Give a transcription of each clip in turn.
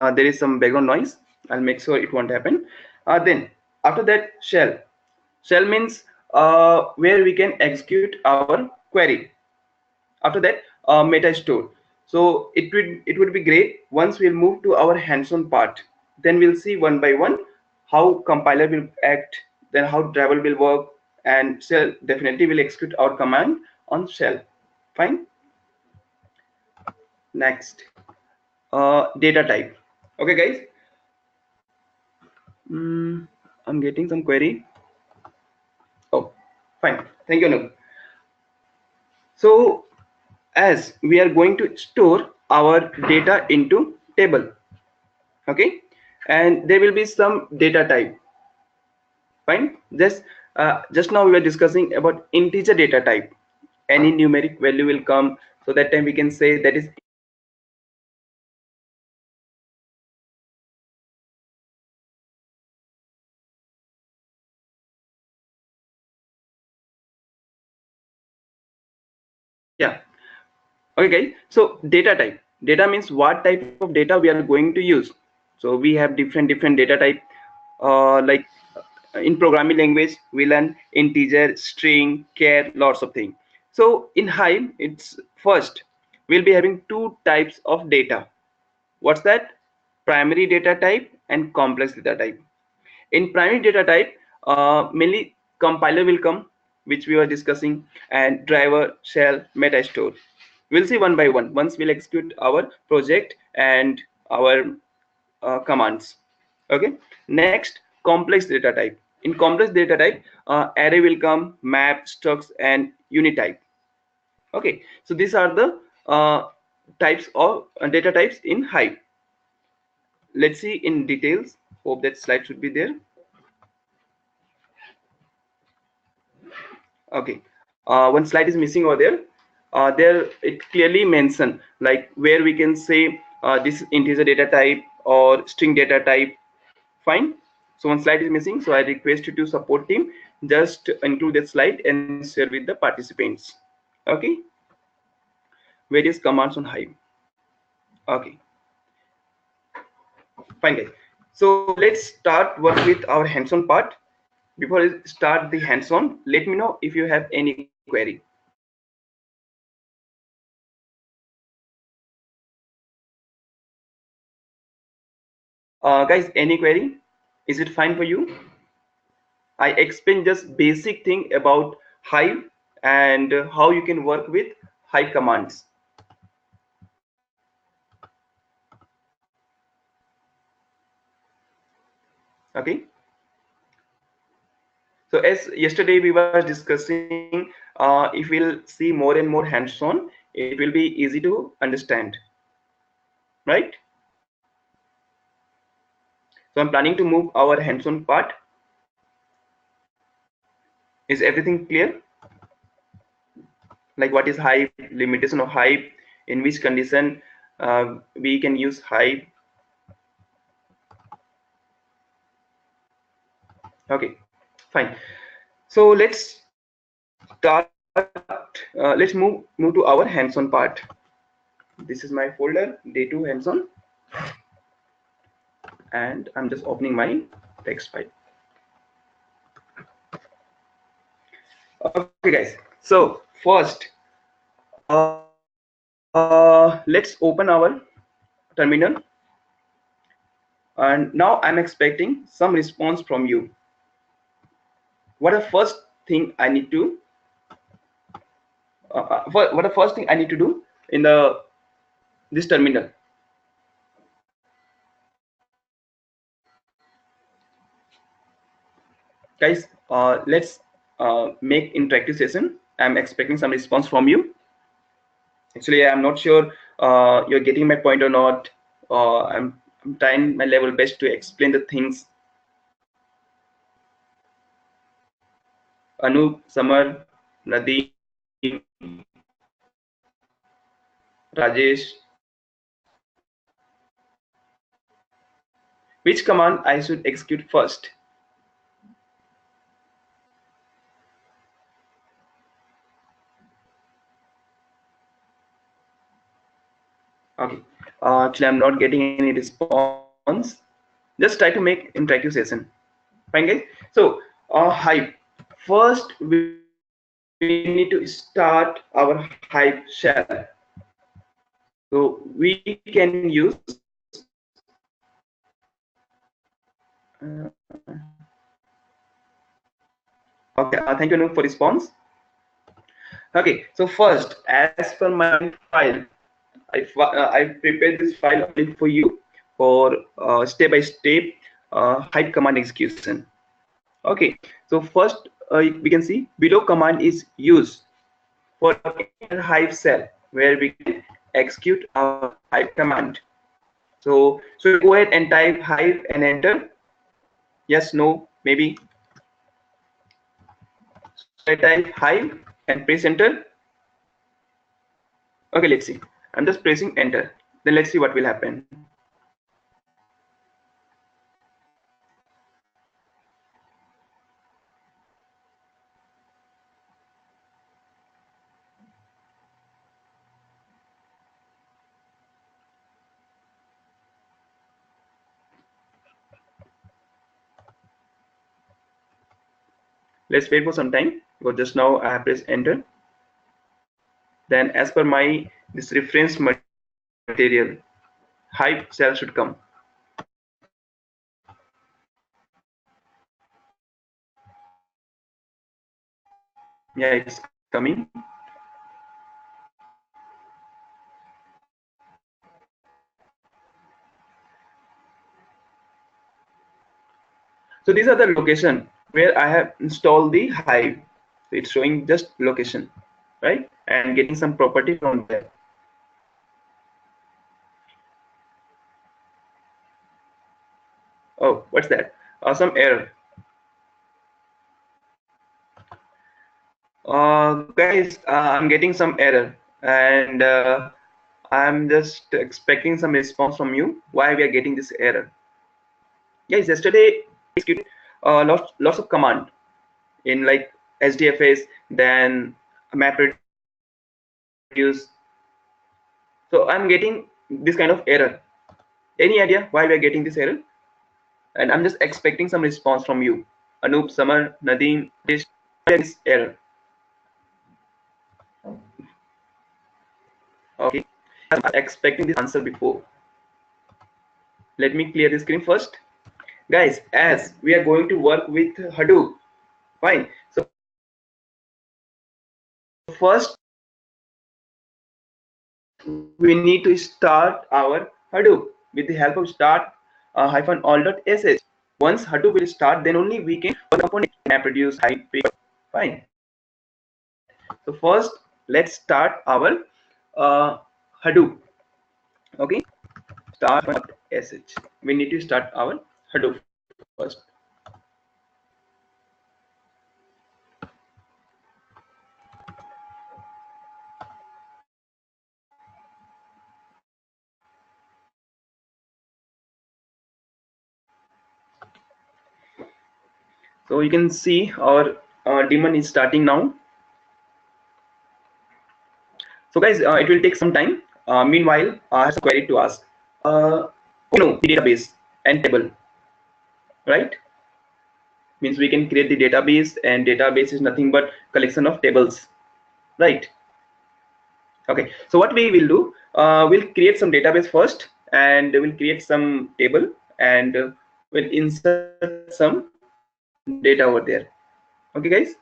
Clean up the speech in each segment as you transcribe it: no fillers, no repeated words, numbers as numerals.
there is some background noise. I'll make sure it won't happen. Then after that, shell means where we can execute our query. After that, meta store. So it would be great once we'll move to our hands-on part. Then we'll see one by one how compiler will act, then how driver will work, and shell definitely will execute our command on shell. Fine. Next, data type. Okay, guys. I'm getting some query. Oh, fine. Thank you, Anup. So, as we are going to store our data into table, okay, and there will be some data type. Fine. Just now we were discussing about integer data type. Any numeric value will come. So that time we can say that is yeah. Okay, guys. So data type. Data means what type of data we are going to use. So we have different data type. Like in programming language, we learn integer, string, char, lots of things. So in Hive, it's first we'll be having two types of data. What's that? Primary data type and complex data type. In primary data type, mainly compiler will come, which we were discussing, and driver, shell, meta store. We'll see one by one once we'll execute our project and our commands. Okay. Next, complex data type. In complex data type, array will come, map, structs, and unit type. Okay. So these are the types of data types in Hive. Let's see in details. Hope that slide should be there. Okay, one slide is missing over there. There it clearly mentioned like where we can say this integer data type or string data type. Fine. So one slide is missing. So I request you to support team just include that slide and share with the participants. Okay. Various commands on Hive. Okay. Fine, guys. So let's start work with our hands-on part. Before I start the hands-on, let me know if you have any query. Guys, any query? Is it fine for you? I explained just basic thing about Hive and how you can work with Hive commands. Okay. So as yesterday we were discussing, if we'll see more and more hands-on, it will be easy to understand, right? So I'm planning to move our hands-on part. Is everything clear? Like what is Hive, limitation of Hive, in which condition we can use Hive. Okay, fine. So let's start. Let's move to our hands-on part. This is my folder, day 2 hands-on, and I'm just opening my text file. Okay, guys. So first, let's open our terminal, and now I'm expecting some response from you. What the first thing I need to what the first thing I need to do in the this terminal? Guys, let's make interactive session. I'm expecting some response from you. Actually, I'm not sure you're getting my point or not. I'm trying my level best to explain the things. Anup, Samar, Nadeem, Rajesh. Which command I should execute first? Okay. Actually, I'm not getting any response. Just try to make interactive session. Fine, guys. So, Hive. First, we need to start our Hive shell. So we can use. Okay. Thank you, Anup, for response. Okay. So first, as per my file, I prepared this file only for you for step-by-step Hive command execution. Okay. So first, we can see below command is use for inner Hive cell where we can execute our Hive command. So go ahead and type Hive and enter. Yes, no, maybe. So I type Hive and press enter. Okay, let's see. I'm just pressing enter. Then let's see what will happen. Let's wait for some time because just now I have pressed enter. Then as per my this reference material, Hive cell should come. Yeah, it's coming. So these are the location where I have installed the Hive. So it's showing just location, right? And getting some property from there. Oh, what's that? Some error. Guys, I'm getting some error, and I'm just expecting some response from you. Why we are getting this error? Guys, yesterday executed lots of command in like SDFS, then MapReduce. So I'm getting this kind of error. Any idea why we are getting this error? And I'm just expecting some response from you. Anup, Samar, Nadeem, this error. Okay, I'm expecting this answer before. Let me clear the screen first. Guys, as we are going to work with Hadoop, fine. So first, we need to start our Hadoop with the help of start -all.sh. Once Hadoop will start, then only we can component MapReduce Hive. Fine. So first, let's start our Hadoop. Okay, start.sh. We need to start our Hadoop first. So you can see our daemon is starting now. So guys, it will take some time. Meanwhile, I have a query to ask. The database and table, right? Means we can create the database, and database is nothing but collection of tables, right? Okay. So what we will do, we'll create some database first, and we'll create some table, and we'll insert some data over there. Okay, guys.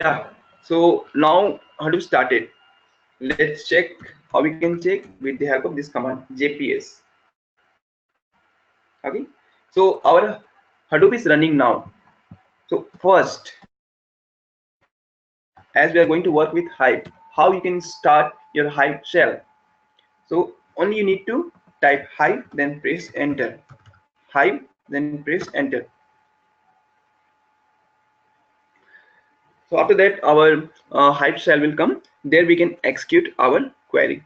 Yeah. So now Hadoop started. Let's check how we can check with the help of this command JPS. Okay. So our Hadoop is running now. So first, as we are going to work with Hive, how you can start your Hive shell. So only you need to type Hive, then press enter. Hive, then press enter. So after that, our Hive shell will come. There we can execute our query.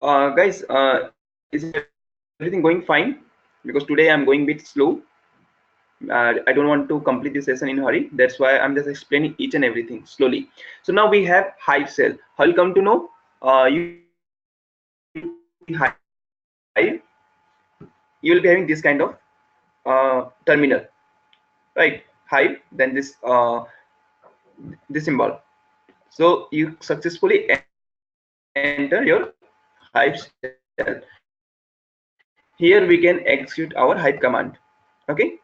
Guys, is everything going fine? Because today I'm going a bit slow. I don't want to complete this session in a hurry. That's why I'm just explaining each and everything slowly. So now we have Hive cell. How you come to know? You will be in Hive. You will be having this kind of terminal, right? Hive, then this symbol. So you successfully enter your Hive shell. Here we can execute our Hive command. Okay.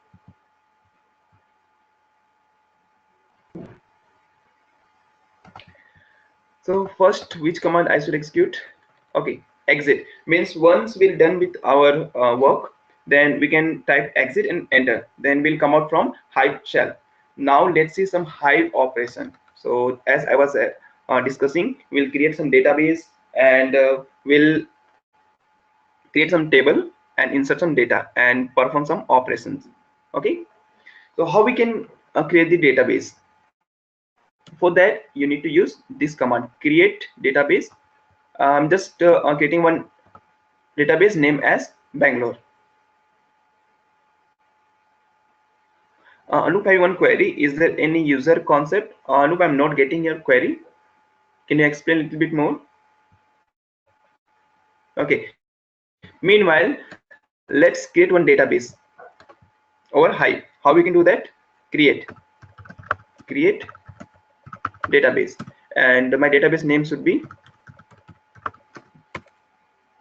So first, which command I should execute? Okay, exit means once we're done with our work, then we can type exit and enter. Then we'll come out from Hive shell. Now let's see some Hive operation. So as I was discussing, we'll create some database and we'll create some table and insert some data and perform some operations. Okay, so how we can create the database? For that you need to use this command, create database. I'm just creating one database name as Bangalore. Anup, I have one query. Is there any user concept? Anup, I'm not getting your query. Can you explain a little bit more? Okay. Meanwhile, let's create one database over Hive. How we can do that? Create database, and my database name should be,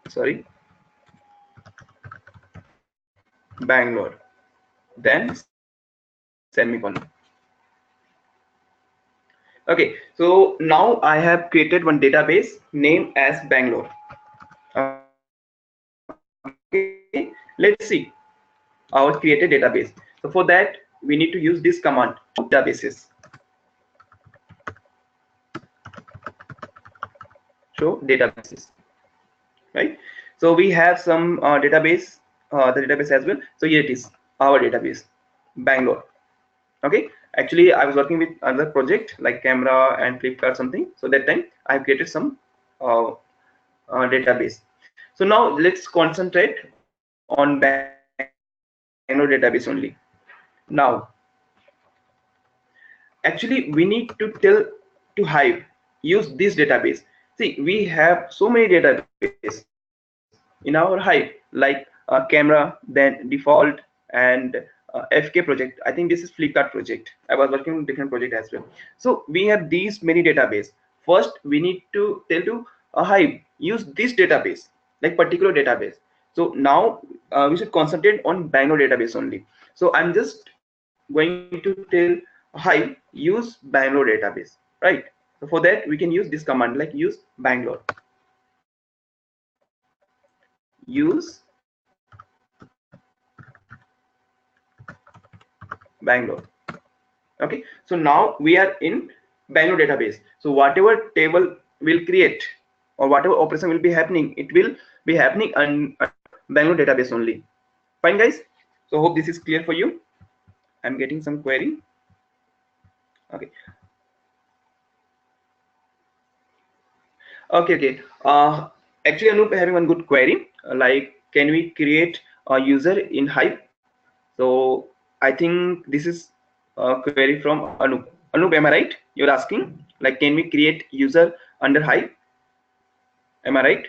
sorry, Bangalore. Then semicolon. Okay, so now I have created one database name as Bangalore. Okay, let's see our created database. So for that we need to use this command, show databases. Show databases, right? So we have some database, the database as well. So here it is, our database, Bangalore. Okay, actually I was working with another project like camera and Flipkart something. So that time I have created some database. So now let's concentrate on Bangalore database only. Now actually we need to tell to Hive use this database. See, we have so many database in our Hive, like camera, then default, and FK project. I think this is Flipkart project. I was working on different project as well. So we have these many database. First we need to tell to Hive use this database, like particular database. So now we should concentrate on Bangalore database only. So I'm just going to tell Hive use Bangalore database, right? So for that we can use this command, like use Bangalore. Use Bangalore. Okay, so now we are in Bangalore database. So whatever table will create or whatever operation will be happening, it will be happening on Bangalore database only. Fine, guys. So hope this is clear for you. I'm getting some query. Okay. Okay. Actually, Anup having one good query. Like, can we create a user in Hive? So I think this is a query from Anup. Anup, am I right? You're asking, like, can we create user under Hive? Am I right?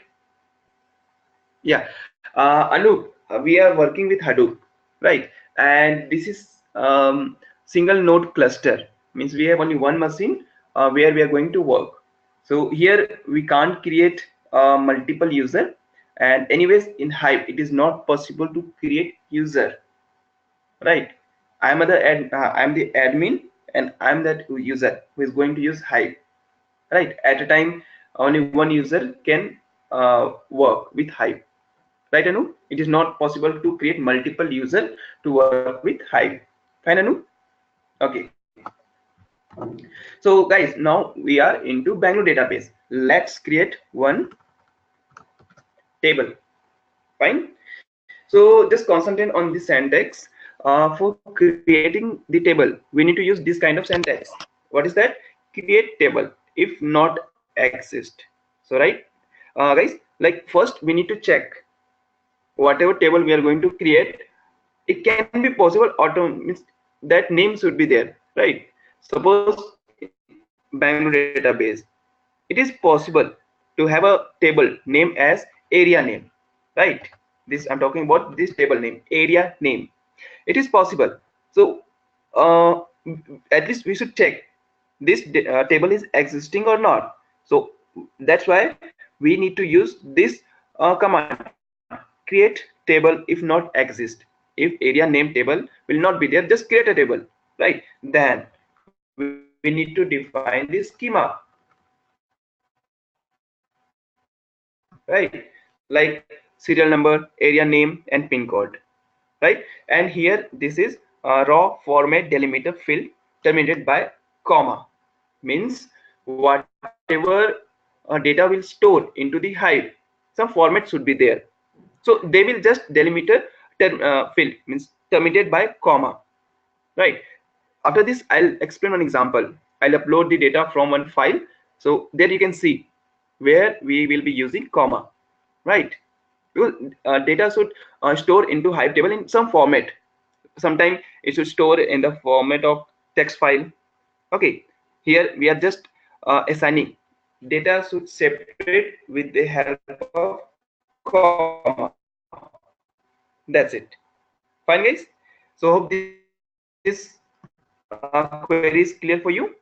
Yeah. Anup, we are working with Hadoop, right? And this is single node cluster. Means we have only one machine where we are going to work. So here we can't create multiple user. And anyways, in Hive, it is not possible to create user, right? I'm the admin, and I'm that user who is going to use Hive, right? At a time only one user can work with Hive. right, Anu? It is not possible to create multiple user to work with Hive. Fine, Anu? Okay. So guys, now we are into Bangalore database. Let's create one table. Fine. So just concentrate on the syntax. For creating the table, we need to use this kind of syntax. What is that? Create table if not exist. So right, guys, like first we need to check whatever table we are going to create. It can be possible auto means that name should be there, right? Suppose Bangalore database, it is possible to have a table name as area name, right? This I'm talking about this table name, area name. It is possible. So uh, at least we should check this table is existing or not. So that's why we need to use this command, create table if not exist. If area name table will not be there, just create a table, right? Then we need to define the schema, right? Like serial number, area name, and pin code, right? And here this is a raw format delimiter field terminated by comma, means whatever data will store into the Hive, some format should be there. So they will just delimiter field means terminated by comma, right? After this I'll explain one example. I'll upload the data from one file, so there you can see where we will be using comma, right? Because data should store into Hive table in some format. Sometimes it should store in the format of text file. Okay, here we are just assigning data should separate with the help of comma. That's it. Fine, guys. So hope this query is clear for you,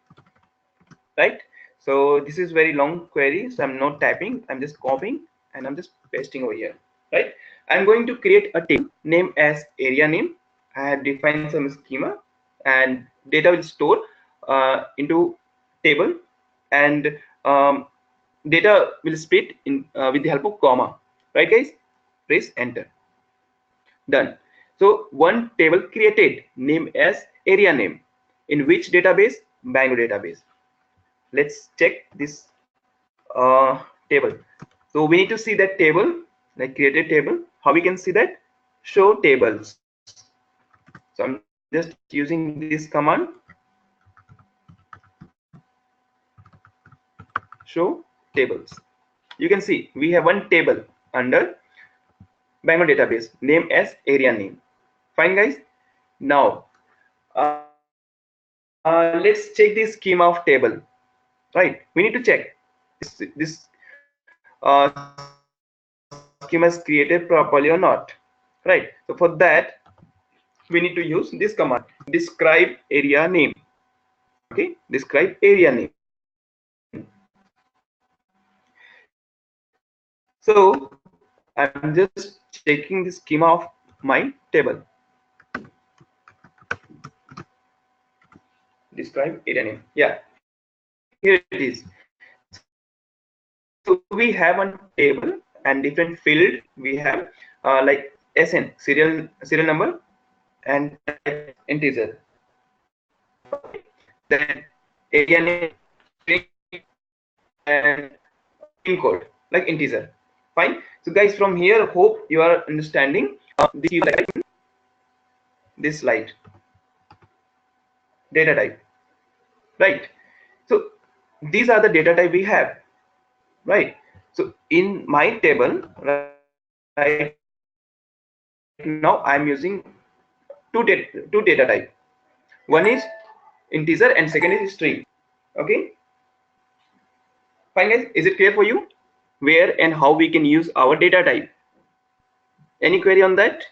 right? So this is very long query, so I'm not typing, I'm just copying and I'm just pasting over here, right? I'm going to create a table name as area name. I have defined some schema, and data will store into table, and data will split in with the help of comma, right, guys? Press enter. Done. So one table created, name as area name. In which database? Bangalore database. Let's check this table. So we need to see that table, like created table. How we can see that? Show tables. So I'm just using this command. Show tables. You can see we have one table under Bangalore database, name as area name. Fine, guys. Now let's check the schema of table, right? We need to check this schema is created properly or not, right? So for that we need to use this command, describe area name. Okay, describe area name. So I'm just checking the schema of my table. Describe area name. Yeah, here it is. So we have one table and different field. We have like SN, serial number, and type integer. Okay. Then area name, string, and pin code like integer. Fine. So guys, from here, hope you are understanding this schema like this slide, data type, right? So these are the data type we have, right? So in my table right now I'm using two data type. One is integer and second is string. Okay, fine, guys. Is it clear for you where and how we can use our data type? Any query on that?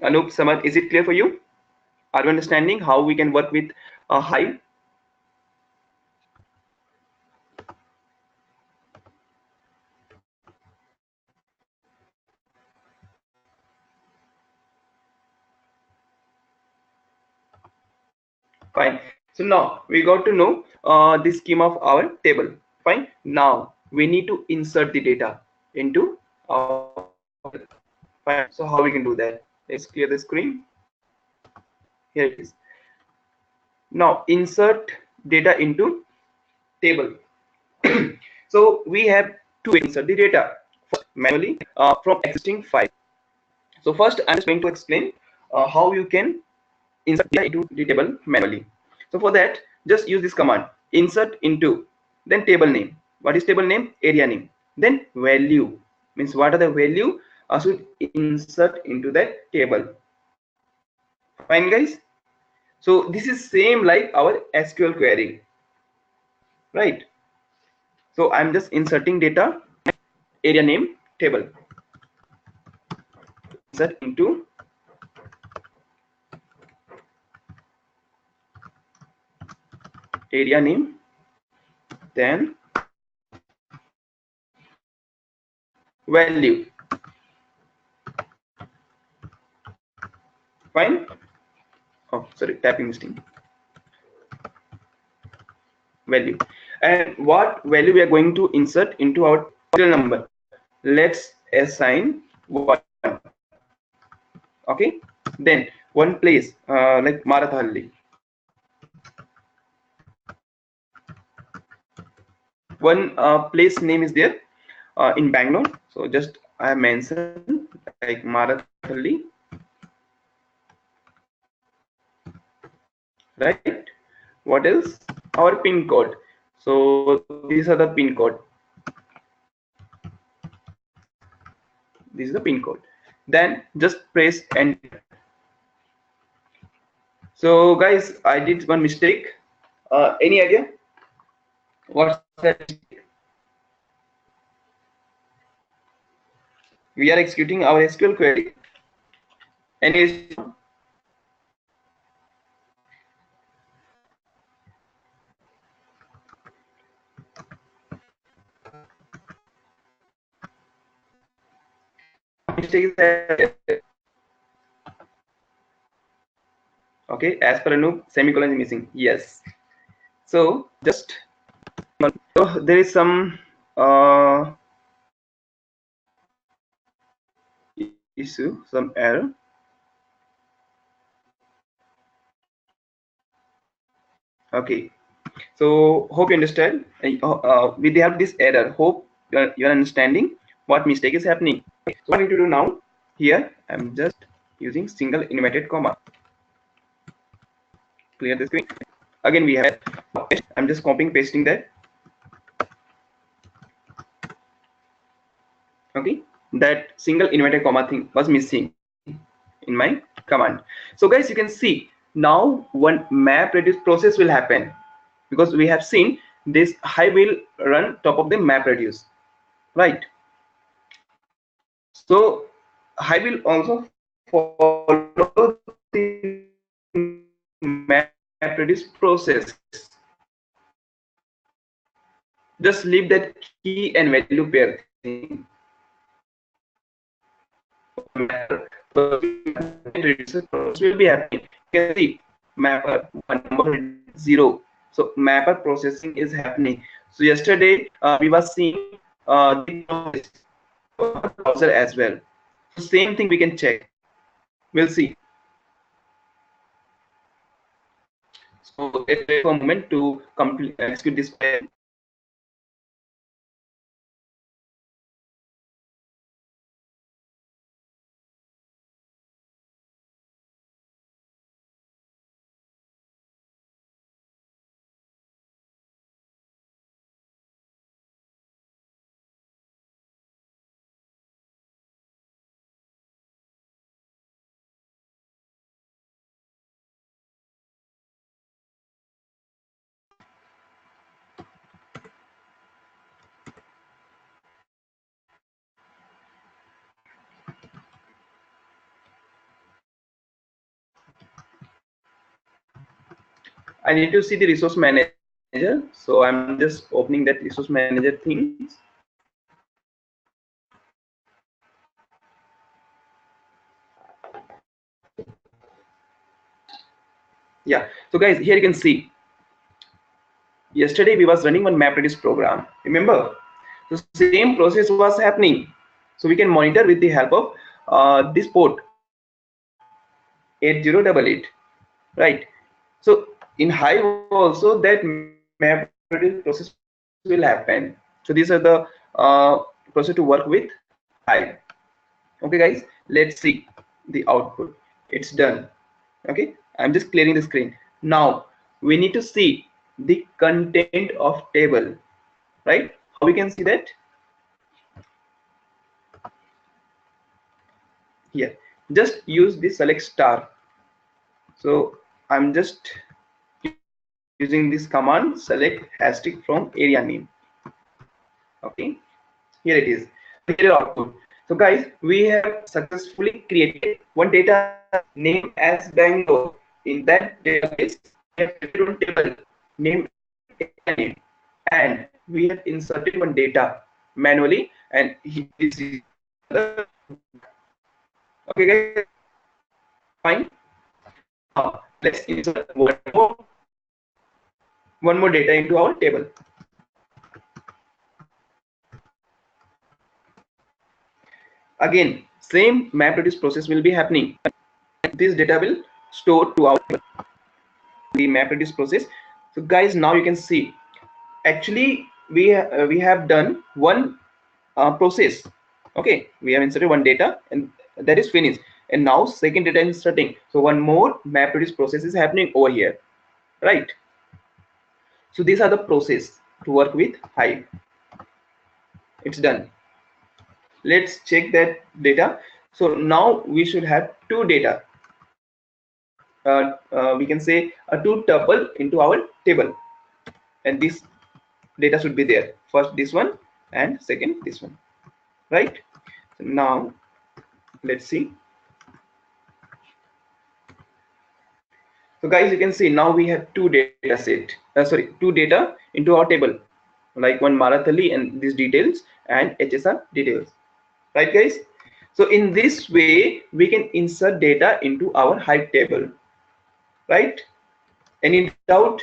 Anup, Samad, is it clear for you? Are you understanding how we can work with a Hive? Fine. So now we got to know the scheme of our table. Fine. Now we need to insert the data into our table. Fine. So how we can do that? Let's clear the screen. Here it is. Now insert data into table. So we have to insert the data first manually from existing file. So first I'm just going to explain how you can insert data into the table manually. So for that, just use this command: insert into, then table name. What is table name? Area name. Then value, means what are the value should insert into that table. Fine, guys. So this is same like our SQL query, right? So I'm just inserting data, area name, table. Insert into area name, then value. Fine. Oh, sorry, typing mistake. Value, and what value we are going to insert into our serial number. Let's assign 1. Okay, then one place like Marathalli, one place name is there in Bangalore. So just I have mentioned like Marathalli, right? What else? Our pin code. So these are the pin code. This is the pin code. Then just press enter. So guys, I did one mistake. Any idea what's that mistake? We are executing our SQL query. Any mistake is that, okay, as per Anup, semicolon is missing. Yes. So just so there is some issue, some error. Okay. So hope you understand. With the help of this error, hope you are understanding what mistake is happening. So what I need to do now, here I'm just using single inverted comma. Clear the screen. Again we have, I'm just copying pasting that. Okay, that single inverted comma thing was missing in my command. So guys, you can see now one map reduce process will happen, because we have seen this high will run top of the map reduce, right? So high will also follow the map reduce process. Just leave that key and value pair thing. Will be happening. You can see mapper one number 0. So mapper processing is happening. So yesterday we were seeing the browser as well. So same thing we can check. We'll see. So let's wait for a moment to complete execute this. I need to see the resource manager. So I'm just opening that resource manager things. Yeah. So guys, here you can see. Yesterday we was running one MapReduce program. Remember? The same process was happening. So we can monitor with the help of this port 8088, right? So in Hive also that MapReduce process will happen. So these are the process to work with Hive. Okay guys, let's see the output. It's done. Okay, I'm just clearing the screen. Now we need to see the content of table, right? How we can see that? Here, just use the select star. So I'm just using this command, select hashtag from area name. Okay, here it is. So here is output. So guys, we have successfully created one data name as Bangalore. In that database we have created one table name area name, and we have inserted one data manually, and this is the. Okay guys, fine. Now let's insert one more data into our table. Again, same MapReduce process will be happening. This data will store to our the MapReduce process. So guys, now you can see actually we have done one process. Okay, we have inserted one data and that is finished. And now second data is inserting. So one more MapReduce process is happening over here, right? So these are the process to work with Hive. It's done. Let's check that data. So now we should have two data. We can say a two tuple into our table, and this data should be there. First this one and second this one, right? So now let's see. So guys, you can see now we have two data set. Two data into our table, like one Marathali and these details and HSR details, right guys? So in this way we can insert data into our Hive table, right? Any doubt?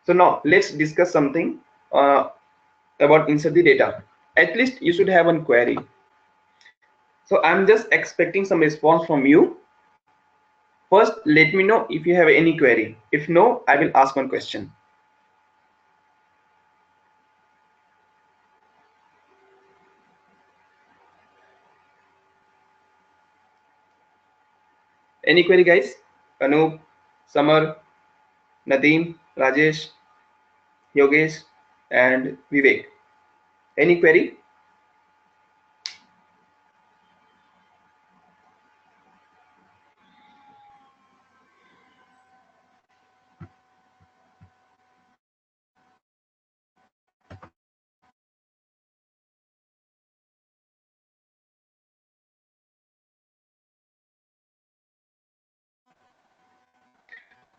So now let's discuss something about insert the data. At least you should have one query. So I'm just expecting some response from you. First, let me know if you have any query. If no, I will ask one question. Any query, guys? Anup, Samar, Nadeem, Rajesh, Yogesh, and Vivek. Any query?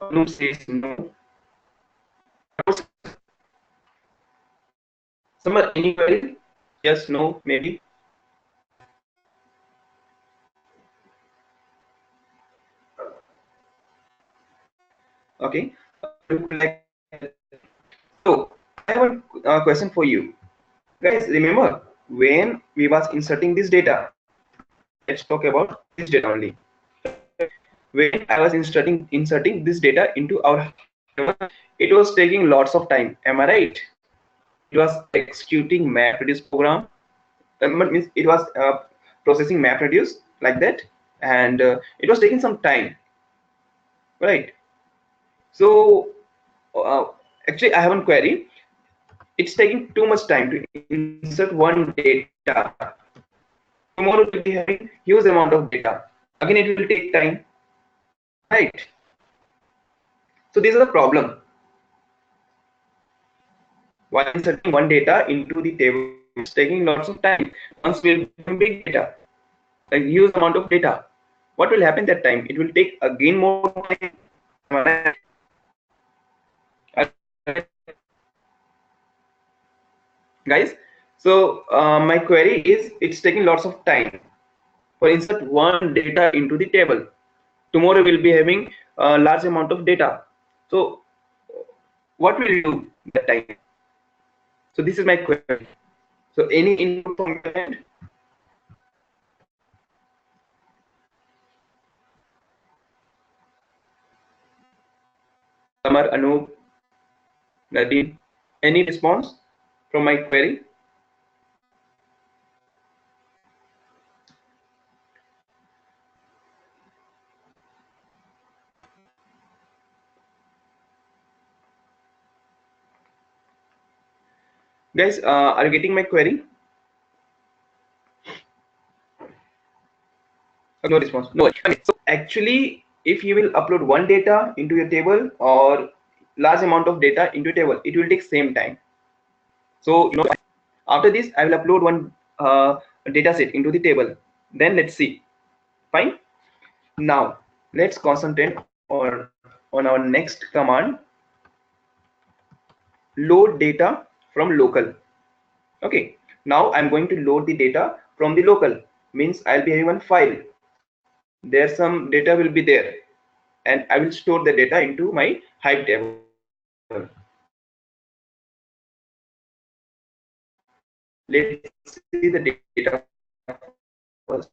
Anup says no. Samar, any query? Yes, no, maybe. Okay. So I have a question for you. Guys, remember when we was inserting this data? Let's talk about this data only. When I was inserting this data into our, it was taking lots of time. Am I right? It was executing MapReduce program. Means it was processing MapReduce like that, and it was taking some time, right? So uh, actually, I have one query. It's taking too much time to insert one data. Tomorrow we'll be having huge amount of data. Again, it will take time, right? So this is a problem. While inserting one data into the table, it's taking lots of time. Once we'll have big data, a huge amount of data, what will happen that time? It will take again more time. Guys, so my query is, it's taking lots of time for insert one data into the table. tomorrow we'll be having a large amount of data. So what will you do that time? So this is my query. So any input from your end? Samar, Anup, Nadine, any response from my query? Guys, are you getting my query? No response. No. Okay. So actually, if you will upload one data into your table or large amount of data into a table, it will take same time. So after this, I will upload one data set into the table. Then let's see. Fine. Now let's concentrate on our next command. Load data from local. Okay. Now I'm going to load the data from the local. Means I'll be having one file. There's some data will be there, and I will store the data into my Hive table. Let's see the data first.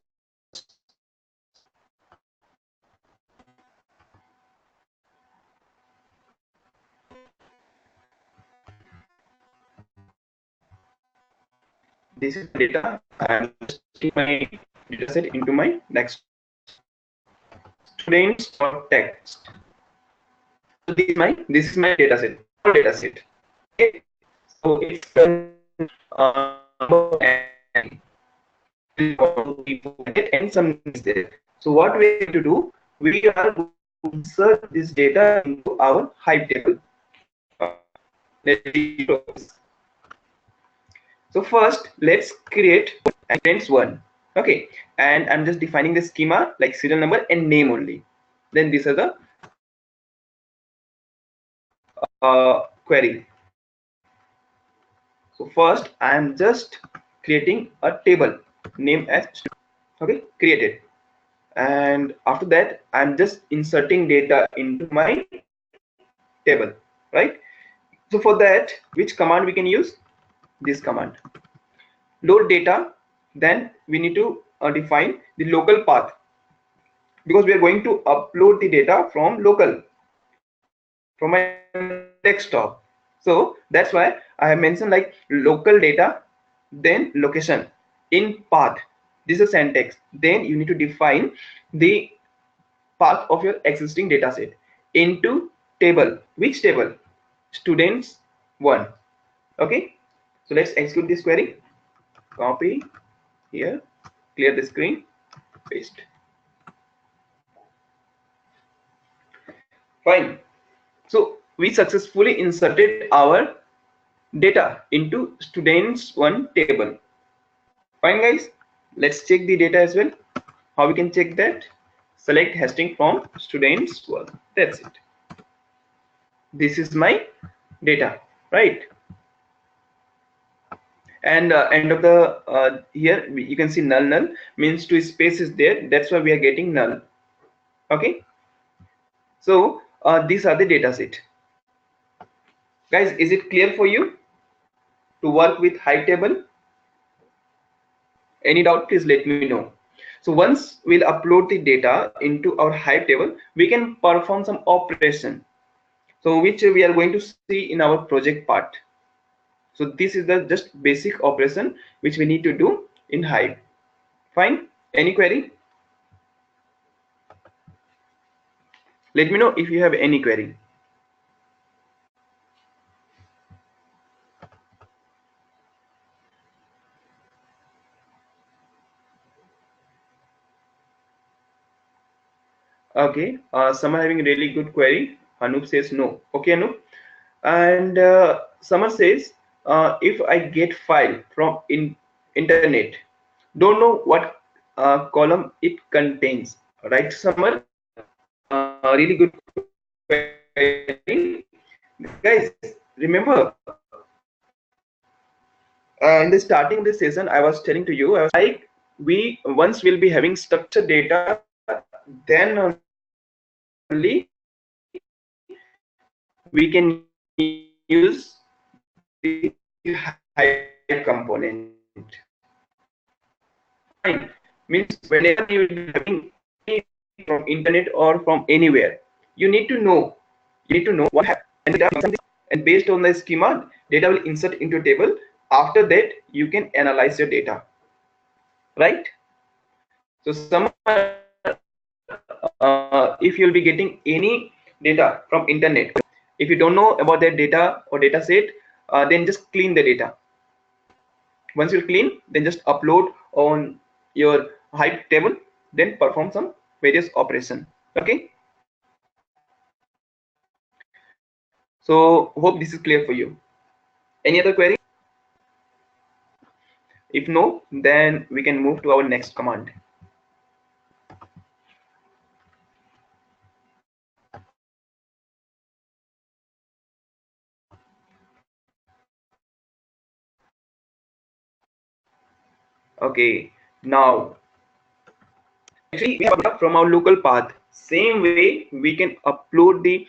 This is data. I'm taking my data set into my next students or text. So this is my data set. Okay. So it's and some is there. So what we have to do, we are going to insert this data into our Hive table. So first, let's create students one. Okay, and I'm just defining the schema like serial number and name only. Then these are the query. So first, I am just creating a table name as okay, created, and after that, I'm just inserting data into my table, right? So for that, which command we can use? This command, load data. Then we need to define the local path, because we are going to upload the data from local, from my desktop. So that's why I have mentioned like local data, then location in path. This is syntax. Then you need to define the path of your existing data set into table. Which table? Students one. Okay, so let's execute this query. Copy here, clear the screen, paste. Fine. So we successfully inserted our data into students one table. Fine guys, let's check the data as well. How we can check that? Select hasting from students one. That's it. This is my data, right? And end of the here you can see null means two spaces there. That's why we are getting null. Okay. So these are the data set. Guys, is it clear for you to work with Hive table? Any doubt, please let me know. So once we'll upload the data into our Hive table, we can perform some operation. So which we are going to see in our project part. So this is the just basic operation which we need to do in Hive. Fine. Any query? Let me know if you have any query. Okay, some are having a really good query. Anup says no. Okay, Anup. And Summer says, if I get file from internet, don't know what column it contains. Right, Summer? Really good query. Guys, remember, in the starting of the session, I was telling to you, I was like, we once will be having structured data, then we can use the Hive component. Fine. Means whenever you will be having from internet or from anywhere, you need to know what happened, and based on the schema, data will insert into a table. After that, you can analyze your data, right? So some if you'll be getting any data from internet, if you don't know about that data or data set, then just clean the data. Once you clean, then just upload on your Hive table, then perform some various operation. Okay, so hope this is clear for you. Any other query? If no, then we can move to our next command. Okay, now actually we have data from our local path. Same way we can upload the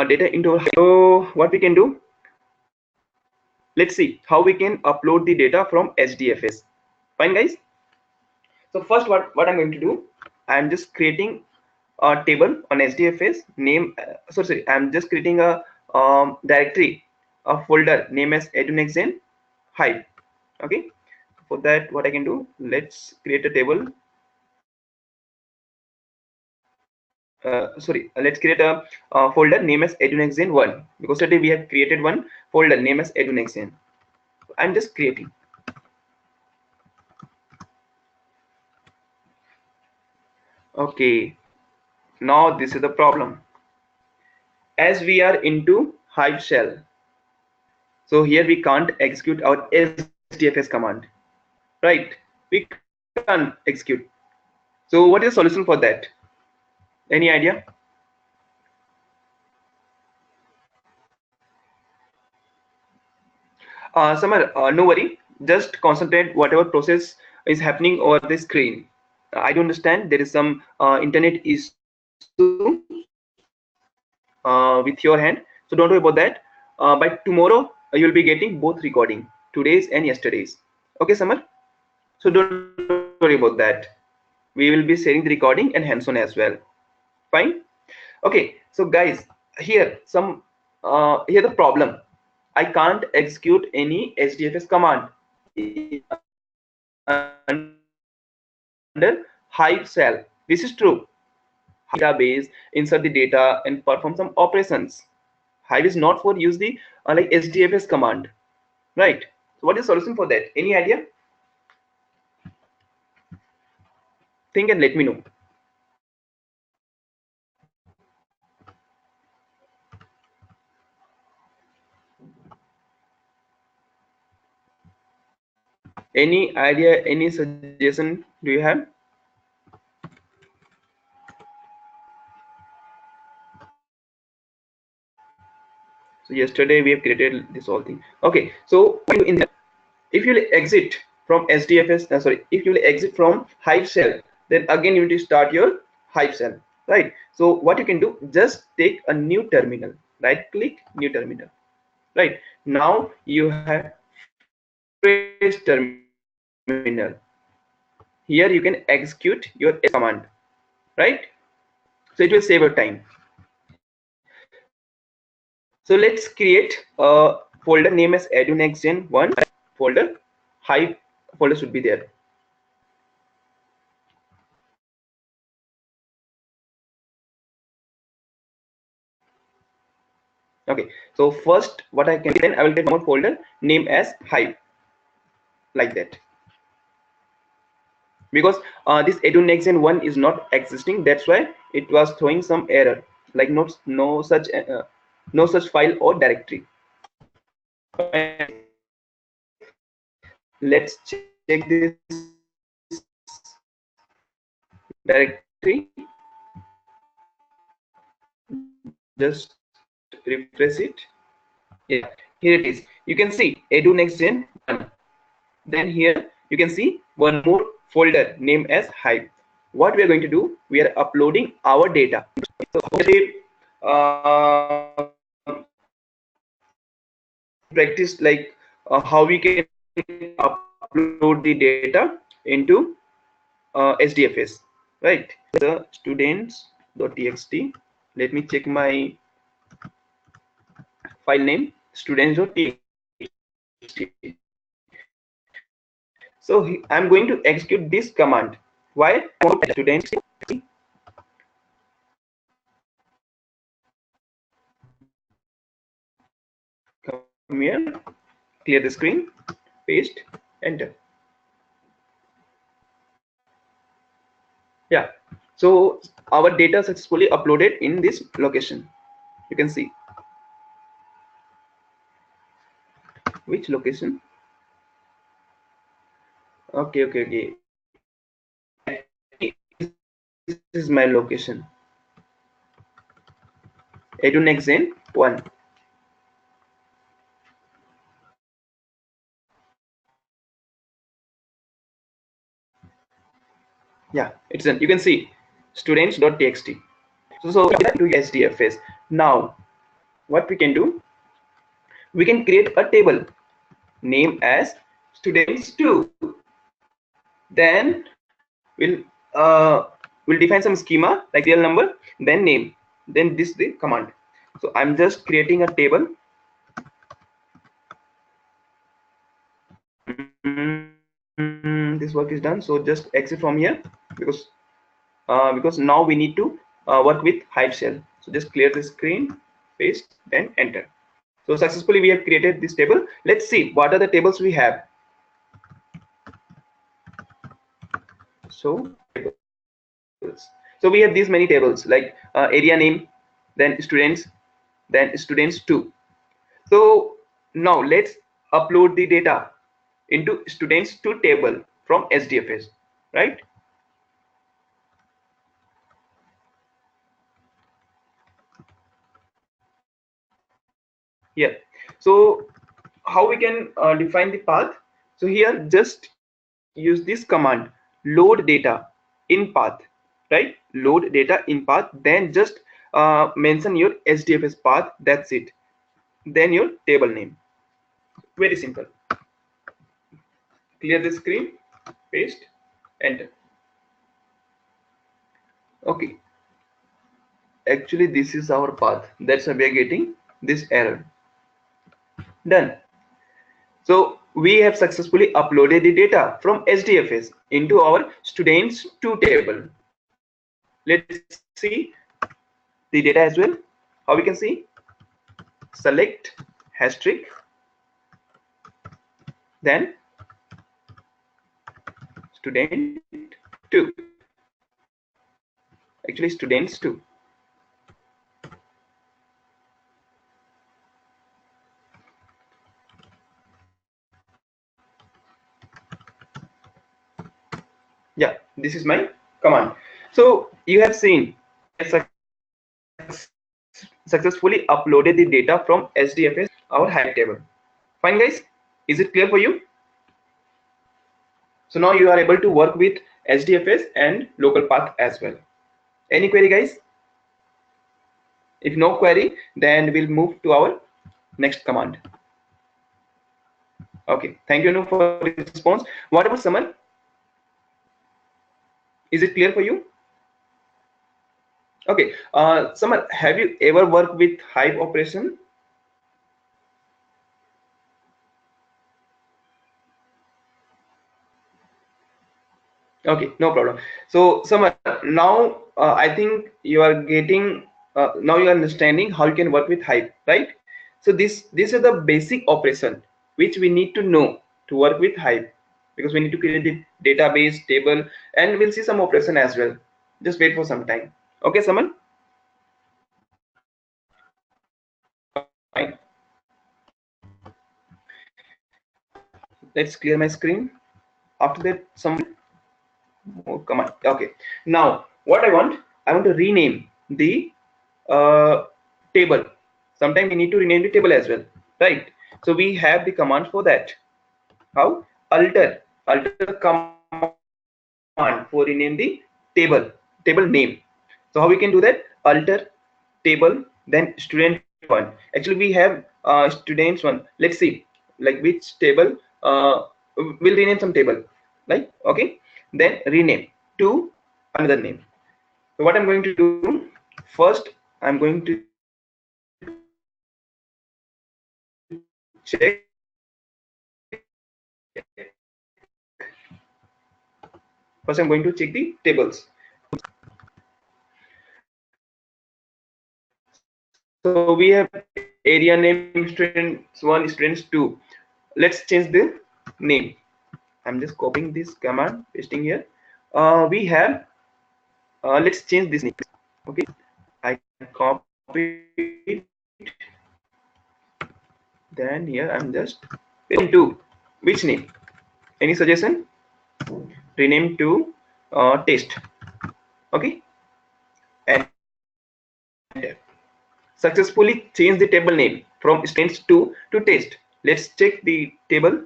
data into our. So what we can do? Let's see how we can upload the data from HDFS. Fine, guys. So first, what I'm going to do, I'm just creating a table on HDFS name. Sorry, I'm just creating a directory, a folder name as edunexen Hive. Okay. For that, what I can do, let's create a table. Let's create a folder name as edunexen1, because today we have created one folder name as edunexen. I'm just creating. Okay, now this is the problem. As we are into Hive shell, so here we can't execute our SDFS command, right? We can't execute. So what is the solution for that? Any idea? Samar, no worry. Just concentrate whatever process is happening over the screen. I do understand there is some internet issue with your hand, so don't worry about that. By tomorrow, you will be getting both recording, today's and yesterday's. Okay, Samar. So don't worry about that. We will be sharing the recording and hands-on as well. Fine. Okay. So guys, here here the problem. I can't execute any HDFS command under Hive shell. This is true. Database, insert the data, and perform some operations. Hive is not for use the like HDFS command, right? So what is the solution for that? Any idea? Think and let me know. Any idea? Any suggestion do you have? So yesterday we have created this whole thing. Okay, so in the, if you exit from SDFS, sorry, if you exit from Hive shell, then again you need to start your Hive shell, right? So what you can do, just take a new terminal, right click, new terminal, right? Now you have fresh terminal. Here you can execute your command, right? So it will save your time. So let's create a folder name as edunexgen1 folder. Hive folder should be there. Okay, so first what I can do, then I will get one folder name as Hive, like that, because this edunexgen1 is not existing. That's why it was throwing some error, like no such file or directory. Let's check this directory, just refresh it. Yeah, here it is. You can see edunexgen1. Then here you can see one more folder named as Hive. what we are going to do, we are uploading our data. So practice like how we can upload the data into SDFS, right? The students.txt. Let me check my file name, students.txt. So I'm going to execute this command. Why? Students. Come here, clear the screen, paste, enter. Yeah. So our data successfully uploaded in this location. You can see. Which location? Okay. This is my location. EduNextGen 1. Yeah, it's done. You can see students.txt. So to SDFS. Now, what we can do? We can create a table name as students2. Then we'll define some schema like real number, then name, then this the command. So I'm just creating a table. This work is done. So just exit from here because now we need to work with hide shell. So just clear the screen, paste, then enter. So successfully we have created this table. Let's see what are the tables we have. So we have these many tables like area name, then students, then students2. So now let's upload the data into students2 table from SDFS, right? Yeah. So how we can define the path? So here just use this command, load data in path, right? Load data in path, then just mention your SDFS path. That's it. Then your table name. Very simple. Clear the screen, paste, enter. Okay. Actually, this is our path. That's why we are getting this error. Done. So we have successfully uploaded the data from SDFS into our students2 table. Let's see the data as well. How we can see? Select *, then student2. Actually, students2. Yeah, this is my command. So you have seen successfully uploaded the data from SDFS, our Hive table. Fine, guys. Is it clear for you? So now you are able to work with SDFS and local path as well. Any query, guys? If no query, then we'll move to our next command. Okay, thank you for the response. What about Samar? Is it clear for you? Okay, Samar, have you ever worked with Hive operation? Okay, no problem. So Samar, now I think you are getting now you are understanding how you can work with Hive, right? So this is the basic operation which we need to know to work with Hive, because we need to create the database table, and we'll see some operation as well. Just wait for some time. Okay, Samar. Fine. Let's clear my screen. After that, some more command. Okay. Now, what I want to rename the uh, table. Sometimes we need to rename the table as well, right? So we have the command for that. How? Alter command for rename the table name. So how we can do that? Alter table, then student one. Actually we have students one. Let's see like which table. We'll rename some table, like okay, then rename to another name. So what I'm going to do first, I'm going to check. First I'm going to check the tables. So we have area name students 1, students 2. Let's change the name. I'm just copying this command, pasting here. We have let's change this name. Okay, I copy it. Then here I'm just pasting to which name? Any suggestion? Rename to test. Okay, and successfully change the table name from students 2 to test. Let's check the table.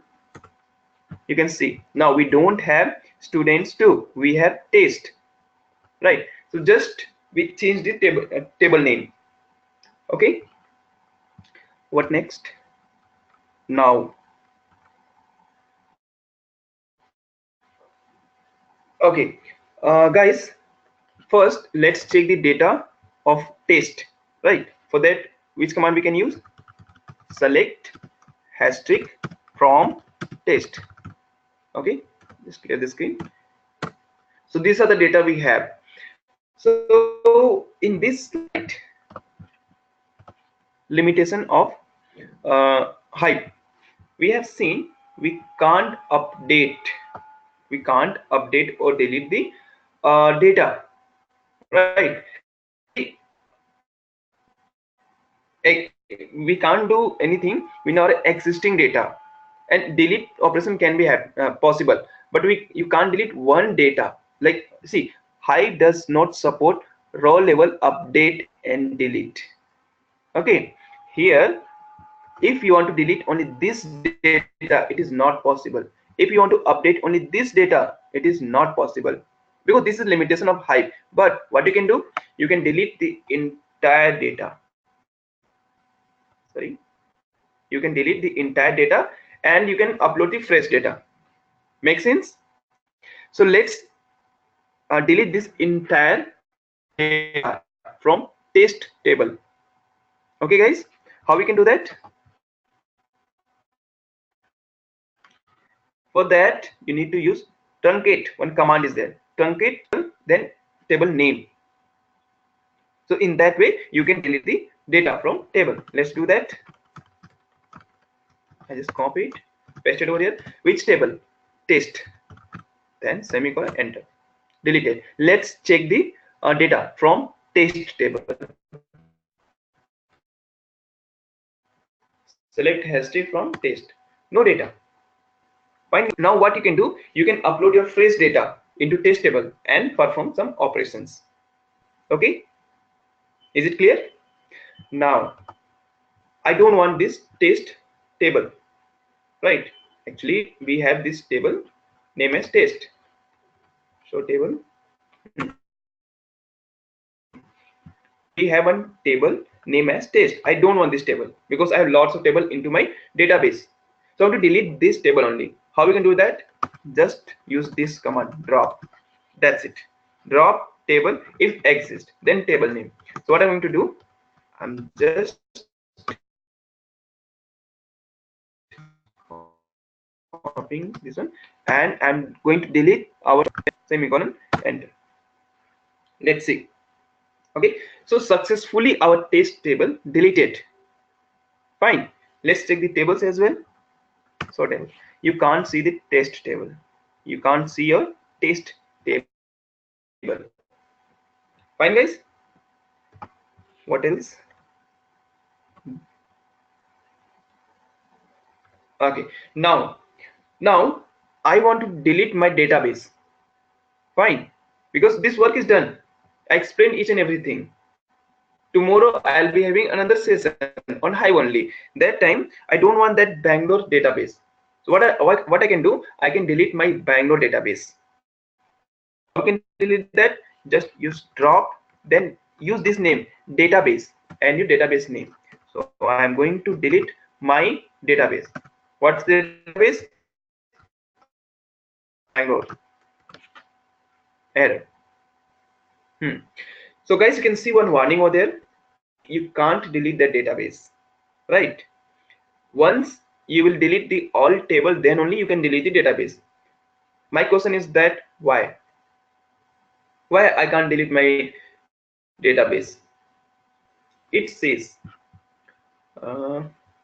You can see now we don't have students 2, we have test, right? So just we change the table name. Okay, what next? Now okay, guys, first let's check the data of test, right? For that, which command we can use? Select * from test. Okay, just clear the screen. So these are the data we have. So in this slide, limitation of Hive, we have seen we can't update or delete the data, right? We can't do anything with our existing data, and delete operation can be possible, but you can't delete one data. Like see, Hive does not support raw level update and delete. Okay, here if you want to delete only this data, it is not possible. If you want to update only this data, it is not possible, because this is limitation of Hive. But what you can do, you can delete the entire data. Sorry, you can delete the entire data and you can upload the fresh data. Make sense? So let's delete this entire data from test table. Okay guys, how we can do that? For that you need to use truncate. One command is there, truncate, then table name. So in that way you can delete the data from table. Let's do that. I just copy it, paste it over here. Which table? Test, then semicolon, enter, deleted. Let's check the data from test table. Select history from test, no data. Fine. Now what you can do, you can upload your fresh data into test table and perform some operations. Okay, is it clear? Now I don't want this test table, right? Actually we have this table name as test. So table, we have one table name as test. I don't want this table because I have lots of table into my database. So I want to delete this table only. How we can do that? Just use this command, drop. That's it. Drop table if exist, then table name. So what I'm going to do, I'm just copying this one and I'm going to delete our semicolon, enter. Let's see. Okay, so successfully our test table deleted. Fine. Let's check the tables as well. So table, you can't see the test table, you can't see your test table. Fine guys, what else? Okay, now I want to delete my database. Fine, because this work is done, I explained each and everything. Tomorrow I'll be having another session on Hive only. That time I don't want that Bangalore database. So what I can do, I can delete my Bangalore database. can delete that? Just use drop, then use this name database and your database name. So I am going to delete my database. What's the database? Bangalore. Error. So guys, you can see one warning over there. You can't delete the database, right? Once you will delete the all table, then only you can delete the database. My question is that why I can't delete my database? It says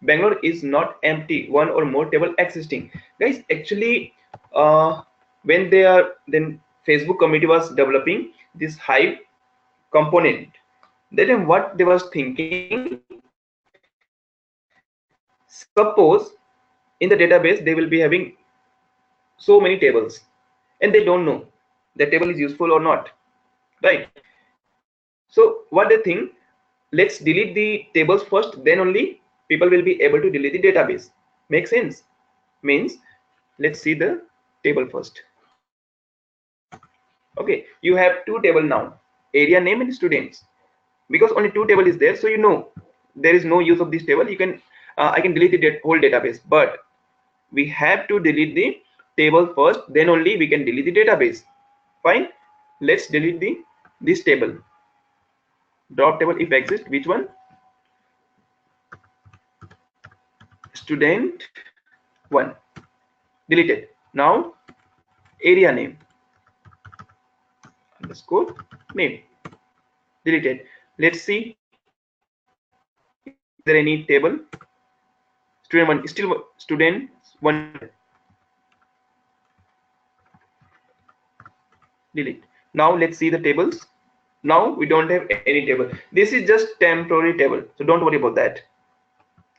Bangalore is not empty, one or more table existing. Guys, actually, when they are then Facebook community was developing this Hive component, then what they was thinking, suppose in the database they will be having so many tables and they don't know the table is useful or not, right? So what they think, let's delete the tables first, then only people will be able to delete the database. Make sense? Means let's see the table first. Okay, you have two table now, area name and students. Because only two table is there, so you know there is no use of this table. You can I can delete the whole database, but we have to delete the table first, then only we can delete the database. Fine, let's delete this table. Drop table if exists. Which one? Student 1. Deleted. Now area name underscore name. Deleted. Let's see, is there any table? Student 1 still student 1. Delete. Now let's see the tables. Now we don't have any table. This is just temporary table, so don't worry about that.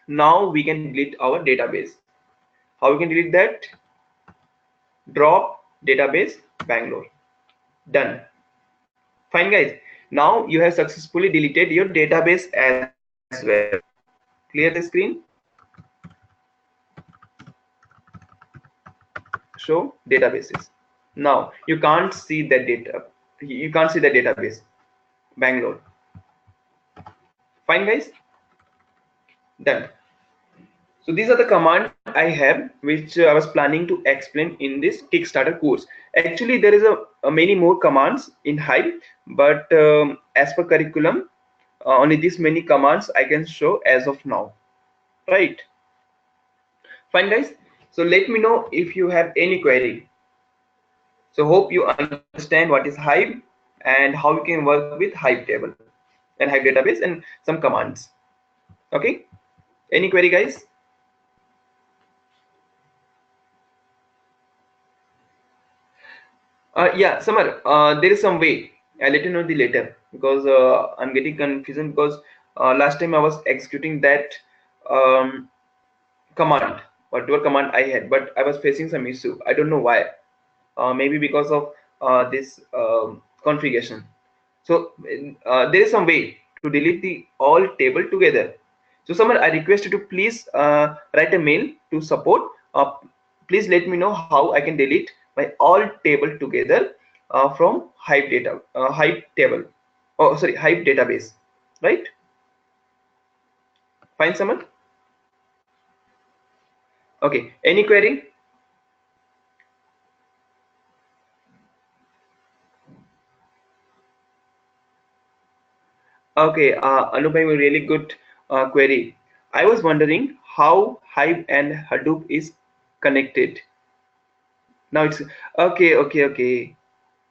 Now we can delete our database. How we can delete that? Drop database Bangalore. Done. Fine guys, now you have successfully deleted your database as well. Clear the screen. Show databases. Now you can't see the data, you can't see the database Bangalore. Fine guys, done. So these are the commands I have, which I was planning to explain in this Kickstarter course. Actually, there is a many more commands in Hive, but as per curriculum, only this many commands I can show as of now. Right? Fine, guys. So let me know if you have any query. So hope you understand what is Hive and how you can work with Hive table and Hive database and some commands. Okay? Any query, guys? Yeah, Samar, there is some way. I'll let you know the later, because I'm getting confusion, because last time I was executing that um, command, whatever command I had, but I was facing some issue. I don't know why. Maybe because of this configuration. So there is some way to delete the all table together. So Samar, I request you to please write a mail to support. Please let me know how I can delete my all table together from Hive data, Hive table. Oh, sorry, Hive database. Right? Fine, Samar. Okay. Any query? Okay, Anubhai, a really good query. I was wondering how Hive and Hadoop is connected. Now it's okay, okay.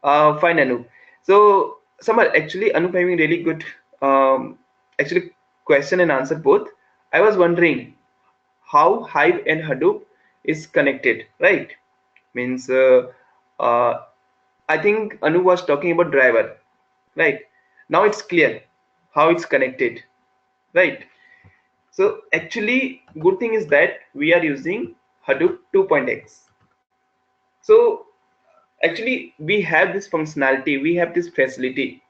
Fine, Anup. So, Samar, actually, Anup having really good, actually, question and answer both. I was wondering how Hive and Hadoop is connected, right? Means, uh, I think Anu was talking about driver, right? Now it's clear how it's connected, right? So actually, good thing is that we are using Hadoop 2.x. So actually, we have this functionality, we have this facility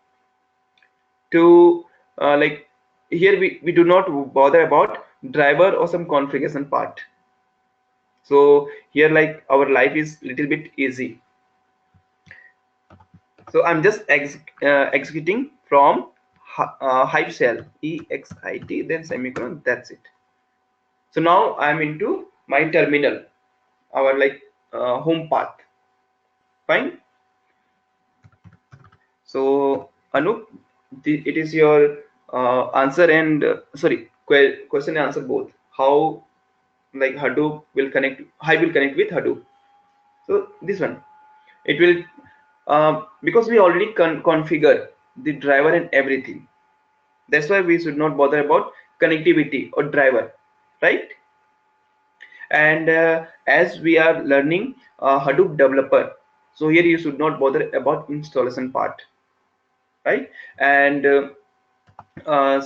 to like here we do not bother about driver or some configuration part. So here like our life is little bit easy. So I'm just executing from Hive shell, EXIT, then semicolon, that's it. So now I'm into my terminal, our like home path. Fine. So Anup, it is your answer and sorry, question and answer both. How like Hadoop will connect, Hive will connect with Hadoop. So this one, it will because we already configure the driver and everything. That's why we should not bother about connectivity or driver, right? And as we are learning Hadoop developer, so here you should not bother about installation part, right? And uh,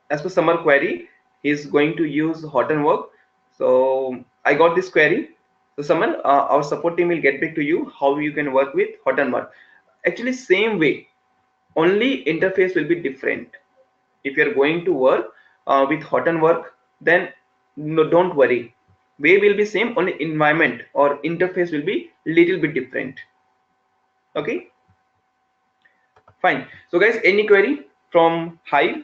as per summer query, he's going to use Hortonwork. So I got this query. So Summer, our support team will get back to you how you can work with Hortonwork. Actually, same way, only interface will be different. If you're going to work with Hortonwork, then no, don't worry. Way will be same, only environment or interface will be little bit different. Okay, fine. So guys, any query from Hive?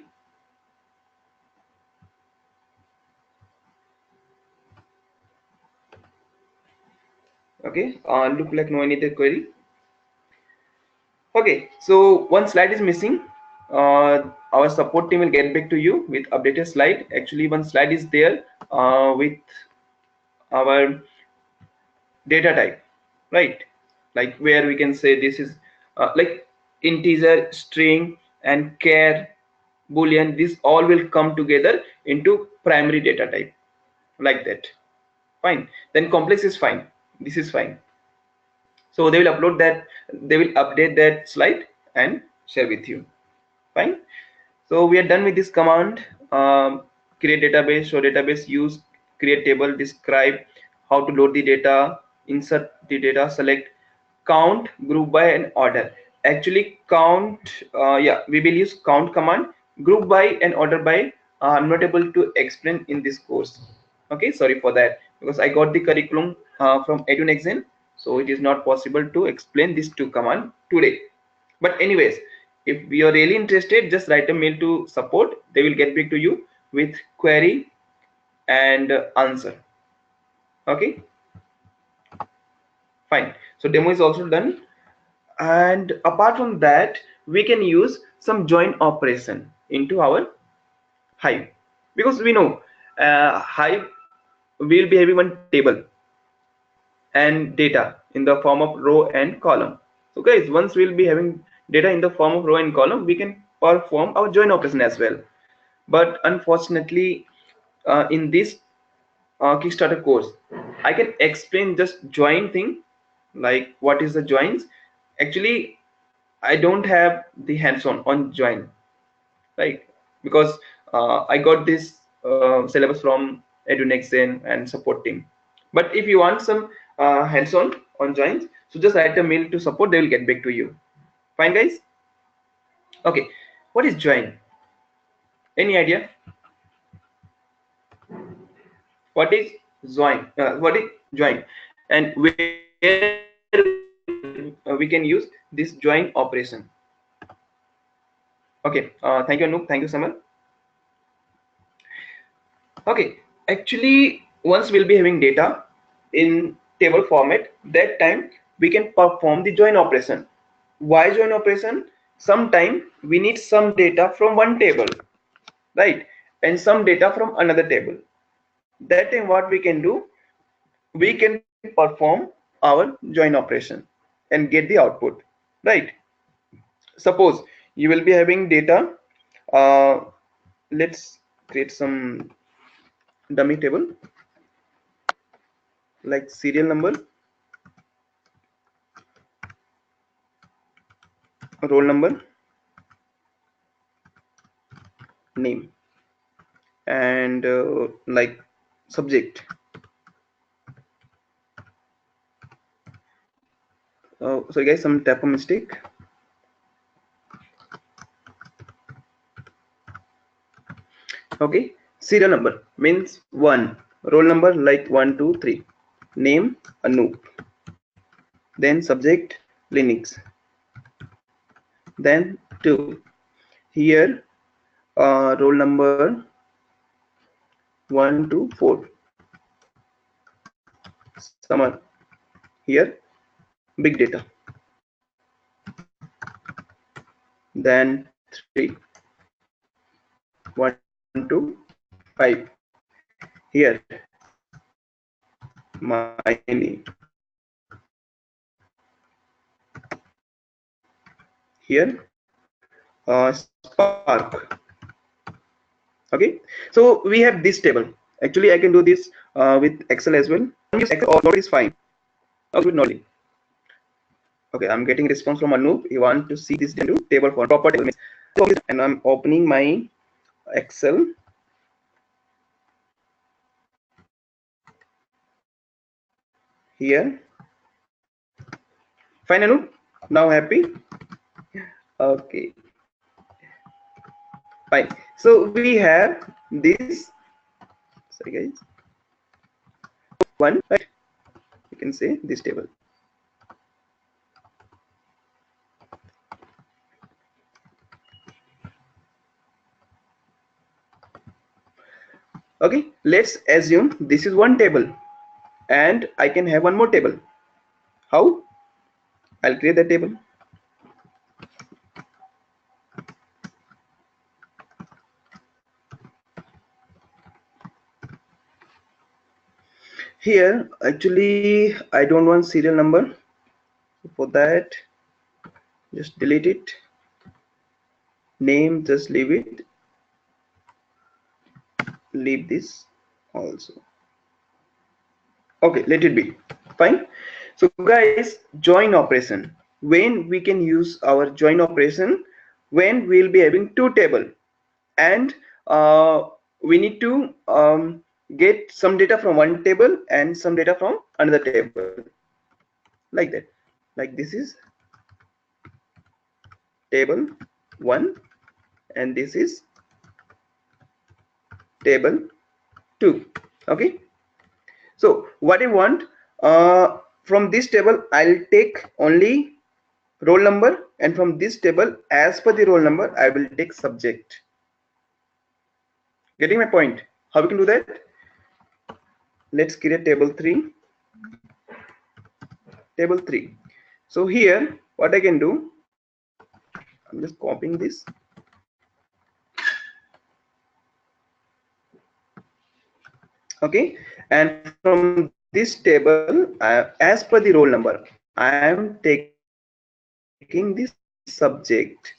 Okay, look like no any other query. Okay, so one slide is missing. Our support team will get back to you with updated slide. Actually, one slide is there with our data type, right? Like where we can say this is like integer, string, and char, boolean. This all will come together into primary data type, like that. Fine. Then complex is fine. This is fine. So they will upload that. They will update that slide and share with you. Fine. So we are done with this command. Create database, show database, use, create table, describe how to load the data, insert the data, select, count, group by, and order. Actually count, yeah, we will use count command. Group by and order by I'm not able to explain in this course. Okay, sorry for that, because I got the curriculum from edunexen, so it is not possible to explain these two command today. But anyways, if you are really interested, just write a mail to support. They will get back to you with query and answer. Okay, fine. So demo is also done. And apart from that, we can use some join operation into our Hive, because we know Hive will be having one table and data in the form of row and column. So guys, once we'll be having data in the form of row and column, we can perform our join operation as well. But unfortunately, in this Kickstarter course, I can explain just join thing, like what is the joins. Actually, I don't have the hands-on on join, right? Because I got this syllabus from edunexen and support team. But if you want some hands-on on joins, so just write a mail to support. They will get back to you. Fine, guys. Okay, what is join? Any idea? What is join? What is join? And where we can use this join operation? Okay, thank you, Anoop. Thank you, Samal. Okay, actually, once we'll be having data in table format, that time we can perform the join operation. Why join operation? Sometime we need some data from one table, right, and some data from another table. That time what we can do, we can perform our join operation and get the output, right? Suppose you will be having data, let's create some dummy table like serial number, roll number, name, and like subject. Sorry guys, some typo mistake. Okay, serial number means 1, roll number like 1 2 3, name Anoop, then subject Linux, then 2. Here roll number 1 to 4. Summer. Here big data. Then 3. 1 to 5. Here mining. Here Spark. Okay, so we have this table. Actually I can do this with Excel as well. Excel or is fine. Okay, not. Okay, I'm getting response from Anup. He want to see this into table form, proper table. And I'm opening my Excel. Here. Fine, Anup. Now happy. Okay. Fine. So we have this. Sorry, guys. One, right? You can say this table. Okay, let's assume this is one table and I can have one more table. How? I'll create the table. Here actually I don't want serial number. For that just delete it. Name just leave it. Leave this also. Okay, let it be. Fine. So guys, join operation. When we can use our join operation? When we'll be having two table and we need to get some data from one table and some data from another table, like that. Like this is table 1 and this is table 2. Okay, so what I want, from this table I'll take only roll number, and from this table as per the roll number I will take subject. Getting my point? How we can do that? Let's create table 3. Table 3. So here what I can do, I'm just copying this. Okay, and from this table as per the roll number I am taking this subject.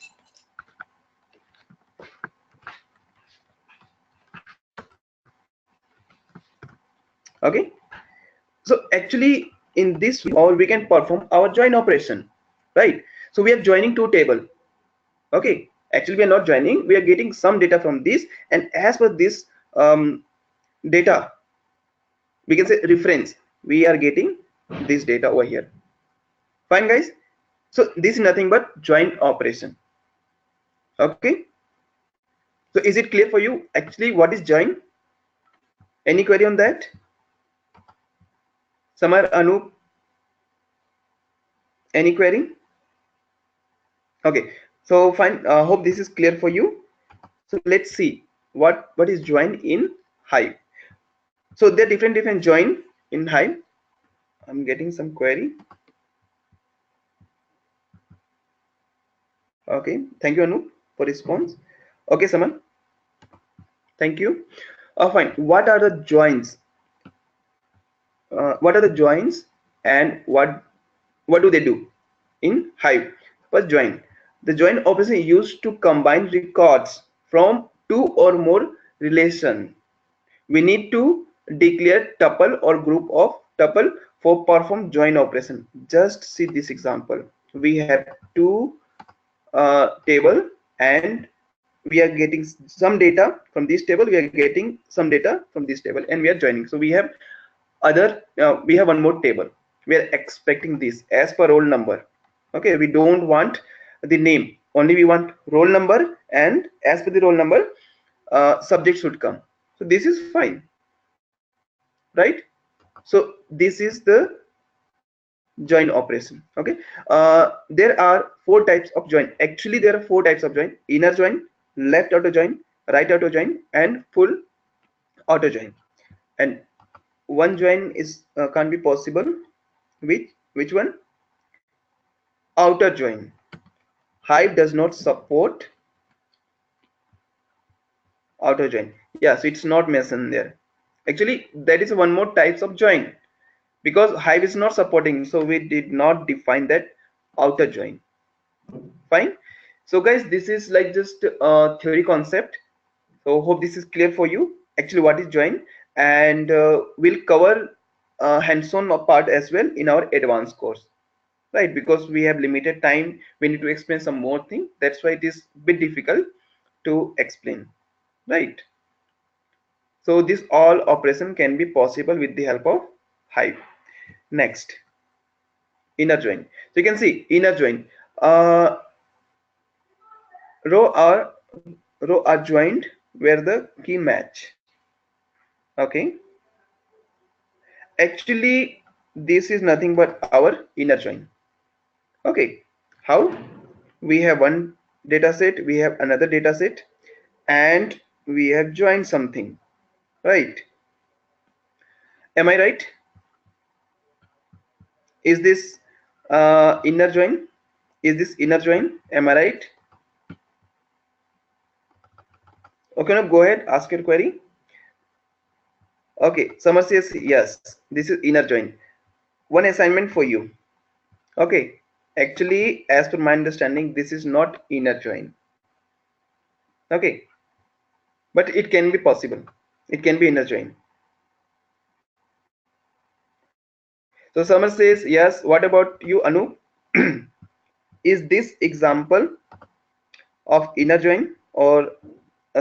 Okay, so actually in this or we can perform our join operation, right? So we are joining two table. Okay, actually we are not joining, we are getting some data from this, and as per this data, we can say reference, we are getting this data over here. Fine guys, so this is nothing but join operation. Okay, so is it clear for you actually what is join? Any query on that? Samar, Anup, any query? Okay, so fine, hope this is clear for you. So let's see what is join in Hive. So there are different join in Hive. I'm getting some query. Okay, thank you Anup for response. Okay, Saman, thank you. Fine, what are the joins? What are the joins and what do they do in Hive? First, join. The join operation is used to combine records from two or more relation. We need to declare tuple or group of tuple for perform join operation. Just see this example. We have two table and we are getting some data from this table, we are getting some data from this table, and we are joining. So we have other we have one more table, we are expecting this as per roll number. Okay, we don't want the name, only we want roll number, and as per the roll number subject should come. So this is fine, right? So this is the join operation. Okay, there are four types of join. Actually there are four types of join: inner join, left outer join, right outer join, and full outer join. And one join is can't be possible. Which one? Outer join. Hive does not support outer join. Yeah, so it's not mentioned there. Actually that is one more types of join, because Hive is not supporting, so we did not define that outer join. Fine. So guys, this is like just a theory concept, so hope this is clear for you actually what is join. And we'll cover hands-on part as well in our advanced course, right? Because we have limited time, we need to explain some more thing, that's why it is a bit difficult to explain, right? So this all operation can be possible with the help of Hive. Next, inner join. So you can see inner join, uh, row are joined where the key match. Okay, actually this is nothing but our inner join. Okay, how? We have one data set, we have another data set, and we have joined something, right? Am I right? Is this inner join? Is this inner join? Am I right? Okay, now go ahead, ask your query. Okay, Summer says yes, this is inner join. One assignment for you. Okay, actually as per my understanding this is not inner join. Okay, but it can be possible, it can be inner join. So Summer says yes. What about you, Anu? Is this example of inner join or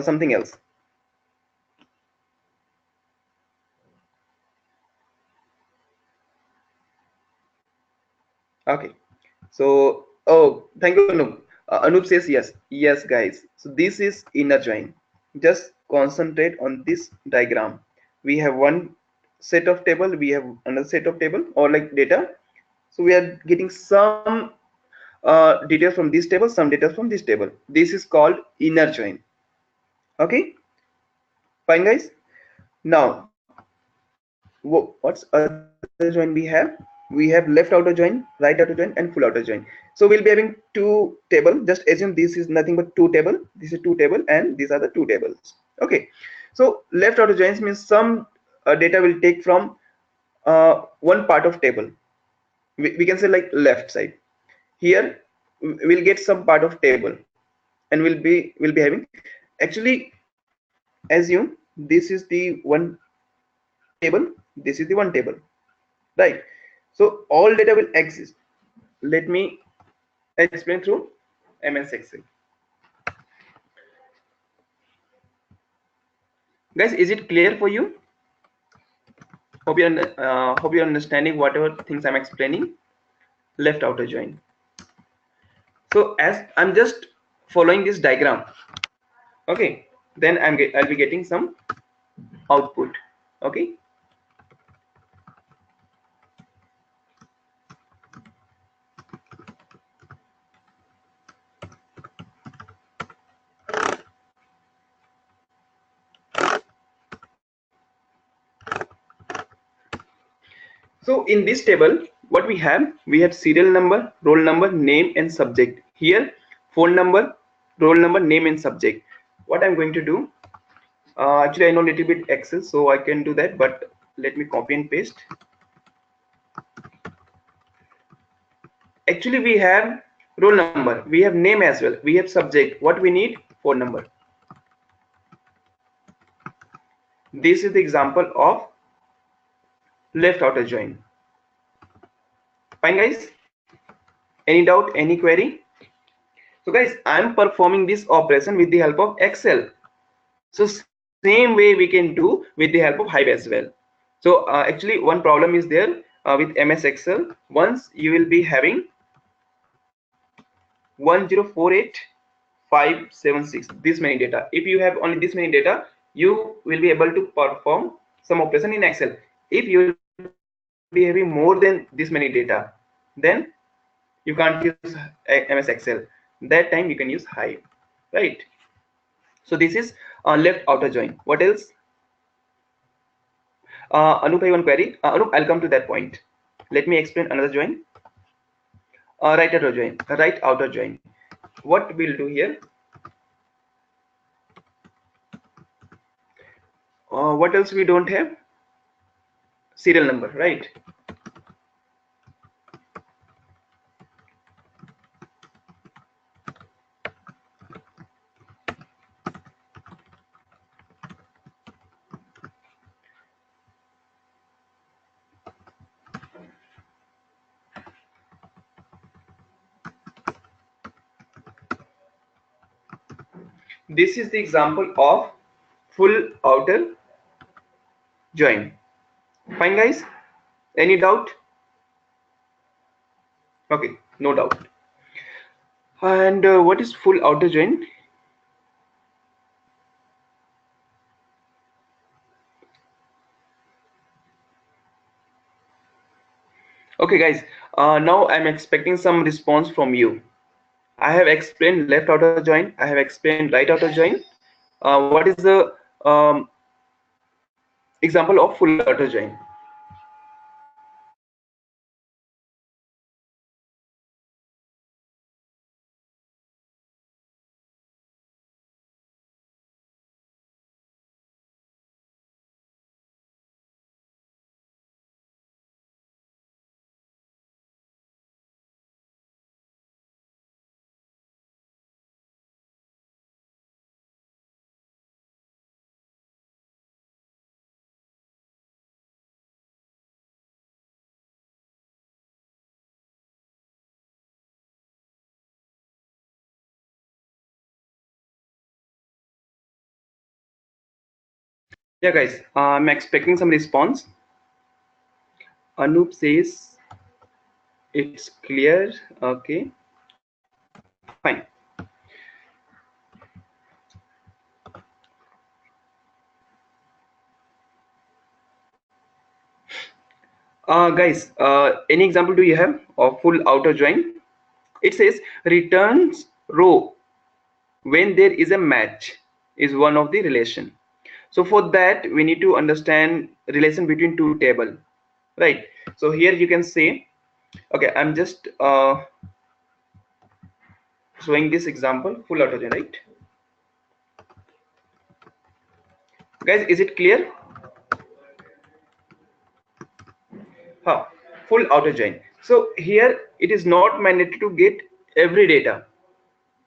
something else? Okay, so oh, thank you, Anup. Anup says yes. Yes, guys. So this is inner join. Just concentrate on this diagram. We have one set of table, we have another set of table or like data. So we are getting some data from this table, some data from this table. This is called inner join. Okay, fine, guys. Now, what's other join we have? We have left outer join, right outer join, and full outer join. So we'll be having two table. Just assume this is nothing but two table. This is two table, and these are the two tables. Okay. So left outer joins means some data will take from one part of table. We can say like left side. Here we'll get some part of table, and we'll be having. Actually, assume this is the one table. This is the one table, right? So all data will exist. Let me explain through MS Excel. Guys, is it clear for you? Hope you're understanding whatever things I'm explaining. Left outer join. So as I'm just following this diagram, okay, then I'll be getting some output. Okay. So in this table, what we have serial number, roll number, name, and subject. Here, phone number, roll number, name, and subject. What I'm going to do, actually I know a little bit Excel, so I can do that, but let me copy and paste. Actually we have roll number, we have name as well, we have subject. What we need? Phone number. This is the example of left outer join. Fine, guys. Any doubt, any query? So guys, I'm performing this operation with the help of Excel. So same way we can do with the help of Hive as well. So actually one problem is there with MS Excel. Once you will be having 1048576 this many data. If you have only this many data, you will be able to perform some operation in Excel. If you will be having more than this many data, then you can't use MS Excel. That time you can use Hive, right? So this is left outer join. What else? Anup, I one query. Anup, I'll come to that point. Let me explain another join. Right outer join. Right outer join. What we'll do here? What else we don't have? Serial number, right? This is the example of full outer join. Fine, guys? Any doubt? Okay, no doubt. And what is full outer join? Okay, guys. Now I'm expecting some response from you. I have explained left outer join. I have explained right outer join. What is the example of full outer join? Yeah, guys. I'm expecting some response. Anup says it's clear. Okay, fine. Guys, any example do you have of full outer join? It says returns row when there is a match is one of the relation. So for that we need to understand relation between two table, right? So here you can say, okay, I'm just showing this example full outer join, right? Guys, is it clear? Huh. Full outer join. So here it is not mandatory to get every data.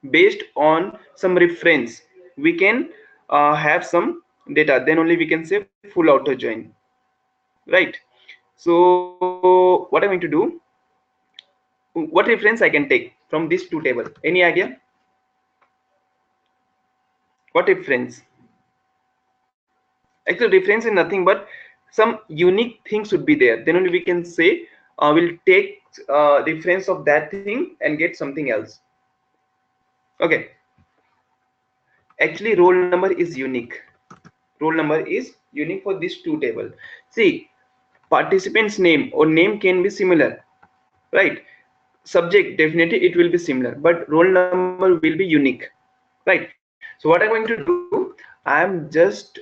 Based on some reference we can have some data, then only we can say full outer join, right? So what I'm going to do, what reference I can take from these two table? Any idea? What reference? Actually reference is nothing but some unique thing should be there, then only we can say we'll take reference of that thing and get something else. Okay, actually roll number is unique. Roll number is unique for this two table. See, participant's name or name can be similar, right? Subject definitely it will be similar, but roll number will be unique, right? So what I'm going to do, I'm just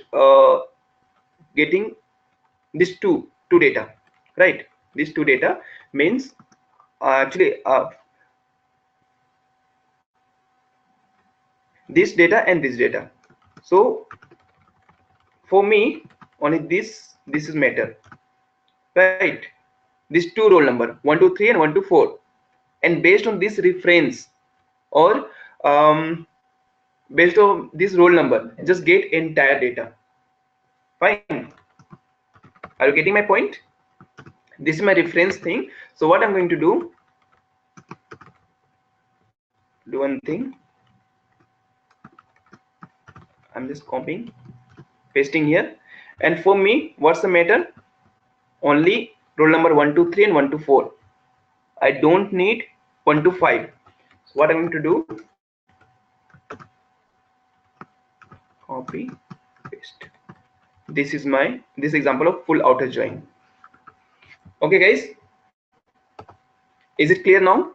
getting these two data, right? These two data means actually this data and this data. So for me only this is matter, right? These two roll number 123 and 124, and based on this reference or based on this roll number just get entire data. Fine, are you getting my point? This is my reference thing. So what I'm going to do one thing, I'm just copying pasting here, and for me what's the matter? Only roll number 123 and 124. I don't need 125. So what I'm going to do, copy paste. This is my this example of full outer join. Okay guys, Is it clear now?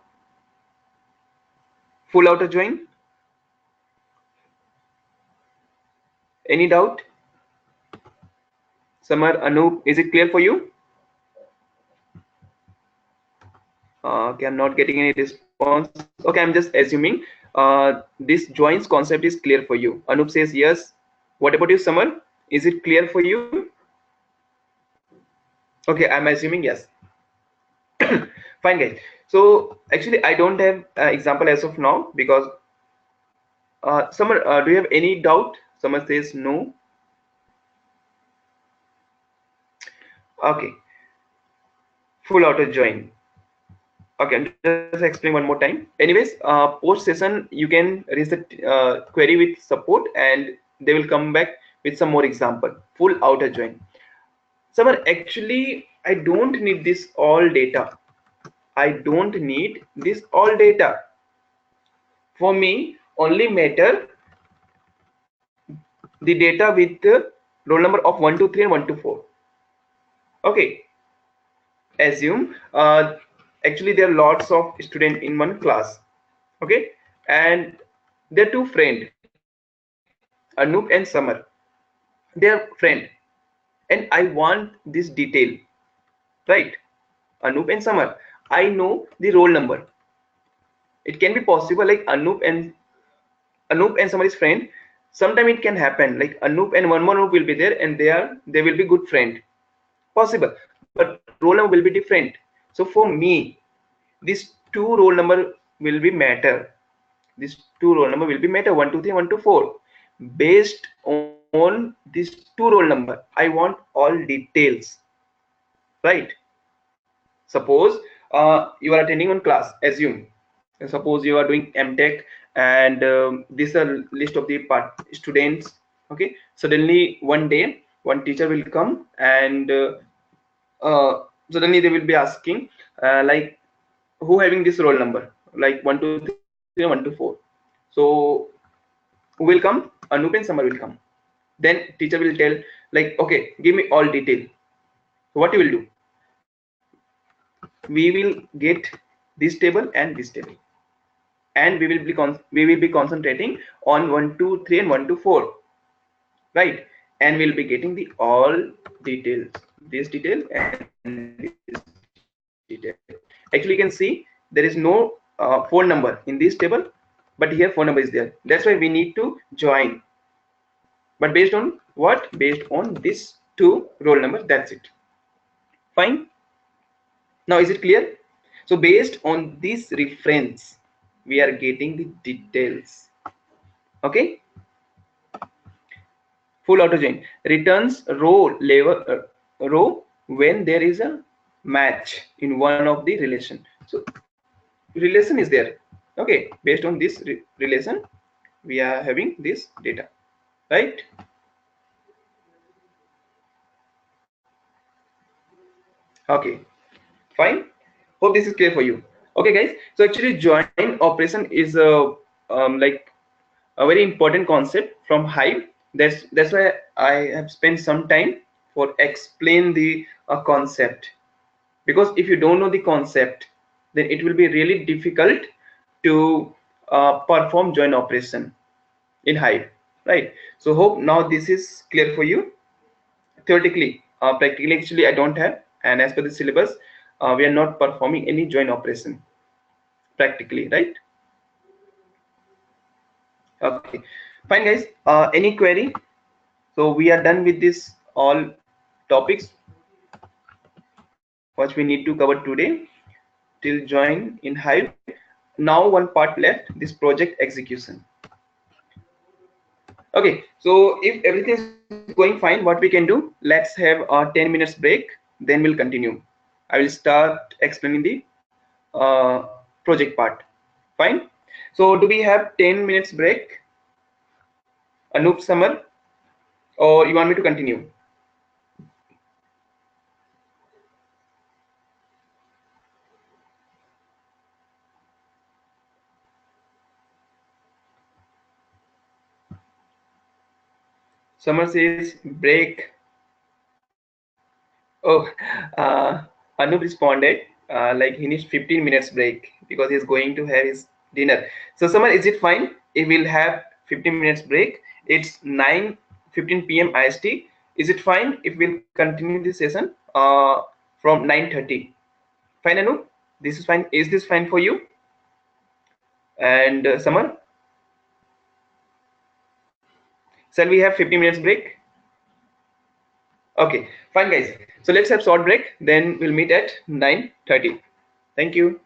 Full outer join? Any doubt? Samar, Anup, is it clear for you? Okay, I'm not getting any response. Okay, I'm just assuming this joins concept is clear for you. Anup says yes. What about you, Samar? Is it clear for you? Okay, I'm assuming yes. Fine, guys. So actually, I don't have example as of now because Samar, do you have any doubt? Samar says no. Okay, full auto join. Okay, I'm just explaining one more time. Anyways, post session you can raise the query with support and they will come back with some more example. Full outer join. Summer, actually I don't need this all data. I don't need this all data. For me, only matter the data with the roll number of 123 and 124. Okay, assume actually there are lots of students in one class. Okay, and they're two friends, Anup and Samar. They're friend, and I want this detail, right? Anup and Samar. I know the roll number. It can be possible like Anup and Samar is friend. Sometime it can happen like Anup and one more Anup will be there, and they will be good friend. Possible, but roll number will be different. So for me, these two roll number will be matter. These two roll number will be matter 123 124. Based on these two roll number, I want all details, right? Suppose you are attending one class. Assume suppose you are doing mtech and this is a list of the students. Okay, suddenly one day one teacher will come and suddenly they will be asking like who having this roll number like 123 124. So who will come? Anup and Samar will come. Then teacher will tell like, okay, give me all detail. So what you will do? We will get this table and this table, and we will be concentrating on 123 and 124, right? And we'll be getting the all details, this detail and this detail. Actually, you can see there is no phone number in this table, but here phone number is there. That's why we need to join. But based on what? Based on this two roll number. That's it. Fine. Now is it clear? So based on this reference, we are getting the details. Okay. Full auto join returns row when there is a match in one of the relation. So relation is there. Okay. Based on this relation, we are having this data, right? Okay. Fine. Hope this is clear for you. Okay, guys. So actually, join operation is like a very important concept from Hive. That's why I have spent some time for explain the concept, because if you don't know the concept, then it will be really difficult to perform join operation in Hive, right? So hope now this is clear for you. Theoretically, practically actually I don't have, and as per the syllabus, we are not performing any join operation practically, right? Okay, fine, guys. Any query? So we are done with this all topics which we need to cover today till join in Hive. Now one part left, this project execution. Okay, so if everything is going fine, what we can do, let's have a 10 minutes break, then we'll continue. I will start explaining the project part. Fine. So do we have 10 minutes break, Anup, Samar, or you want me to continue? Samar says break. Oh, Anup responded. like he needs 15 minutes break because he's going to have his dinner. So Samar, is it fine if we'll have 15 minutes break? It's 9:15 p.m. IST. Is it fine if we'll continue this session from 9:30? Fine, Anu? This is fine. Is this fine for you? And Samar, shall we have 15 minutes break? Okay, fine, guys. So let's have short break. Then we'll meet at 9:30. Thank you.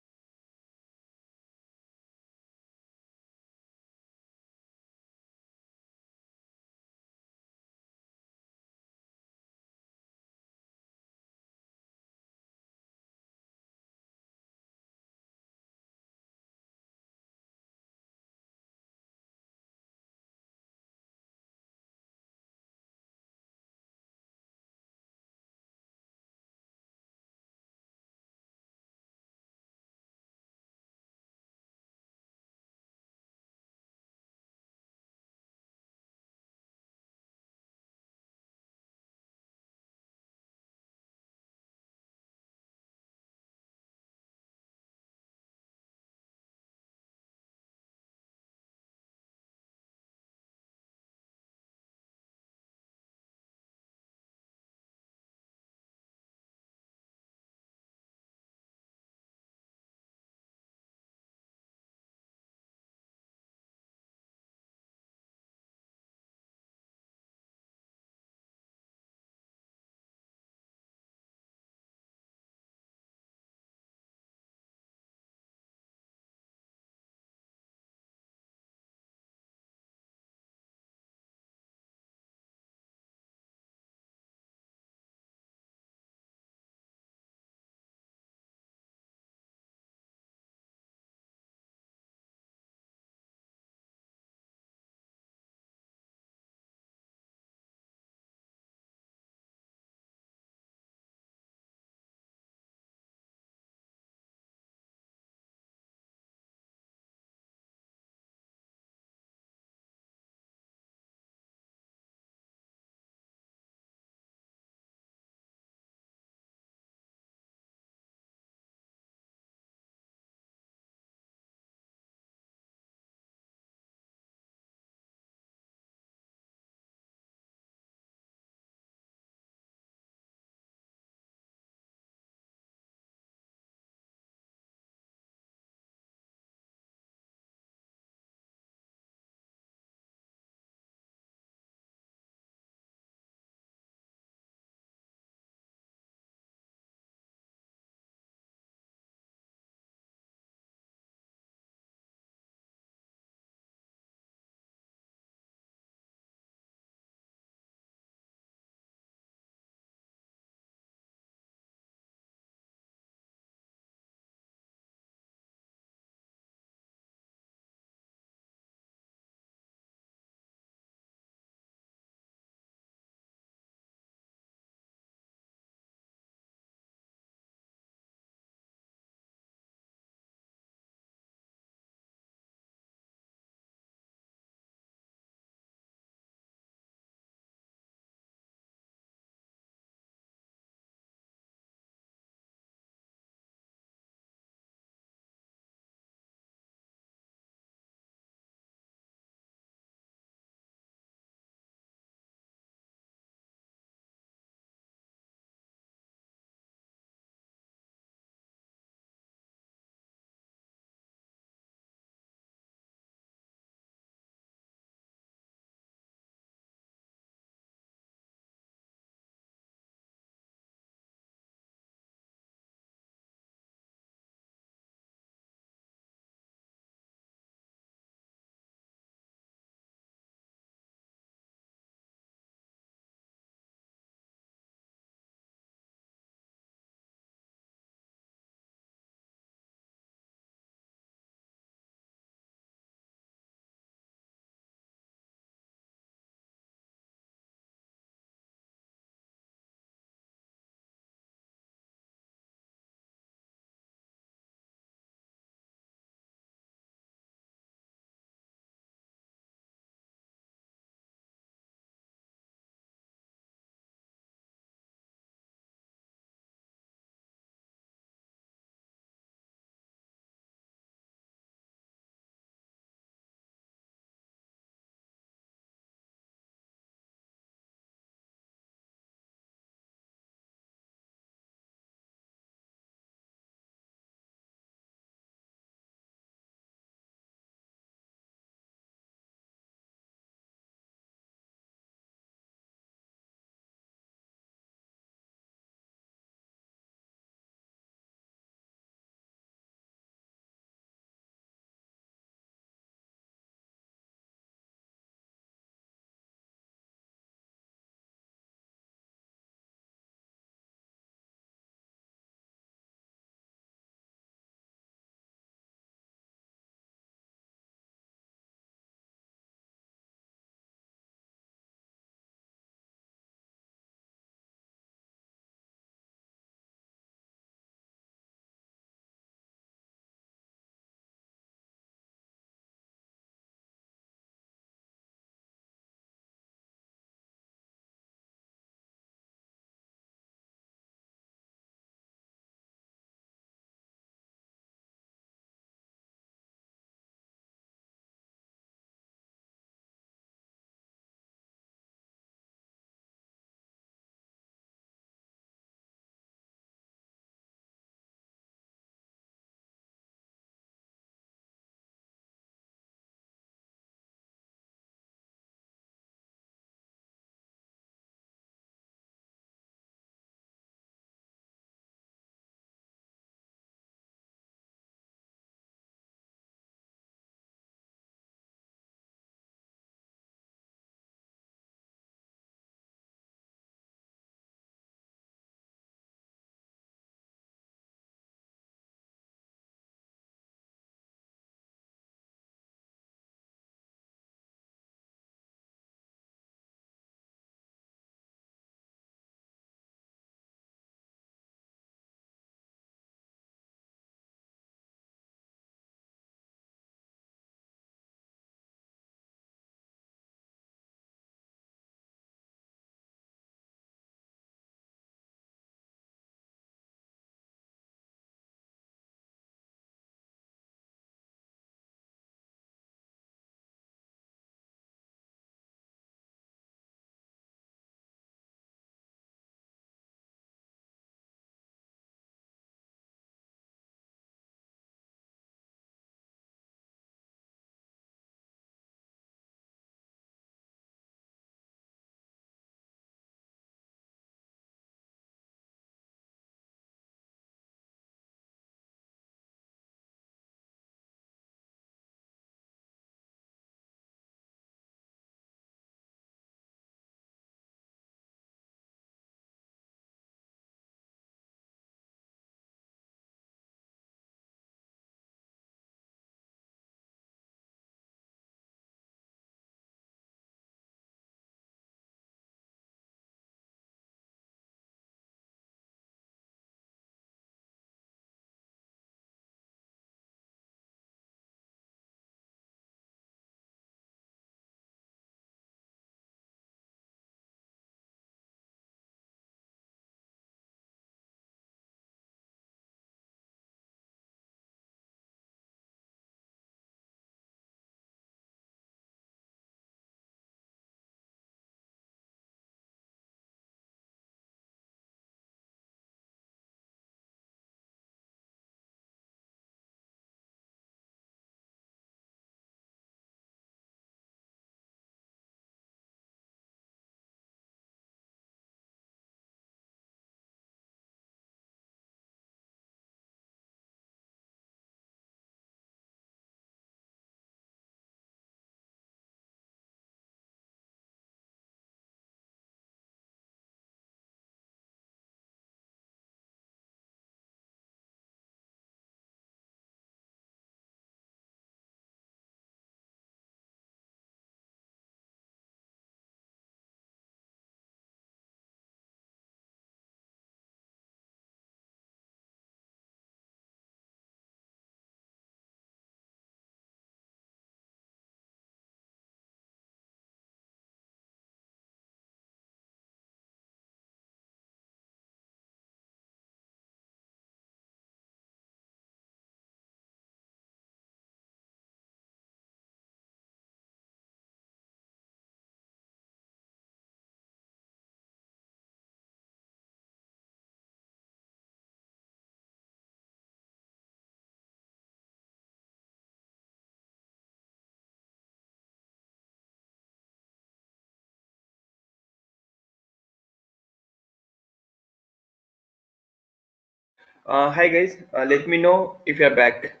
Hi guys, let me know if you're back.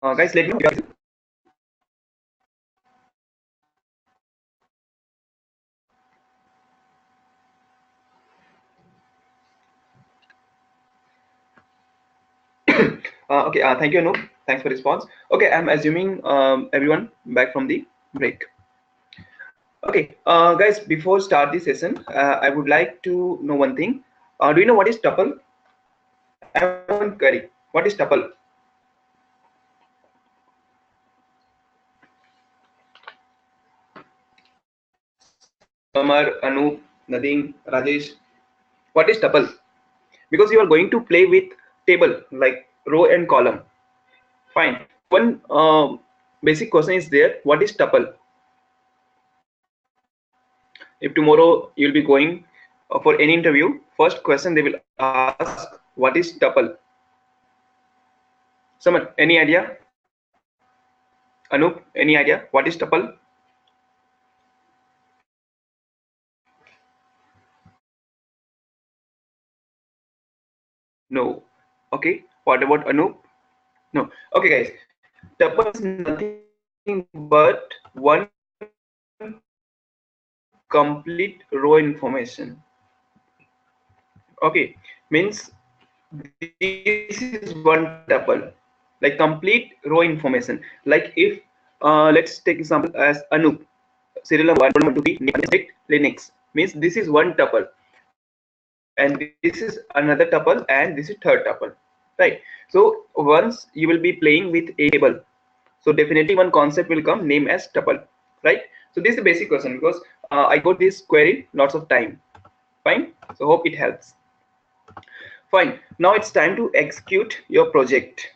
Guys, let me know. Okay, thank you, Anoop. Thanks for response. Okay, I'm assuming everyone back from the break. Okay, guys, before start the session, I would like to know one thing. Do you know what is tuple? I have one query. What is tuple? Amar, Anoop, Nadeem, Rajesh. What is tuple? Because you are going to play with table like row and column. Fine. One basic question is there. What is tuple? If tomorrow you'll be going for any interview, first question they will ask, what is tuple? Someone, any idea? Anup, any idea? What is tuple? No. Okay. What about Anup? No. Okay, guys. Tuple is nothing but one complete row information. Okay. Means this is one tuple, like complete row information. Like if let's take example as Anup, serial number 1, 2, 3, Linux means this is one tuple, and this is another tuple, and this is third tuple, right? So once you will be playing with a table, so definitely one concept will come named as tuple, right? So this is the basic question because I got this query lots of time. Fine. So hope it helps. Fine. Now it's time to execute your project.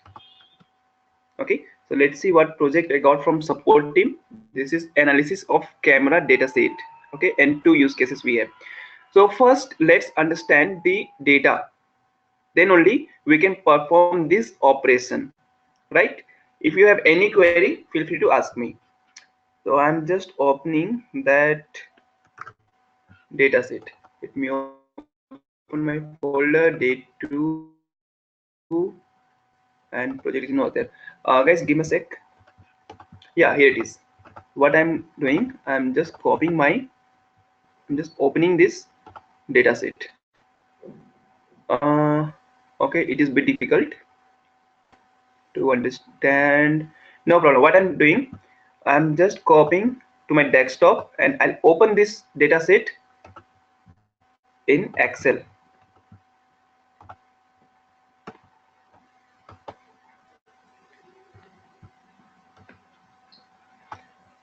Okay, so let's see what project I got from support team. This is analysis of camera data set. Okay, and two use cases we have. So first let's understand the data, then only we can perform this operation, right? If you have any query, feel free to ask me. So I'm just opening that data set. Let me open my folder day2 and project is not there. Guys, give me a sec. Yeah, here it is. What I'm doing, I'm just opening this data set. Okay, it is a bit difficult to understand. No problem. What I'm doing, I'm just copying to my desktop and I'll open this data set in Excel.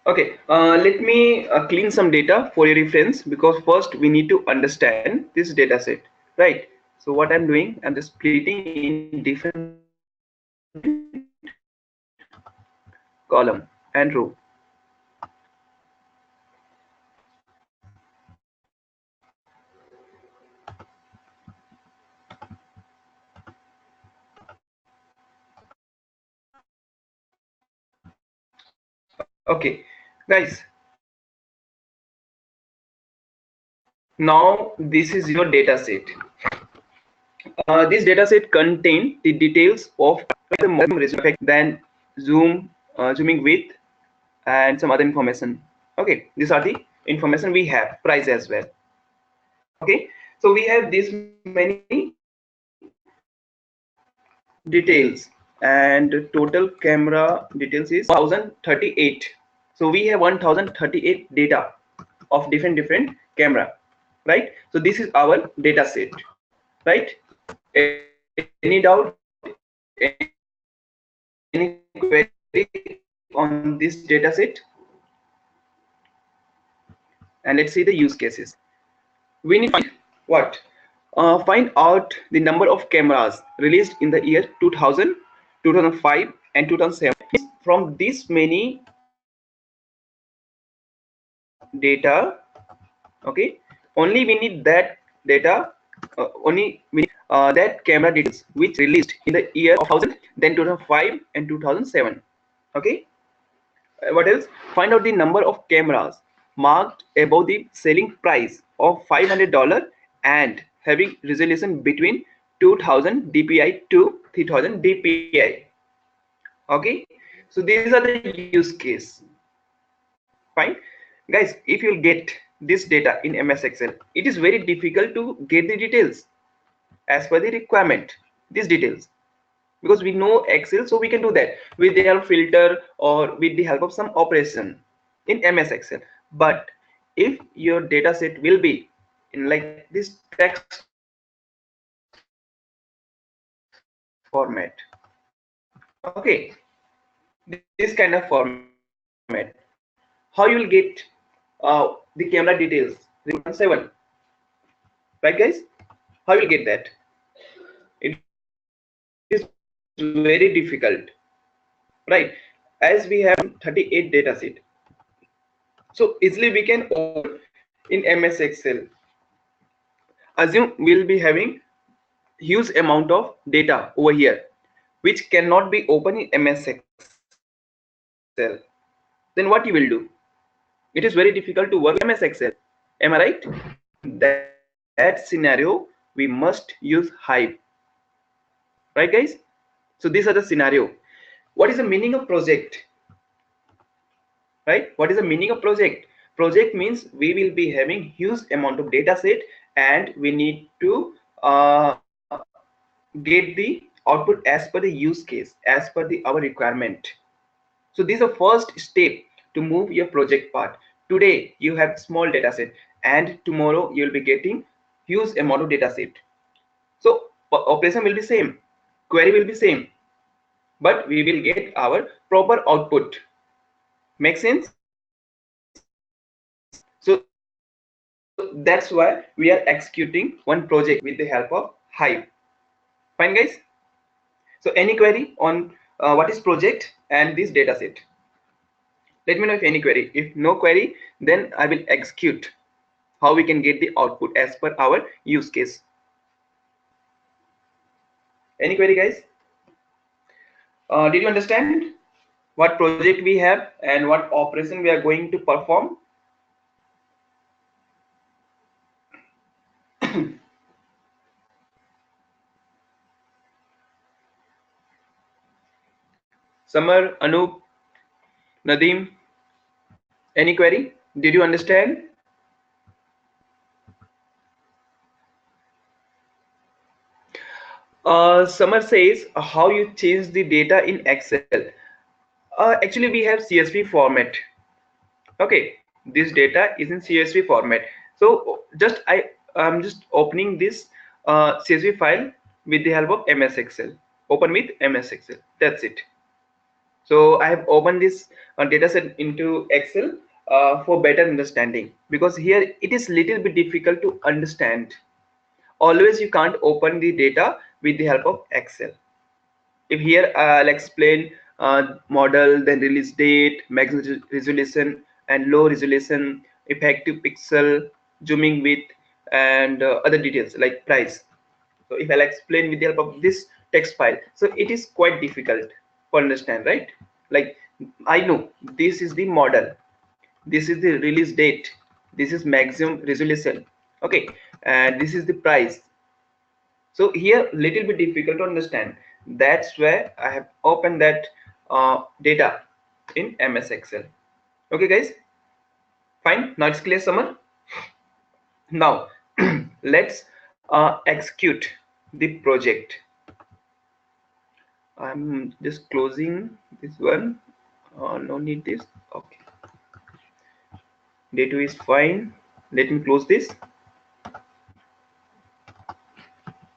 Okay, let me clean some data for your reference because first we need to understand this data set, right? So what I'm doing, I'm just splitting in different column and row. Okay, guys, now this is your data set. This data set contain the details of the effect, then zooming width, and some other information. Okay, these are the information we have, price as well. Okay, so we have this many details, and total camera details is 1038. So we have 1038 data of different camera. right? So this is our data set, right? Any doubt, any query on this data set? And let's see the use cases. We need to find what? Find out the number of cameras released in the year 2000, 2005, and 2007. From this many data, okay, only we need that data, only we need that camera details which released in the year of 2000, then 2005 and 2007. Okay. What else? Find out the number of cameras marked above the selling price of $500 and having resolution between 2000 dpi to 3000 dpi. Okay, so these are the use case. Fine, guys, if you'll get this data in MS Excel, it is very difficult to get the details as per the requirement, these details, because we know Excel, so we can do that with the help of filter or with the help of some operation in MS Excel. But if your data set will be in like this text format, okay, this kind of format, how you will get the camera details in 2007, right guys? How you will get that? It is very difficult, right? As we have 38 data set, so easily we can open in MS Excel. Assume we'll be having huge amount of data over here which cannot be open in MS Excel. Then what you will do? It is very difficult to work with MS Excel. Am I right? In that scenario, we must use Hive, right guys? So these are the scenario. What is the meaning of project? Right? What is the meaning of project? Project means we will be having huge amount of data set and we need to get the output as per the use case, as per the our requirement. So this is the first step to move your project part. Today you have small data set and tomorrow you will be getting huge amount of data set. So operation will be same, query will be same, but we will get our proper output. Make sense? So that's why we are executing one project with the help of Hive. Fine guys? So any query on what is project and this data set? Let me know if any query. If no query, then I will execute how we can get the output as per our use case. Any query guys? Did you understand what project we have and what operation we are going to perform? Samar, Anup, Nadeem, any query? Did you understand? Samar says how you change the data in Excel. Actually, we have CSV format. Okay, this data is in CSV format. So I'm just opening this CSV file with the help of MS Excel. Open with MS Excel. That's it. So I have opened this data set into Excel for better understanding, because here it is little bit difficult to understand. Always you can't open the data with the help of Excel. If here I'll explain model, then release date, maximum resolution and low resolution, effective pixel, zooming width, and other details like price. So if I'll explain with the help of this text file, so it is quite difficult to understand, right? Like, I know this is the model, this is the release date, this is maximum resolution, okay, and this is the price. So here little bit difficult to understand. That's where I have opened that data in MS Excel. Okay guys, fine. Now it's clear, Summer. Now let's execute the project. I'm just closing this one. No need this. Okay, day 2 is fine. Let me close this.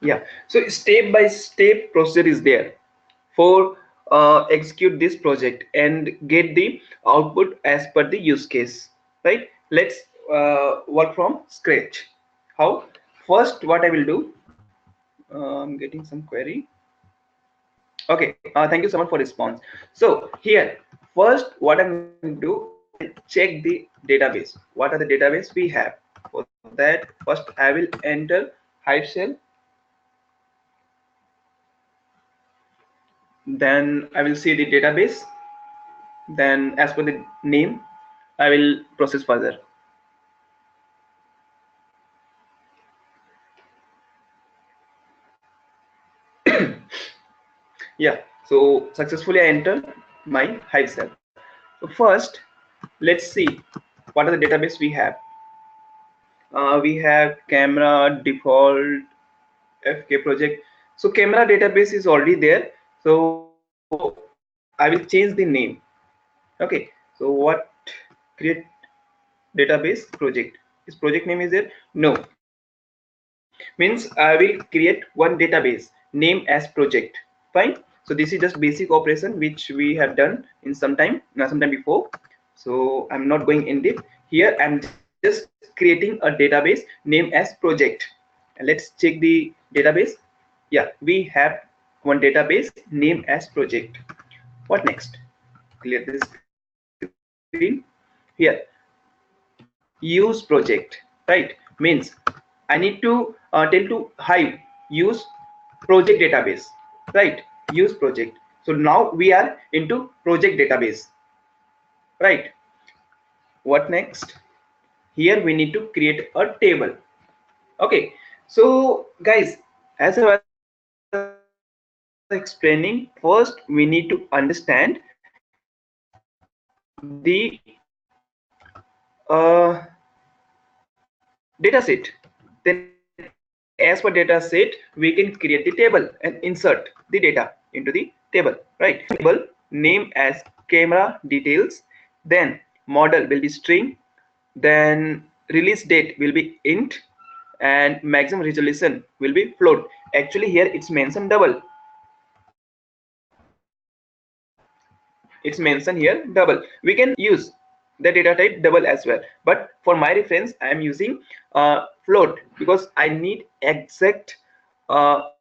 Yeah, so step by step procedure is there for execute this project and get the output as per the use case, right? Let's work from scratch. How? First, what I will do, I'm getting some query. Okay, thank you so much for response. So here, first what I'm going to do, I will check the database. What are the database we have? For that, first I will enter Hive shell, then I will see the database, then as per the name I will process further. Yeah, so successfully I enter my Hive cell. So first, let's see what are the database we have. We have camera default FK project. So camera database is already there. So I will change the name. Okay. So what create database project? Is project name is there? No. Means I will create one database name as project. Fine. So this is just basic operation which we have done in sometime before. So I'm not going in deep. Here I'm just creating a database name as project. And let's check the database. Yeah, we have one database name as project. What next? Clear the screen. Here, use project, right? Means I need to tell to Hive use project database, right? Use project. So now we are into project database, right? What next? Here we need to create a table. Okay, so guys, as I was explaining, first we need to understand the data set. Then as per data set we can create the table and insert the data into the table, right? Table name as camera details, then model will be string, then release date will be int, and maximum resolution will be float. Actually here it's mentioned double, it's mentioned here double. We can use the data type double as well, but for my reference I am using float because I need exact output.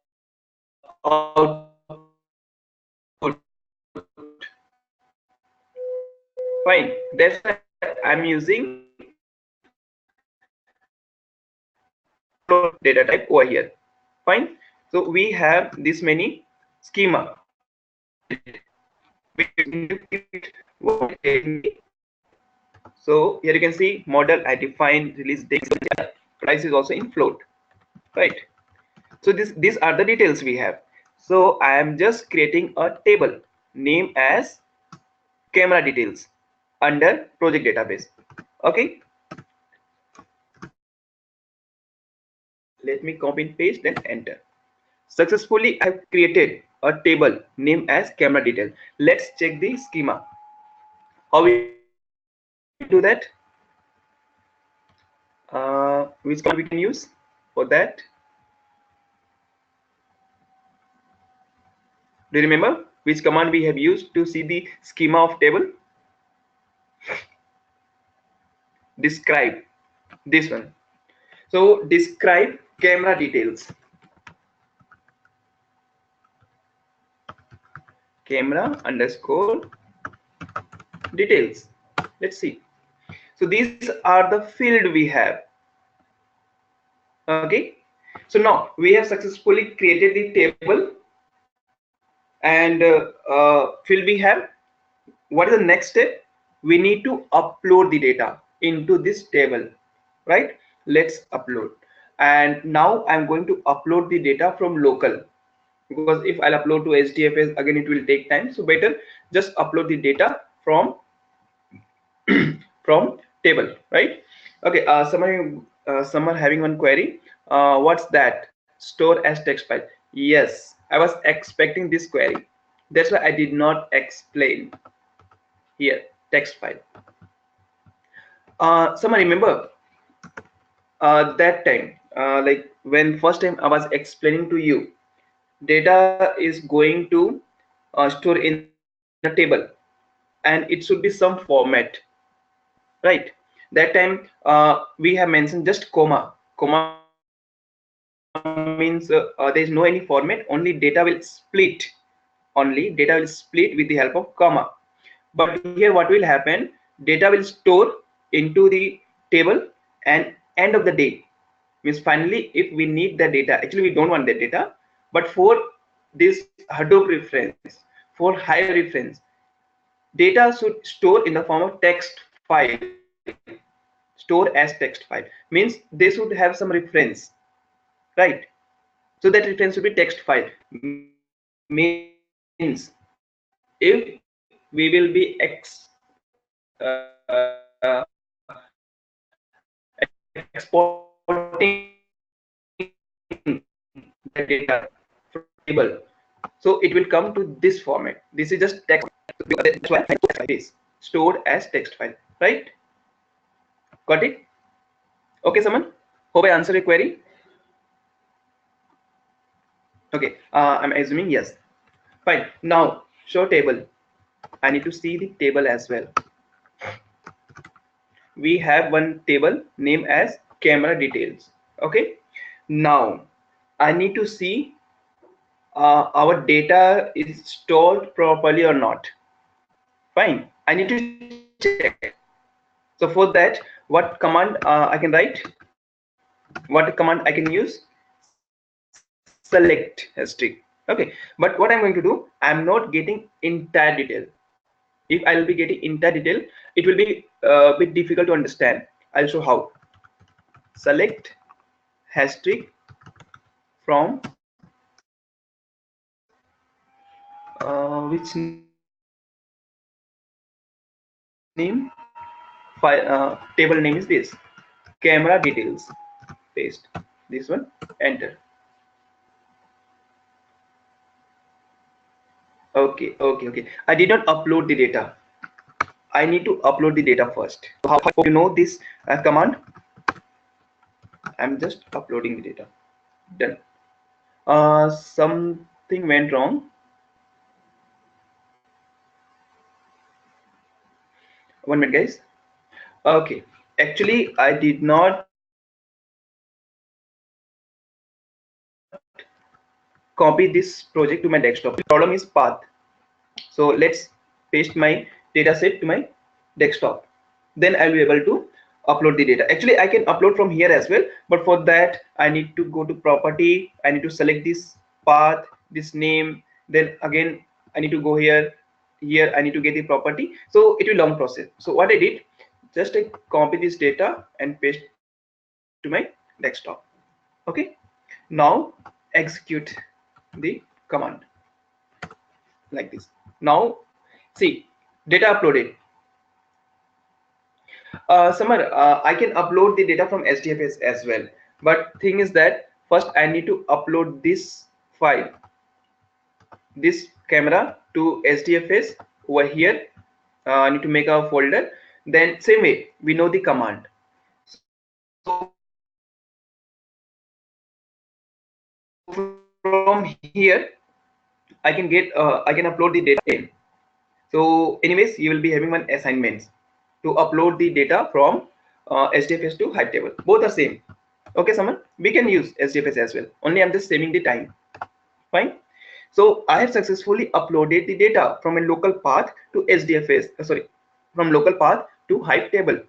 Fine, that's why I'm using float data type over here. Fine. So we have this many schema. So here you can see model I define, release date, price is also in float, right? So these are the details we have. So I am just creating a table name as camera details under project database. Okay, let me copy and paste then enter. Successfully I have created a table name as camera detail. Let's check the schema. How we do that? Which command we can use for that? Do you remember which command we have used to see the schema of table? Describe, this one. So describe camera details, camera underscore details. Let's see. So these are the field we have. Okay, so now we have successfully created the table and field we have. What is the next step? We need to upload the data into this table, right? Let's upload. And now I'm going to upload the data from local, because if I'll upload to HDFS again it will take time, so better just upload the data from from table, right? Okay, someone having one query. What's that? Store as text file. Yes, I was expecting this query, that's why I did not explain here text file. Someone remember that time, like when first time I was explaining to you, data is going to store in a table, and it should be some format, right? That time we have mentioned just comma. Comma means there is no any format, only data will split. Only data will split with the help of comma. But here what will happen, data will store into the table, and end of the day means finally if we need the data, actually we don't want that data, but for this Hadoop reference, for high reference, data should store in the form of text file. Store as text file means they should have some reference, right? So that reference should be text file. Means if we will be exporting the data from table, so it will come to this format. This is just text. That's why it is stored as text file, right? Got it? Okay, someone. Hope I answered your query. Okay, I'm assuming yes. Fine. Now show table. I need to see the table as well. We have one table named as camera details. Okay. Now I need to see our data is stored properly or not. Fine. I need to check. So for that, what command I can write? What command I can use? Select history. Okay. But what I'm going to do, I'm not getting entire detail. If I will be getting entire detail, it will be a bit difficult to understand. I'll show how. Select history from which name? Table name is this. Camera details. Paste this one. Enter. Okay. I did not upload the data. I need to upload the data first. So how you know this command? I'm just uploading the data. Done. Something went wrong. One minute, guys. Okay. Actually, I did not copy this project to my desktop. The problem is path. So let's paste my data set to my desktop. Then I'll be able to upload the data. Actually, I can upload from here as well, but for that I need to go to property. I need to select this path, this name. Then again, I need to go here. Here I need to get the property. So it will long process. So what I did, just I copy this data and paste to my desktop. Okay. Now execute the command like this. Now see, data uploaded. Samar, I can upload the data from HDFS as well, but thing is that first I need to upload this file, this camera to HDFS over here. I need to make a folder. Then same way we know the command. So from here I can upload the data. So anyways, you will be having one assignment to upload the data from HDFS to Hive table. Both are same. Okay, someone, we can use HDFS as well. Only I'm just saving the time. Fine. So I have successfully uploaded the data from a local path to HDFS. Sorry, from local path to Hive table.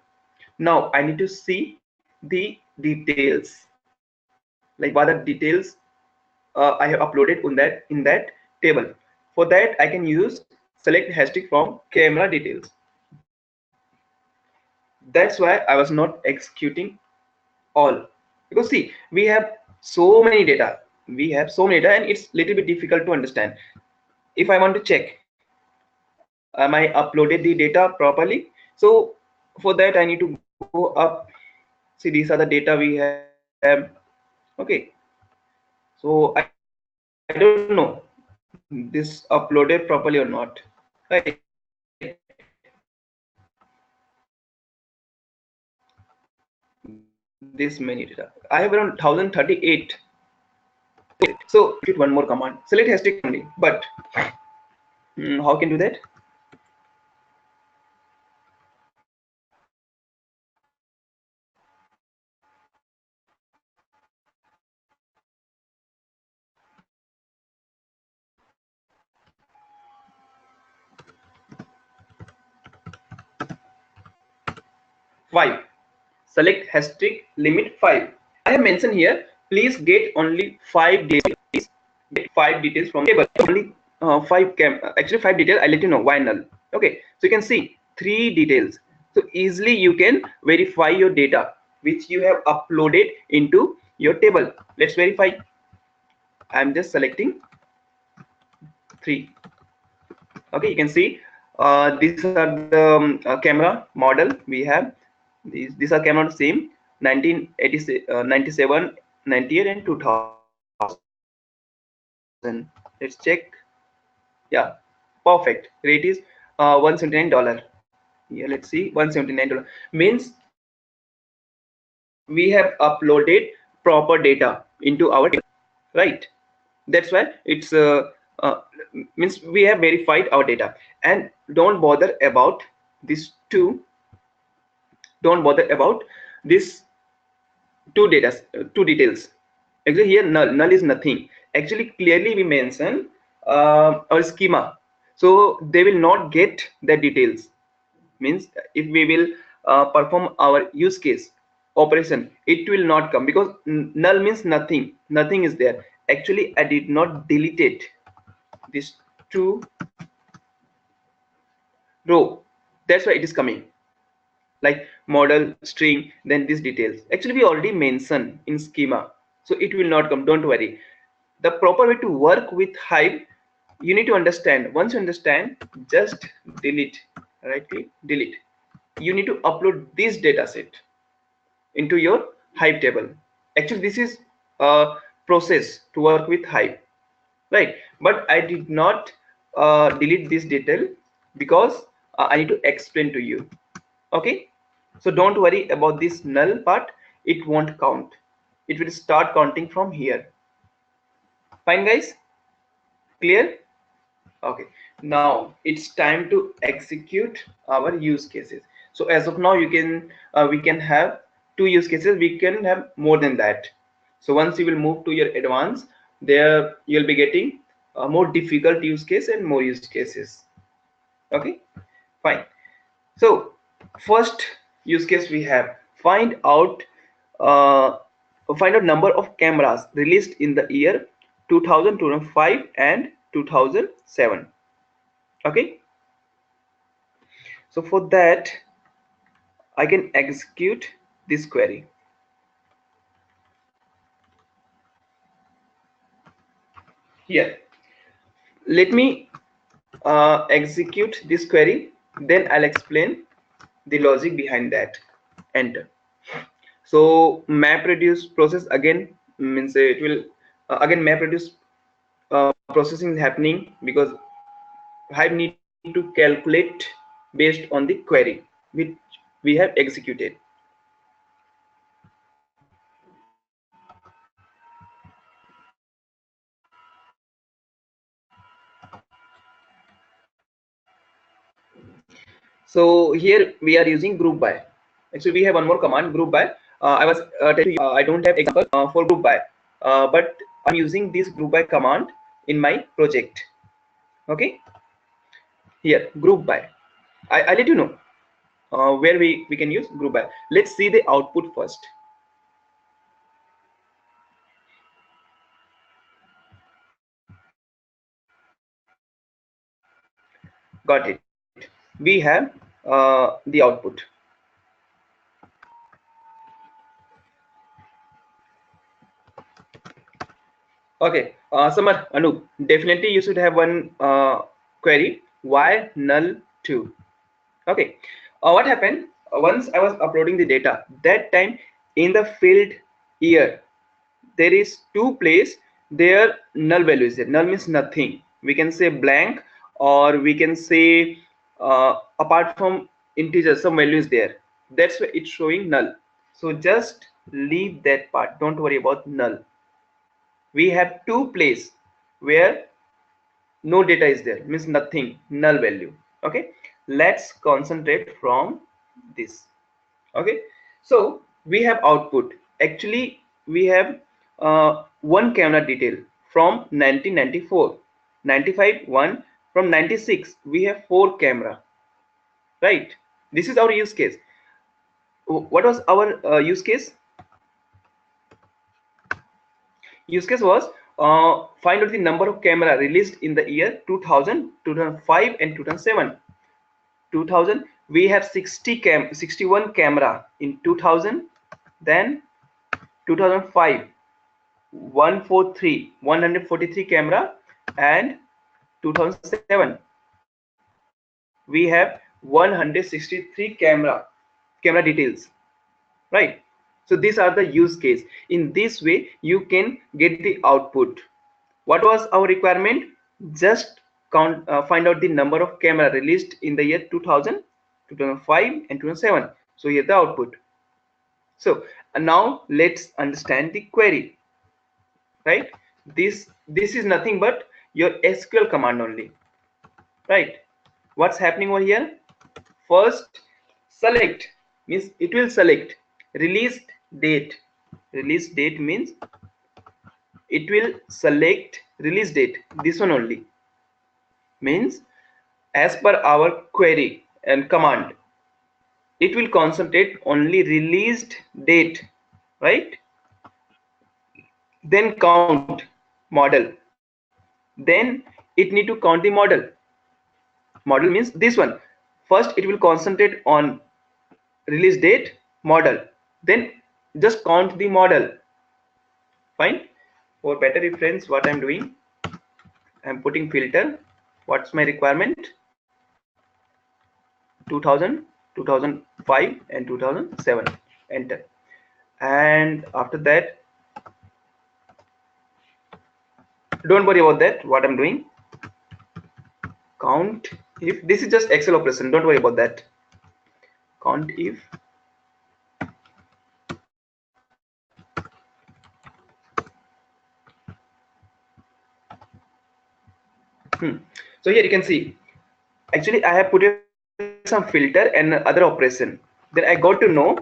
Now I need to see the details, like what are the details I have uploaded in that table. For that I can use select hashtag from camera details. That's why I was not executing all, because see, we have so many data. We have so many data and it's little bit difficult to understand. If I want to check, am I uploaded the data properly? So for that I need to go up. See, these are the data we have. Okay, so I don't know this uploaded properly or not, right? Then this many data. I have around 1038. So hit one more command. Select hashtag only. But how can do that? Five. Select hashtag limit 5. I have mentioned here, please get only 5 details. Get 5 details from table. Only 5 details. I'll let you know why null. Okay, so you can see 3 details. So easily you can verify your data which you have uploaded into your table. Let's verify. I'm just selecting 3. Okay, you can see these are the camera model we have. These are camera same 1987, 97, 98 and 2000. Let's check. Yeah, perfect. Rate is $179. Yeah, let's see, $179 means we have uploaded proper data into our table, right? That's why it's uh, means we have verified our data. And don't bother about these two. Don't bother about this two details. Actually here null is nothing. Actually clearly we mention our schema, so they will not get the details. Means if we will perform our use case operation, it will not come because null means nothing is there. Actually I did not delete it, this two row, that's why it is coming like model string then these details. Actually we already mentioned in schema, so it will not come, don't worry. The proper way to work with Hive, you need to understand. Once you understand, just delete, right click delete. You need to upload this data set into your Hive table. Actually this is a process to work with Hive, right? But I did not delete this detail because I need to explain to you. Okay, so don't worry about this null part, it won't count. It will start counting from here. Fine guys, clear? Okay, now it's time to execute our use cases. So as of now you can we can have 2 use cases, we can have more than that. So once you will move to your advanced, there you'll be getting a more difficult use case and more use cases. Okay, fine. So first use case we have, uh, find out number of cameras released in the year 2000, 2005 and 2007. Okay, so for that I can execute this query here. Let me execute this query, then I'll explain the logic behind that. Enter. So map reduce process again means it will again map reduce processing is happening because Hive need to calculate based on the query which we have executed. So here we are using group by. Actually, we have one more command, group by. I was telling you, I don't have example for group by, but I'm using this group by command in my project. Okay, here group by. I let you know where we can use group by. Let's see the output first. Got it. We have the output. Okay, Samar, Anup, definitely you should have one query. Why null 2? Okay, what happened? Once I was uploading the data, that time in the field year, there is 2 place, their null value is there. Null means nothing. We can say blank, or we can say apart from integer, some value is there. That's why it's showing null. So just leave that part, don't worry about null. We have two places where no data is there, means nothing, null value. Okay, let's concentrate from this. Okay, so we have output. Actually we have one camera detail from 1994, 95 one, from 96 we have four camera, right? This is our use case. What was our use case? Use case was find out the number of camera released in the year 2000, 2005 and 2007. 2000 we have 61 camera in 2000, then 2005 143 camera, and 2007 we have 163 camera details, right? So these are the use case. In this way you can get the output. What was our requirement? Just find out the number of camera released in the year 2000, 2005 and 2007. So here the output. So now let's understand the query, right? This is nothing but your SQL command only, right? What's happening over here? First, select means it will select release date. Release date means it will select release date, this one only, means as per our query and command it will concentrate only released date, right? Then count model, then it need to count the model. Model means this one. First it will concentrate on release date, model, then just count the model. Fine. For better reference, what I'm doing, I'm putting filter. What's my requirement? 2000, 2005 and 2007. Enter. And after that, don't worry about that, what I'm doing. Count if, this is just Excel operation, don't worry about that. Count if so here you can see, actually I have put some filter and other operation, then I got to know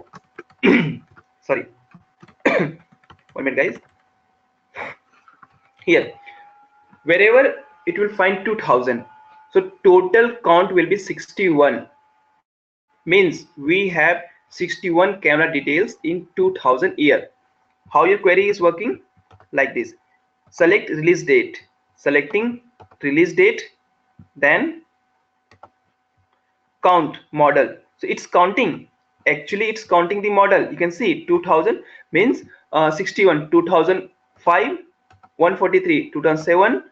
sorry one minute guys. Here wherever it will find 2000, so total count will be 61, means we have 61 camera details in 2000 year. How your query is working? Like this: select release date, selecting release date, then count model. So it's counting, actually it's counting the model. You can see 2000 means 61, 2005 143, 2007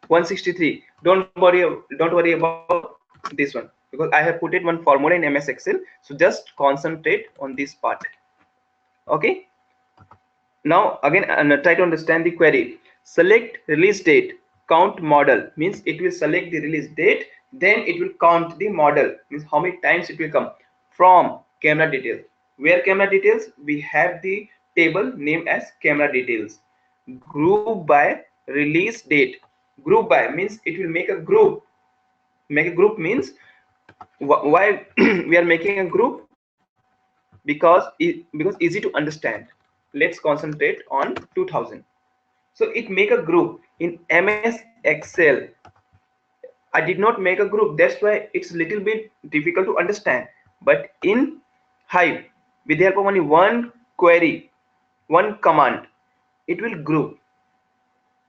163. Don't worry about this one, because I have put it one formula in MS Excel. So just concentrate on this part. Okay, now again try to understand the query. Select release date, count model, means it will select the release date, then it will count the model, means how many times it will come. From camera details, where camera details, we have the table named as camera details. Group by release date. Group by means it will make a group. Make a group means why we are making a group? Because easy to understand. Let's concentrate on 2000. So it make a group in MS Excel. I did not make a group, that's why it's a little bit difficult to understand. But in Hive, with the help of only one query, one command, it will group,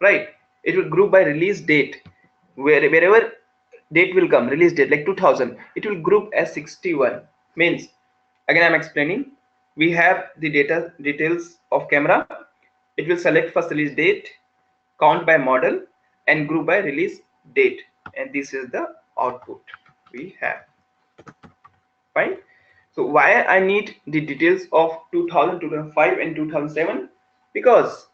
right? It will group by release date. Wherever date will come, release date like 2000, it will group as 61. Means again I'm explaining, we have the details of camera. It will select first release date, count by model, and group by release date, and this is the output we have. Fine. So why I need the details of 2000, 2005 and 2007? Because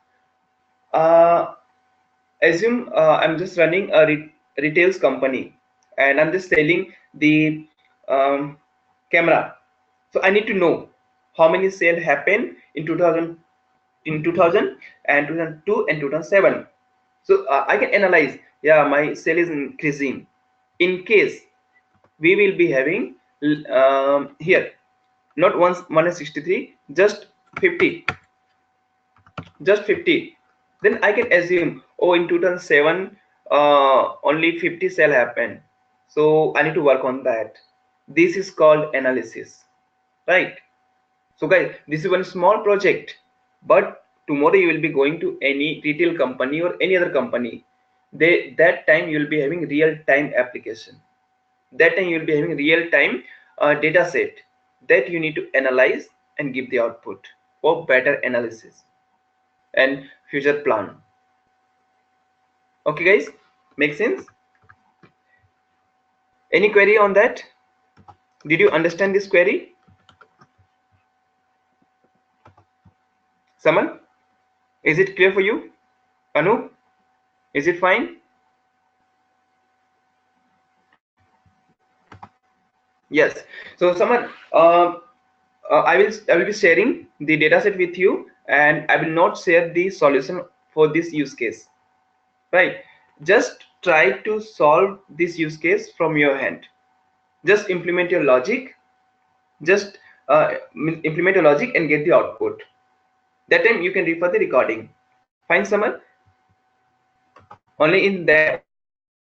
assume I'm just running a retails company and I'm just selling the camera. So I need to know how many sale happen in 2000, in 2000 and 2002 and 2007. So I can analyze, yeah, my sale is increasing. In case we will be having here not once 163, just 50, just 50, then I can assume, oh, in 2007 only 50 sale happened, so I need to work on that. This is called analysis, right? So guys, this is one small project, but tomorrow you will be going to any retail company or any other company. That time you will be having real time application. That time you will be having real time data set that you need to analyze and give the output for better analysis and future plan. Okay guys, make sense? Any query on that? Did you understand this query? Someone? Is it clear for you? Anu? Is it fine? Yes. So someone, I will be sharing the dataset with you, and I will not share the solution for this use case. Right? Just try to solve this use case from your hand. Just implement your logic. Just implement your logic and get the output. That time you can refer the recording. Fine, someone. Only in that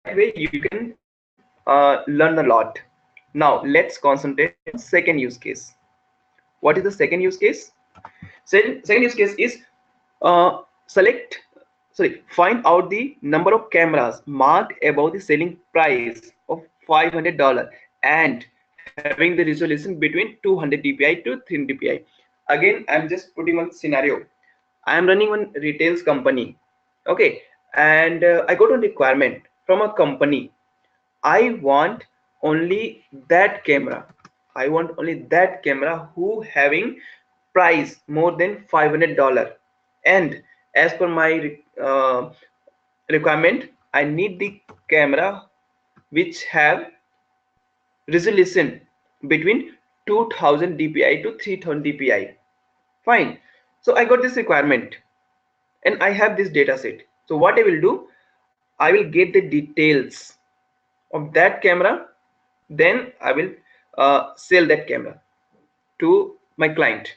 way you can learn a lot. Now let's concentrate on second use case. What is the second use case? Second use case is select, sorry, find out the number of cameras marked above the selling price of $500 and having the resolution between 200 dpi to 300 dpi. Again, I'm just putting one scenario. I am running one retails company, okay, and I got a requirement from a company. I want only that camera. I want only that camera who having price more than $500. And as per my requirement, I need the camera which have resolution between 2000 dpi to 3000 dpi. Fine. So I got this requirement and I have this data set. So what I will do, I will get the details of that camera, then I will sell that camera to my client.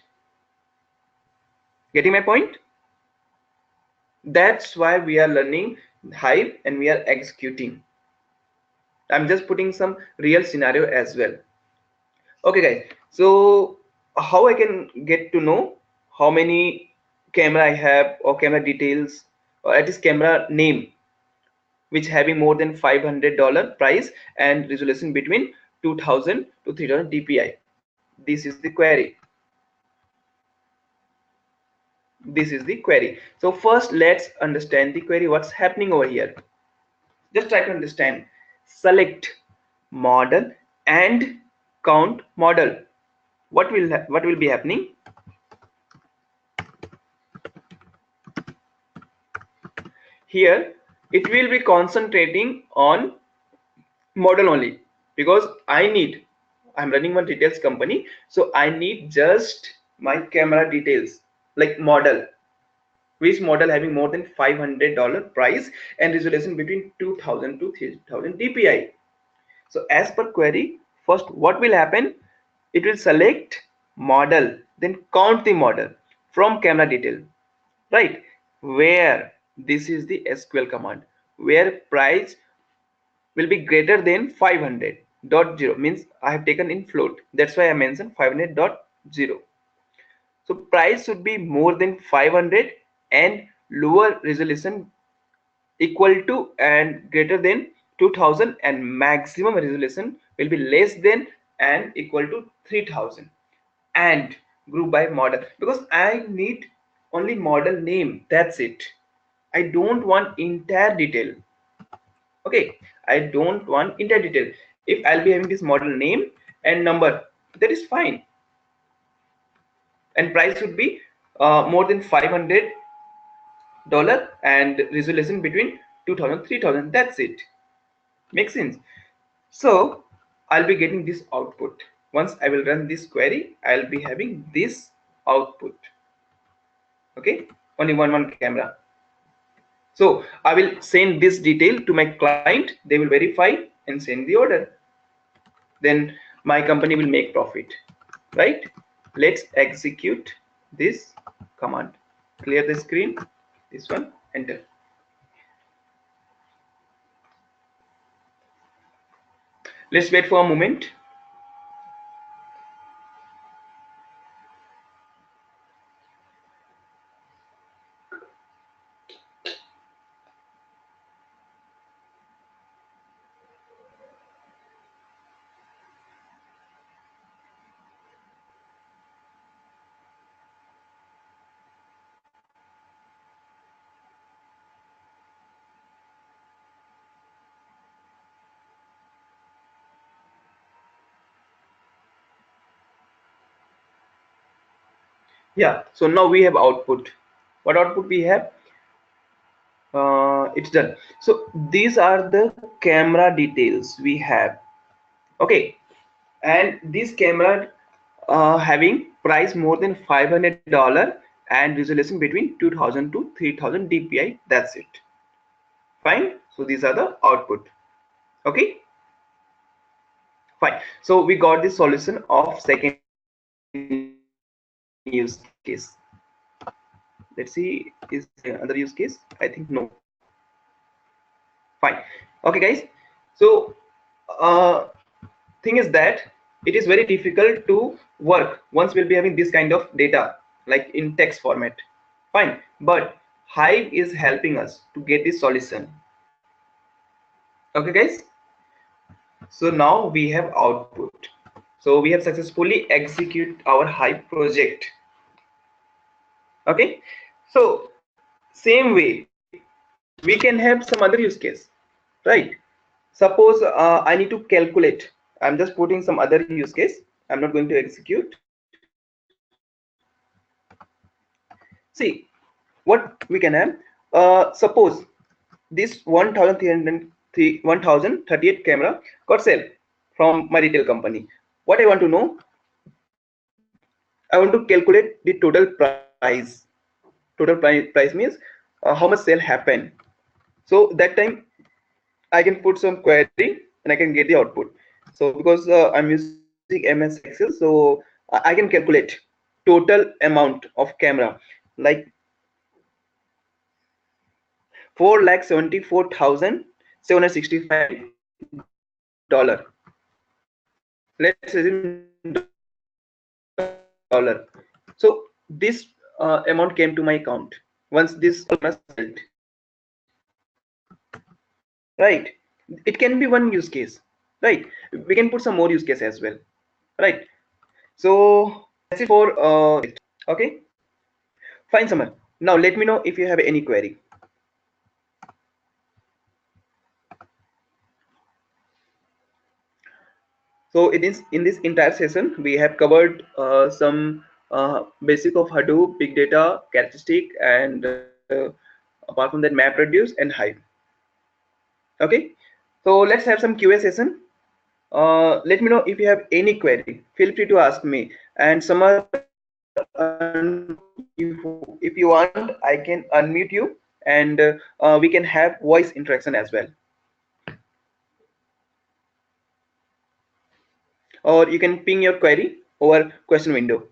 Getting my point? That's why we are learning Hive and we are executing. I'm just putting some real scenario as well. Okay guys, so how I can get to know how many camera I have or camera details or at least camera name which having more than $500 price and resolution between 2000 to 3000 dpi. This is the query. This is the query. So first let's understand the query, what's happening over here. Just try to understand. Select model and count model. What will be happening? Here it will be concentrating on model only, because I'm running one details company, so I need just my camera details, like model, which model having more than $500 price and resolution between 2000 to 3000 dpi. So as per query, first what will happen, it will select model, then count the model from camera detail, right? Where this is the SQL command, where price will be greater than 500.0, means I have taken in float, that's why I mentioned 500.0. So price should be more than 500 and lower resolution equal to and greater than 2000, and maximum resolution will be less than and equal to 3000, and group by model, because I need only model name, that's it. I don't want entire detail. Okay, I don't want entire detail. If I'll be having this model name and number, that is fine, and price should be more than $500 and resolution between 2000 3000, that's it. Makes sense. So I'll be getting this output. Once I will run this query, I'll be having this output. Okay, only one camera. So I will send this detail to my client, they will verify and send the order. Then my company will make profit, right? Let's execute this command. Clear the screen, this one, enter. Let's wait for a moment. Yeah, so now we have output. What output we have? It's done. So these are the camera details we have. Okay, and this camera having price more than $500 and resolution between 2000 to 3000 dpi. That's it. Fine. So these are the output. Okay, fine. So we got the solution of second use case. Let's see, is there another use case? I think no. Fine. Okay guys, so uh, thing is that it is very difficult to work once we'll be having this kind of data like in text format. Fine, but Hive is helping us to get this solution. Okay guys, so now we have output. So we have successfully execute our Hive project. Okay, so same way we can have some other use case, right? Suppose I need to calculate. I'm just putting some other use case. I'm not going to execute. See what we can have. Suppose this 1038 camera got sale from my retail company. What I want to know, I want to calculate the total price. Price means how much sale happened. So that time I can put some query and I can get the output. So because I'm using MS Excel, so I can calculate total amount of camera like 4,74,765 dollar. Let's assume dollar. So this amount came to my account once this sold, right? It can be one use case, right? We can put some more use case as well, right? So that's it for okay, fine Summer. Now let me know if you have any query. So it is in this entire session we have covered some basic of Hadoop, big data, characteristic, and apart from that MapReduce and Hive. Okay, so let's have some QA session. Let me know if you have any query. Feel free to ask me. And Summer, if you want, I can unmute you and we can have voice interaction as well. Or you can ping your query over question window.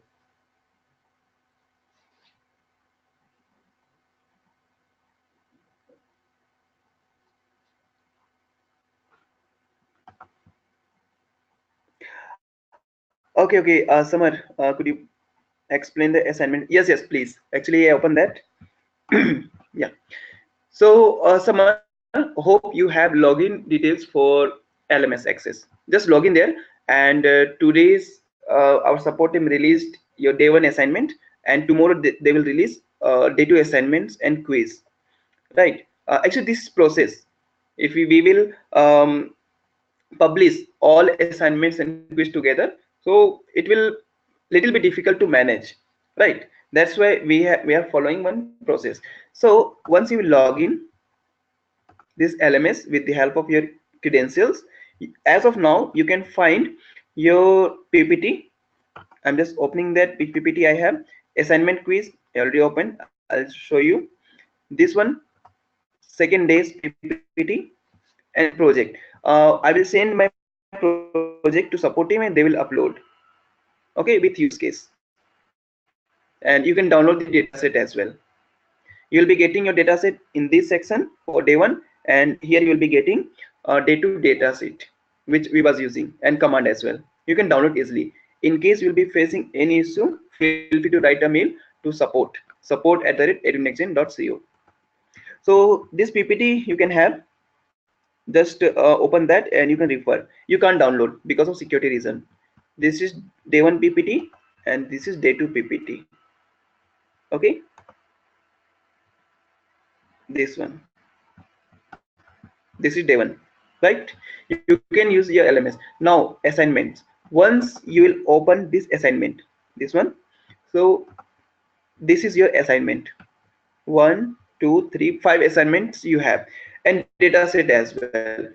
Okay, Samar, could you explain the assignment? Yes, please. Actually, I opened that. Yeah. So, Samar, hope you have login details for LMS access. Just log in there, and today's our support team released your day one assignment, and tomorrow they will release day two assignments and quiz. Right? Actually, this process, if we will publish all assignments and quiz together, so it will little bit difficult to manage, right? That's why we are following one process. So once you log in this LMS with the help of your credentials, as of now you can find your PPT. I'm just opening that which PPT I have. Assignment quiz already open. I'll show you this one. Second day's PPT and project. I will send my project to support team and they will upload. Okay, with use case. And you can download the dataset as well. You'll be getting your dataset in this section for day one, and here you will be getting day two dataset, which we was using, and command as well. You can download easily. In case you'll be facing any issue, feel free to write a mail to support@edunextgen.co. So this PPT you can have, just open that and you can refer. You can't download because of security reason. This is day one PPT and this is day two PPT. Okay, this one, this is day one, right? You can use your LMS. Now assignments, once you will open this assignment, this one, so this is your assignment. 1, 2, 3, 5 assignments you have, and dataset as well.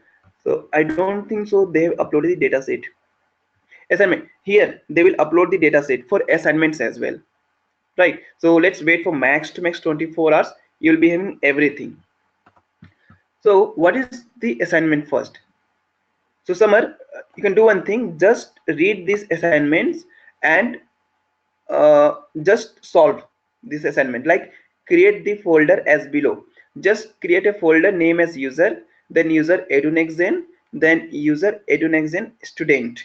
So I don't think so they have uploaded the dataset. Assignment, here they will upload the dataset for assignments as well, right? So let's wait for max to max 24 hours. You'll be having everything. So what is the assignment first? So Summer, you can do one thing, just read these assignments and just solve this assignment. Like, create the folder as below. Just create a folder name as user, then user edunexen, then user edunexen student,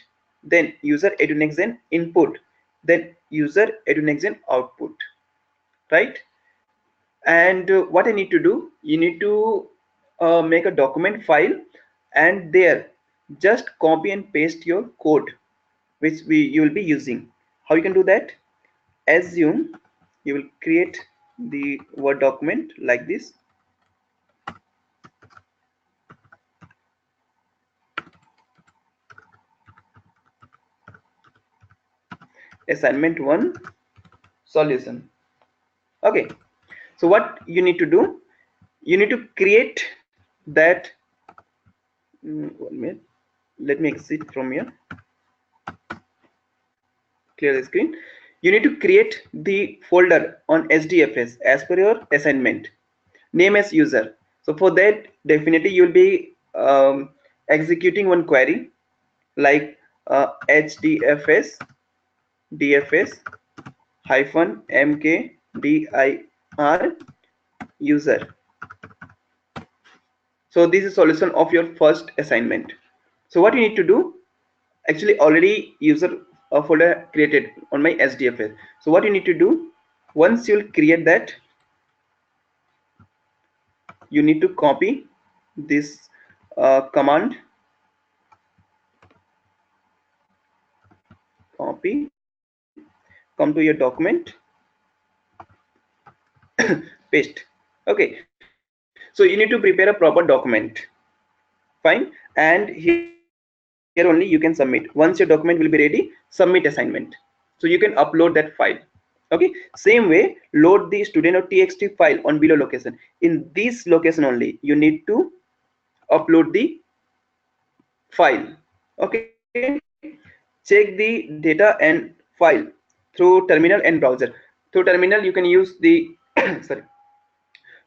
then user edunexen input, then user edunexen output, right? And what I need to do, you need to make a document file, and there just copy and paste your code which you will be using. How you can do that? Assume you will create the Word document like this. Assignment 1 solution. Okay, so what you need to do, you need to create that. 1 minute, let me exit from here, clear the screen. You need to create the folder on HDFS as per your assignment, name as user. So for that, definitely you'll be executing one query like HDFS DFS hyphen mkdir user. So this is solution of your first assignment. So what you need to do, actually already user folder created on my HDFS. So what you need to do, once you'll create that, you need to copy this command, copy, come to your document, paste. Okay, so you need to prepare a proper document. Fine, and here only you can submit. Once your document will be ready, submit assignment. So you can upload that file. Okay, same way, load the student or txt file on below location. In this location only you need to upload the file. Okay, check the data and file through terminal and browser. Through terminal you can use the sorry,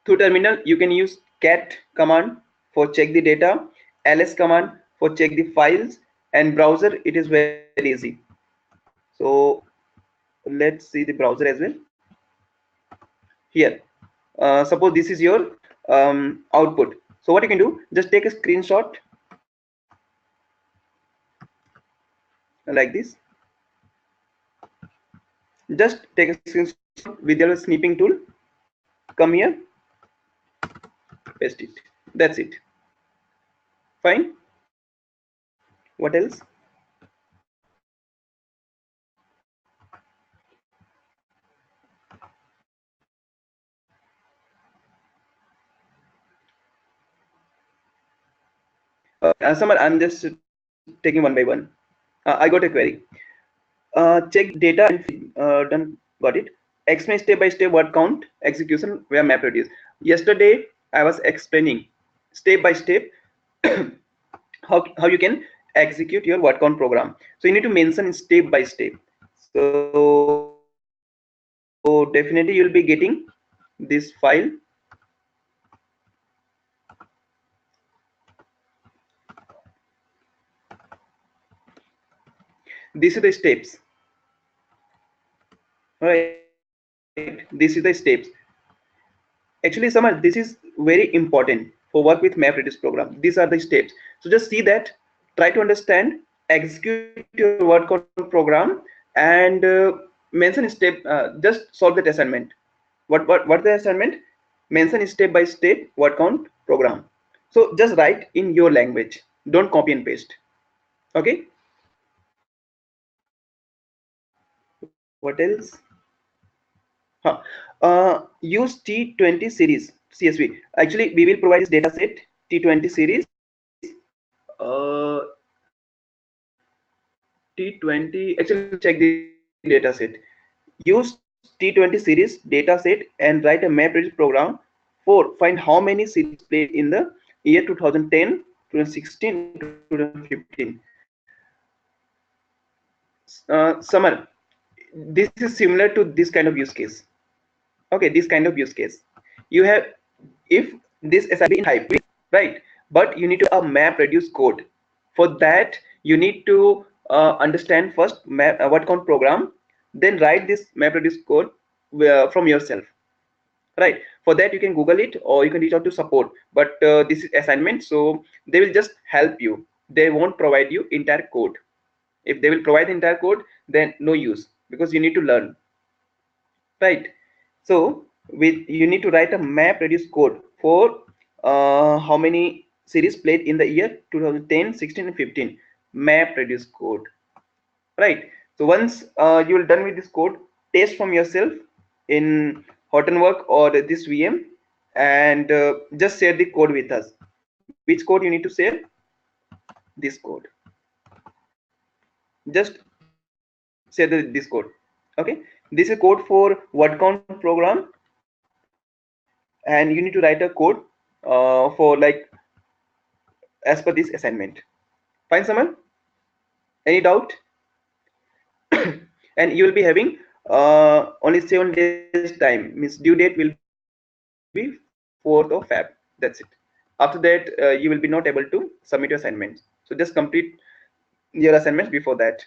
through terminal you can use cat command for check the data, ls command for check the files, and browser it is very easy. So let's see the browser as well. Here, suppose this is your output. So what you can do, just take a screenshot like this. Just take a screenshot with your snipping tool, come here, paste it. That's it. Fine. What else? Summer, I'm just taking one by one. I got a query. Check data and done. Got it. Explain step by step word count execution where map reduce. Yesterday I was explaining step by step how you can execute your word count program. So you need to mention step by step. So definitely you'll be getting this file. These are the steps. Right, these are the steps. Actually, Samar, this is very important for work with MapReduce program. These are the steps. So just see that, try to understand, execute your word count program, and mention step. Just solve that assignment. What the assignment? Mention step by step word count program. So just write in your language. Don't copy and paste. Okay. What else? Use T20 series CSV. Actually, we will provide this data set T20 series. T20. Actually, let me check the data set. Use T20 series data set and write a MapReduce program for find how many series played in the year 2010, 2016, 2015. Summer. This is similar to this kind of use case. Okay, this kind of use case. You have, if this assignment in hybrid, right? But you need to a map reduce code. For that, you need to understand first map what count program, then write this map reduce code from yourself. Right. For that, you can Google it or you can reach out to support. But this is assignment, so they will just help you. They won't provide you entire code. If they will provide the entire code, then no use because you need to learn. Right. So with you need to write a map reduce code for how many series played in the year 2010, 16, and 15. Map reduce code. Right. So once you are done with this code, test from yourself in Hortonwork or this VM, and just share the code with us. Which code you need to share? This code. Just share this code. Okay. This is code for word count program, and you need to write a code for like as per this assignment. Fine, Saman? Any doubt? And you will be having only 7 days time. Means due date will be 4th of Feb. That's it. After that, you will be not able to submit your assignments. So just complete your assignments before that.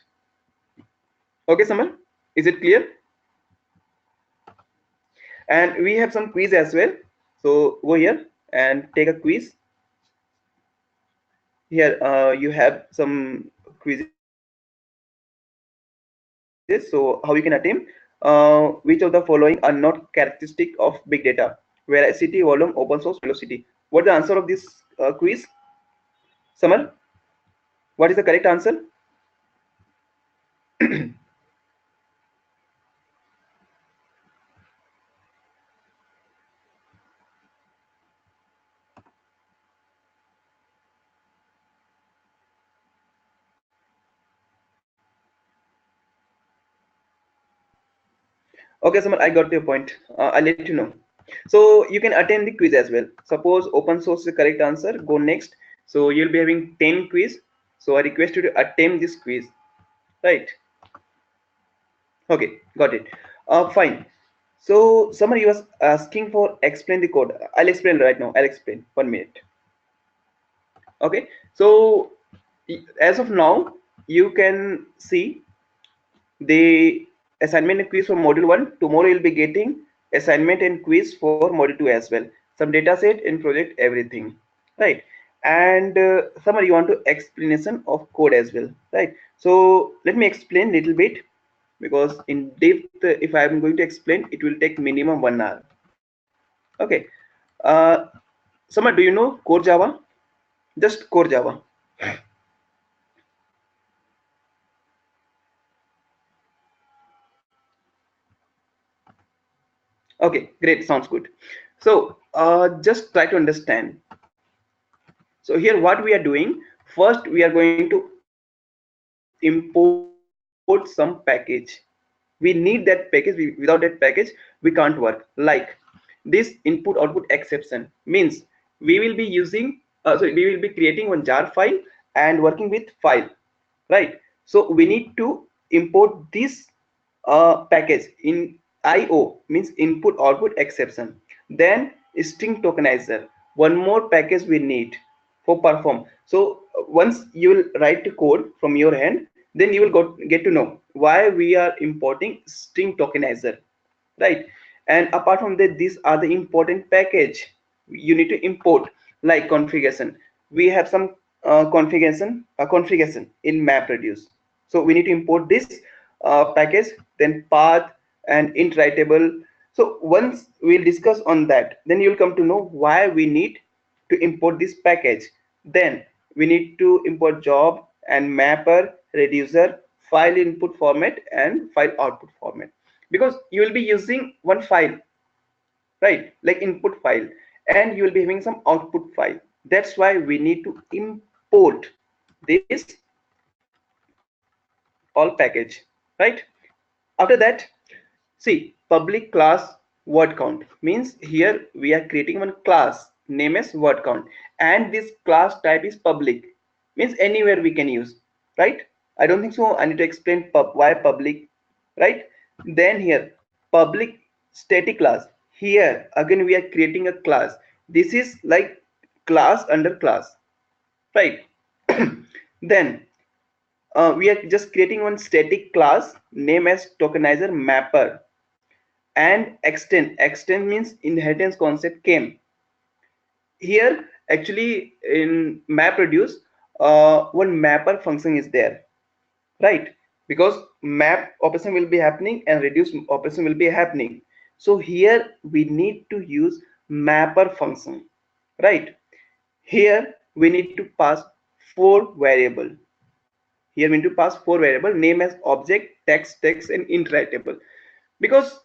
Okay, Saman? Is it clear? And we have some quiz as well. So go here and take a quiz. Here you have some quizzes. So how you can attempt? Which of the following are not characteristic of big data? Veracity, volume, open source, velocity. What's the answer of this quiz? Samar, what is the correct answer? Okay, Samar, I got your point. I'll let you know. So you can attend the quiz as well. Suppose open source is the correct answer, go next. So you'll be having 10 quiz. So I request you to attempt this quiz. Right. Okay, got it. Fine. So Samar, you was asking for explain the code. I'll explain right now. I'll explain 1 minute. Okay. So as of now, you can see the assignment and quiz for module 1. Tomorrow you'll be getting assignment and quiz for module 2 as well. Some data set and project, everything. Right. And Samar, you want to explanation of code as well. Right. So let me explain little bit, because in depth if I am going to explain, it will take minimum 1 hour. Okay. uh Samar, do you know core Java? Just core Java. Okay, great, sounds good. So just try to understand. So here what we are doing, first we are going to import some package. We need that package. Without that package we can't work. Like this input output exception means we will be using we will be creating one jar file, and working with file, right? So we need to import this package in IO, means input output exception. Then string tokenizer, one more package we need for perform. So once you will write the code from your hand, then you will get to know why we are importing string tokenizer, right? And apart from that, these are the important package you need to import, like configuration. We have some configuration in MapReduce, so we need to import this package, then path and int writable. So once we'll discuss on that, then you'll come to know why we need to import this package. Then we need to import job and mapper, reducer, file input format and file output format, because you will be using one file, right, like input file, and you will be having some output file. That's why we need to import this all package, right? After that, see, public class word count means here we are creating one class name as word count, and this class type is public, means anywhere we can use, right? I don't think so I need to explain why public, right? Then here public static class, here again we are creating a class. This is like class under class, right? Then we are just creating one static class name as tokenizer mapper, and extend means inheritance concept came here. Actually in MapReduce, one mapper function is there, right? Because map operation will be happening and reduce operation will be happening, so here we need to use mapper function, right? Here we need to pass four variable. Here we need to pass four variable name as object, text and int writable, because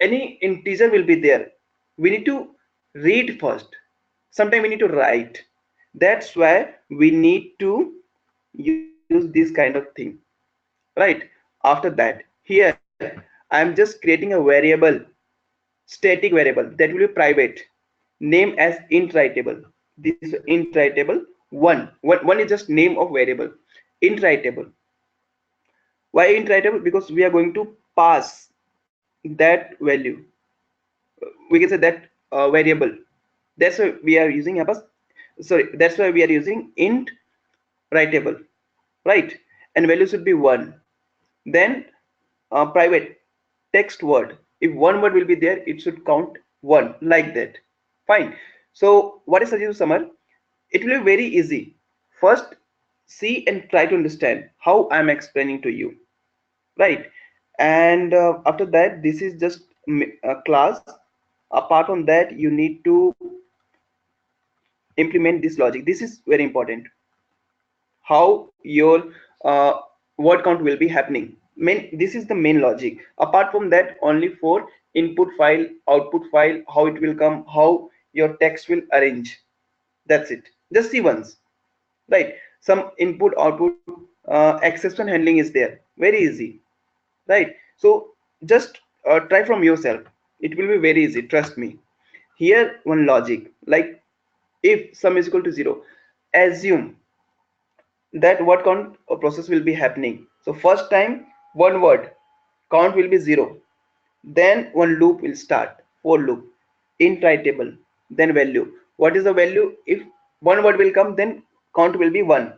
any integer will be there. We need to read first, sometime we need to write. That's why we need to use this kind of thing, right? After that, here I am just creating a variable, static variable, that will be private, name as int writable. This int writable one is just name of variable, int writable. Why int writable? Because we are going to pass that value, we can say that variable. That's why we are using a sorry, that's why we are using int writable, right? And value should be one. Then private text word, if one word will be there, it should count one, like that. Fine. So what is suggest summer? It will be very easy. First see and try to understand how I am explaining to you, right? And after that, this is just a class. Apart from that, you need to implement this logic. This is very important, how your word count will be happening. This is the main logic. Apart from that, only for input file, output file, how it will come, how your text will arrange. That's it. Just see once, right? Some input output exception handling is there, very easy, right? So just try from yourself, it will be very easy, trust me. Here one logic, like if sum is equal to 0, assume that what count process will be happening. So first time one word count will be 0, then one loop will start, for loop, int table, then value. What is the value? If one word will come, then count will be 1.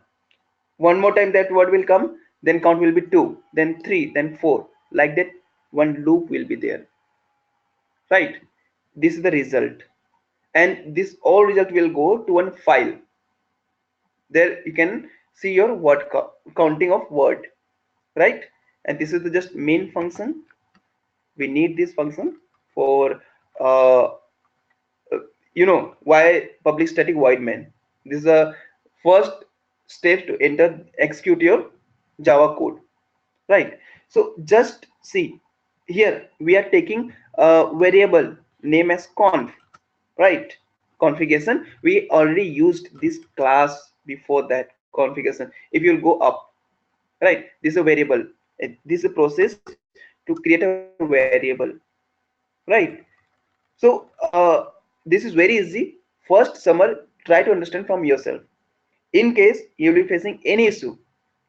One more time that word will come, then count will be 2, then 3, then 4, like that. One loop will be there, right? This is the result, and this all result will go to one file. There you can see your word counting of word, right? And this is the just main function. We need this function for uh, you know why public static void main. This is the first step to enter execute your Java code, right? So just see, here we are taking a variable name as conf, right? Configuration, we already used this class before that configuration. If you'll go up, right, this is a variable. This is a process to create a variable, right? So this is very easy. First summer, try to understand from yourself. In case you will be facing any issue,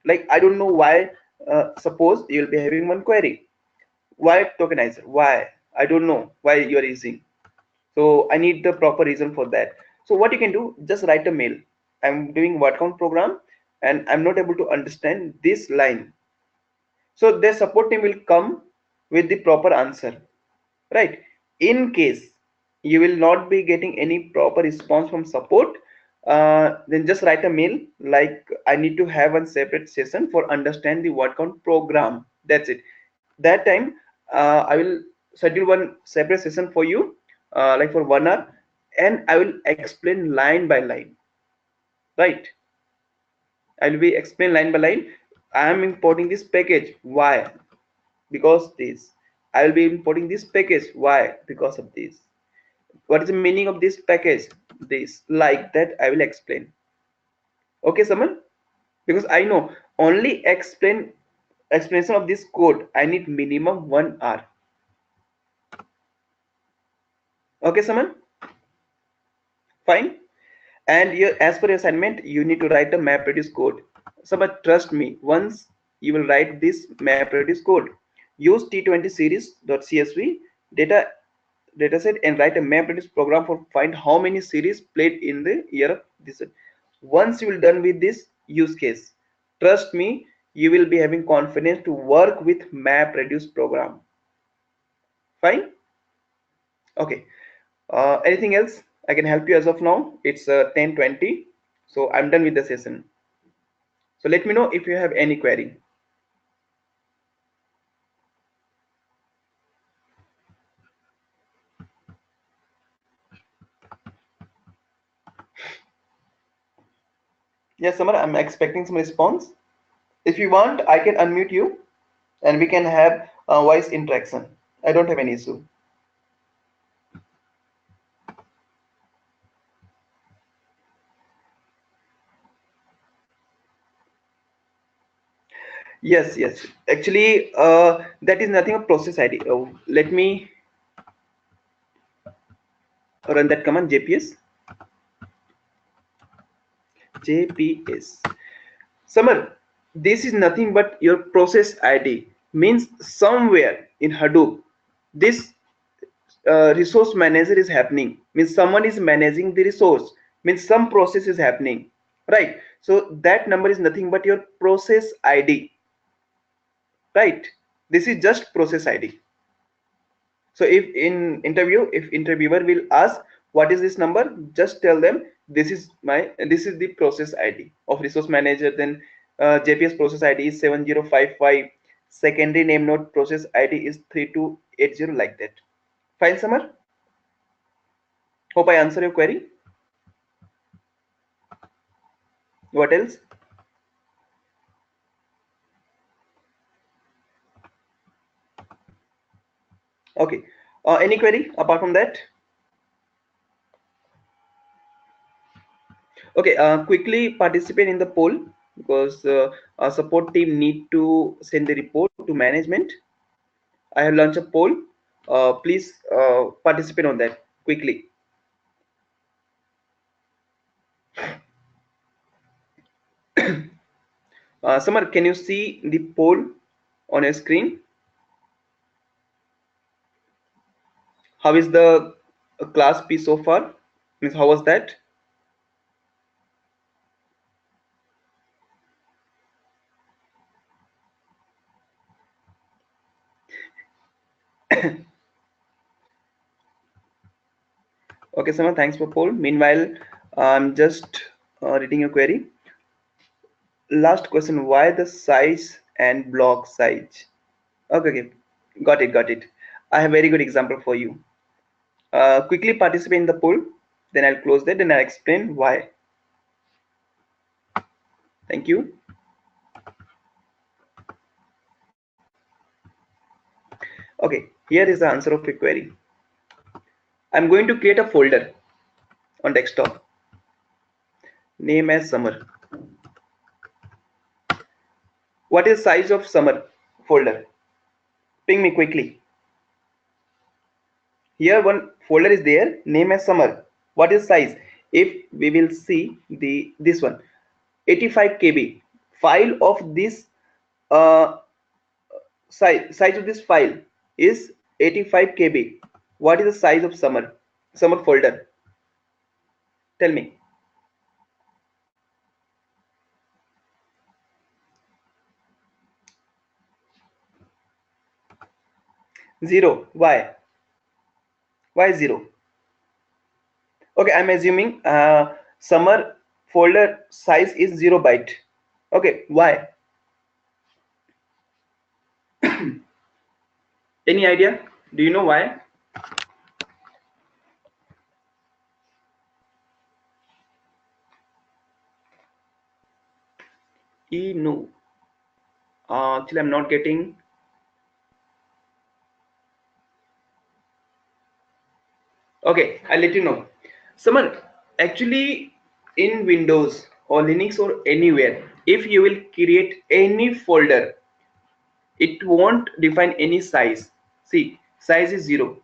like I don't know why, suppose you will be having one query, why tokenizer, why I don't know why you are using, so I need the proper reason for that. So what you can do, just write a mail, I'm doing word count program and I'm not able to understand this line, so their support team will come with the proper answer, right? In case you will not be getting any proper response from support, then just write a mail like I need to have one separate session for understand the word count program, that's it. That time I will schedule one separate session for you, like for 1 hour, and I will explain line by line, right? I will be explain line by line. I am importing this package, why? Because this. I will be importing this package, why? Because of this. What is the meaning of this package, this, like that I will explain. Okay, someone, because I know only explanation of this code I need minimum 1 hour. Okay, someone, fine. And your, as per your assignment, you need to write a map reduce code. Someone, trust me, once you will write this map reduce code, use T20 series.csv data dataset and write a map reduce program for find how many series played in the year of this. Once you will done with this use case, trust me, you will be having confidence to work with map reduce program. Fine. Okay, anything else I can help you as of now? It's 10:20, so I'm done with the session. So let me know if you have any query. Yes, Samar, I'm expecting some response. If you want, I can unmute you and we can have a voice interaction. I don't have any issue. Yes, yes. Actually, that is nothing of process ID. Oh, let me run that command, JPS. JPS. Summer, this is nothing but your process ID. Means somewhere in Hadoop, this resource manager is happening. Means someone is managing the resource. Means some process is happening, right? So that number is nothing but your process ID, right? This is just process ID. So if in interview, if interviewer will ask what is this number, just tell them this is the process ID of resource manager. Then JPS process ID is 7055, secondary name node process ID is 3280, like that. Fine, Summer. Hope I answer your query. What else? Okay. Any query apart from that? Okay. Quickly participate in the poll, because our support team need to send the report to management. I have launched a poll. Please participate on that quickly. Samar, can you see the poll on your screen? How is the class P so far? Means how was that? Okay, Samar, thanks for poll. Meanwhile, I'm just reading your query. Last question: why the size and block size? Okay, okay, got it. I have very good example for you. Quickly participate in the poll, then I'll close that and I'll explain why. Thank you. Okay, here is the answer of your query. I'm going to create a folder on desktop, name as summer. What is size of summer folder? Ping me quickly. Here one folder is there, name as summer. What is size? If we will see this one, 85 KB file of this uh, size of this file is 85 KB. What is the size of summer folder? Tell me. 0. Why 0? Okay, I'm assuming summer folder size is 0 byte. Okay, why? Any idea? Do you know why? No. Actually, I'm not getting. Okay, I'll let you know. Someone, actually, in Windows or Linux or anywhere, if you will create any folder, it won't define any size. See, size is 0.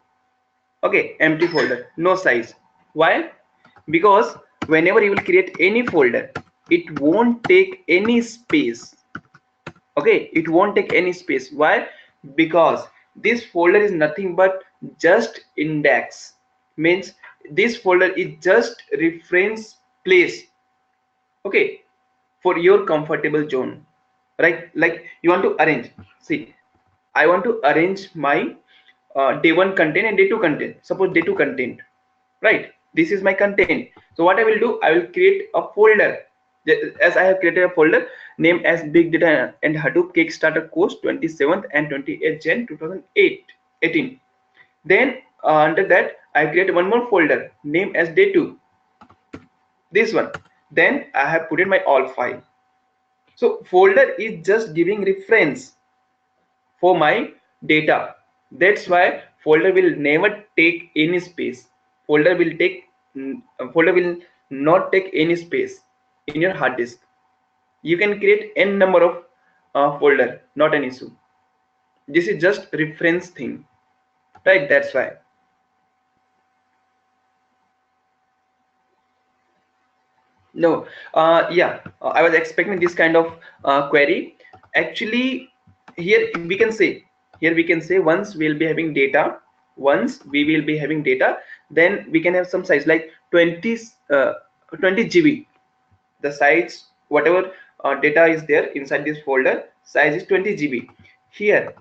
Okay, empty folder, no size. Why? Because whenever you will create any folder, it won't take any space. Okay, it won't take any space. Why? Because this folder is nothing but just index. Means this folder is just reference place. Okay, for your comfortable zone, right? Like you want to arrange. See, I want to arrange my day 1 content and day 2 content. Suppose day 2 content, right? This is my content. So what I will do, I will create a folder. As I have created a folder named as Big Data and Hadoop Kickstarter course 27th and 28th Jan 2018. Then under that I create one more folder named as day 2, this one. Then I have put in my all file. So folder is just giving reference for my data. That's why folder will never take any space. Folder will take folder will not take any space in your hard disk. You can create n number of folder, not an issue. This is just reference thing, right? That's why. No, yeah, I was expecting this kind of query. Actually, here we can say, once we'll be having data, then we can have some size like 20 GB. The size, whatever data is there inside this folder, size is 20 GB. Here,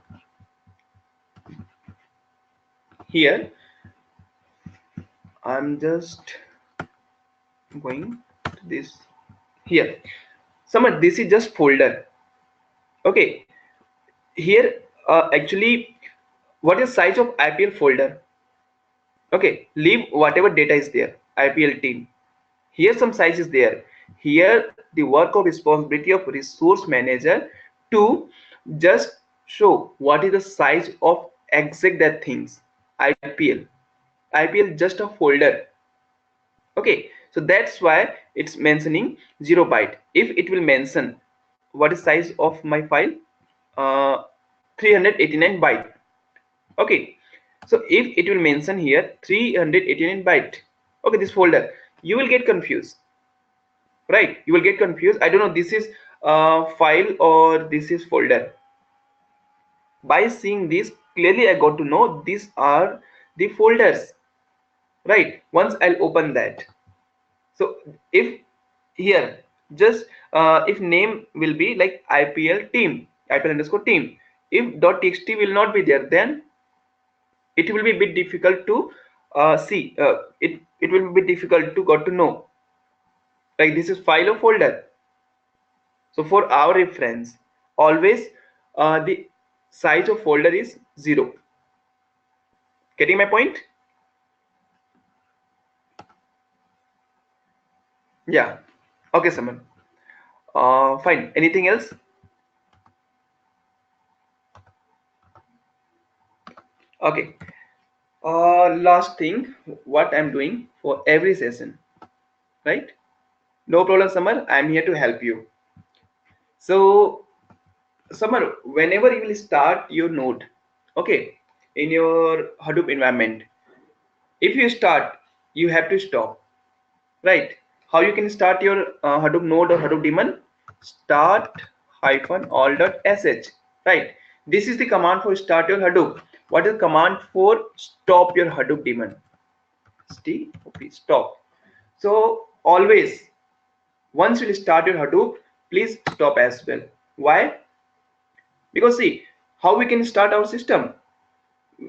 I'm just going to this here. Somewhat this is just folder. Okay, here actually what is size of IPL folder? Okay, leave whatever data is there, IPL team. Here some size is there. Here the work of responsibility of resource manager to just show what is the size of exact that things. IPL just a folder. Okay, so that's why it's mentioning 0 byte. If it will mention what is size of my file, uh, 389 byte. Okay, so if it will mention here 389 byte, okay, this folder, you will get confused, right? You will get confused. I don't know this is file or this is folder. By seeing this clearly, I got to know these are the folders, right? Once I'll open that. So if here just if name will be like IPL team, IPL underscore team. If .txt will not be there, then it will be a bit difficult to see. It will be difficult to got to know. Like this is file or folder. So for our reference, always the size of folder is 0. Getting my point? Yeah. Okay, Saman. Fine. Anything else? Okay. Last thing, what I'm doing for every session, right? No problem, Samar. I'm here to help you. So, Samar, whenever you will start your node, okay, in your Hadoop environment, if you start, you have to stop, right? how you can start your Hadoop node or Hadoop daemon. Start hyphen all dot sh, right? This is the command for start your Hadoop. What is the command for stop your Hadoop daemon? Stop. So always, once you start your Hadoop, please stop as well. Why? Because see, how we can start our system.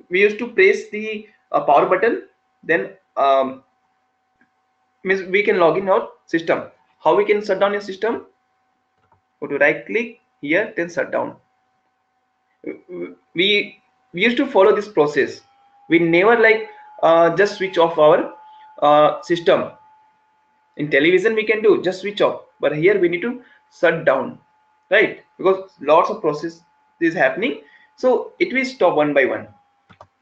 We used to press the power button, then means we can log in our system. How we can shut down your system? Go to right click here, then shut down. We used to follow this process. We never like just switch off our system. In television we can do just switch off, but here we need to shut down, right? Because lots of process is happening, so it will stop one by one.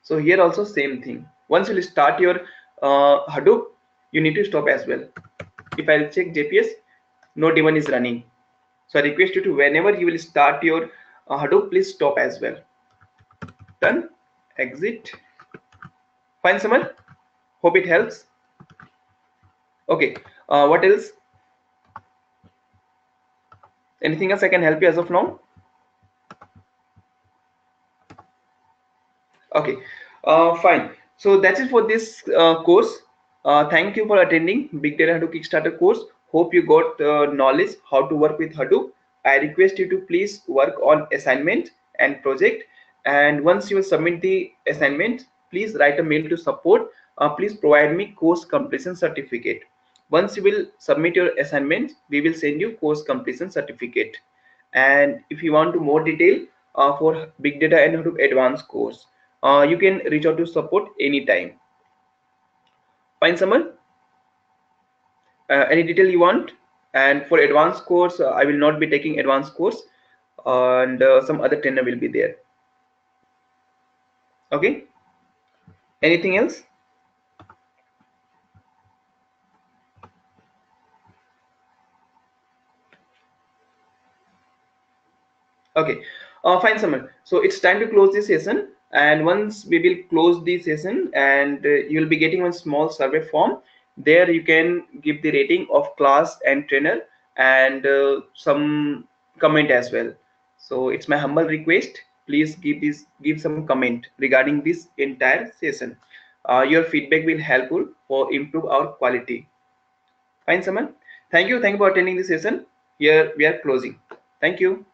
So here also same thing. Once you start your Hadoop, you need to stop as well. If I'll check JPS, no daemon is running. So I request you to, whenever you will start your Hadoop, please stop as well. Done. Exit. Fine, Samal. Hope it helps. Okay. What else? Anything else I can help you as of now? Okay. Fine. So that's it for this course. Thank you for attending Big Data Hadoop Kickstarter course. Hope you got knowledge how to work with Hadoop. I request you to please work on assignment and project. And once you submit the assignment, please write a mail to support. Please provide me course completion certificate. Once you will submit your assignment, we will send you course completion certificate. And if you want to more detail for Big Data and Hadoop advanced course, you can reach out to support anytime. Fine, someone? Any detail you want? And for advanced course, I will not be taking advanced course, and some other trainer will be there. Okay. Anything else? Okay. Fine, someone. So it's time to close this session. And once we will close the session, and you'll be getting one small survey form. There you can give the rating of class and trainer, and some comment as well. So it's my humble request. Please give some comment regarding this entire session. Your feedback will helpful for improve our quality. Fine, someone. Thank you. Thank you for attending this session. Here we are closing. Thank you.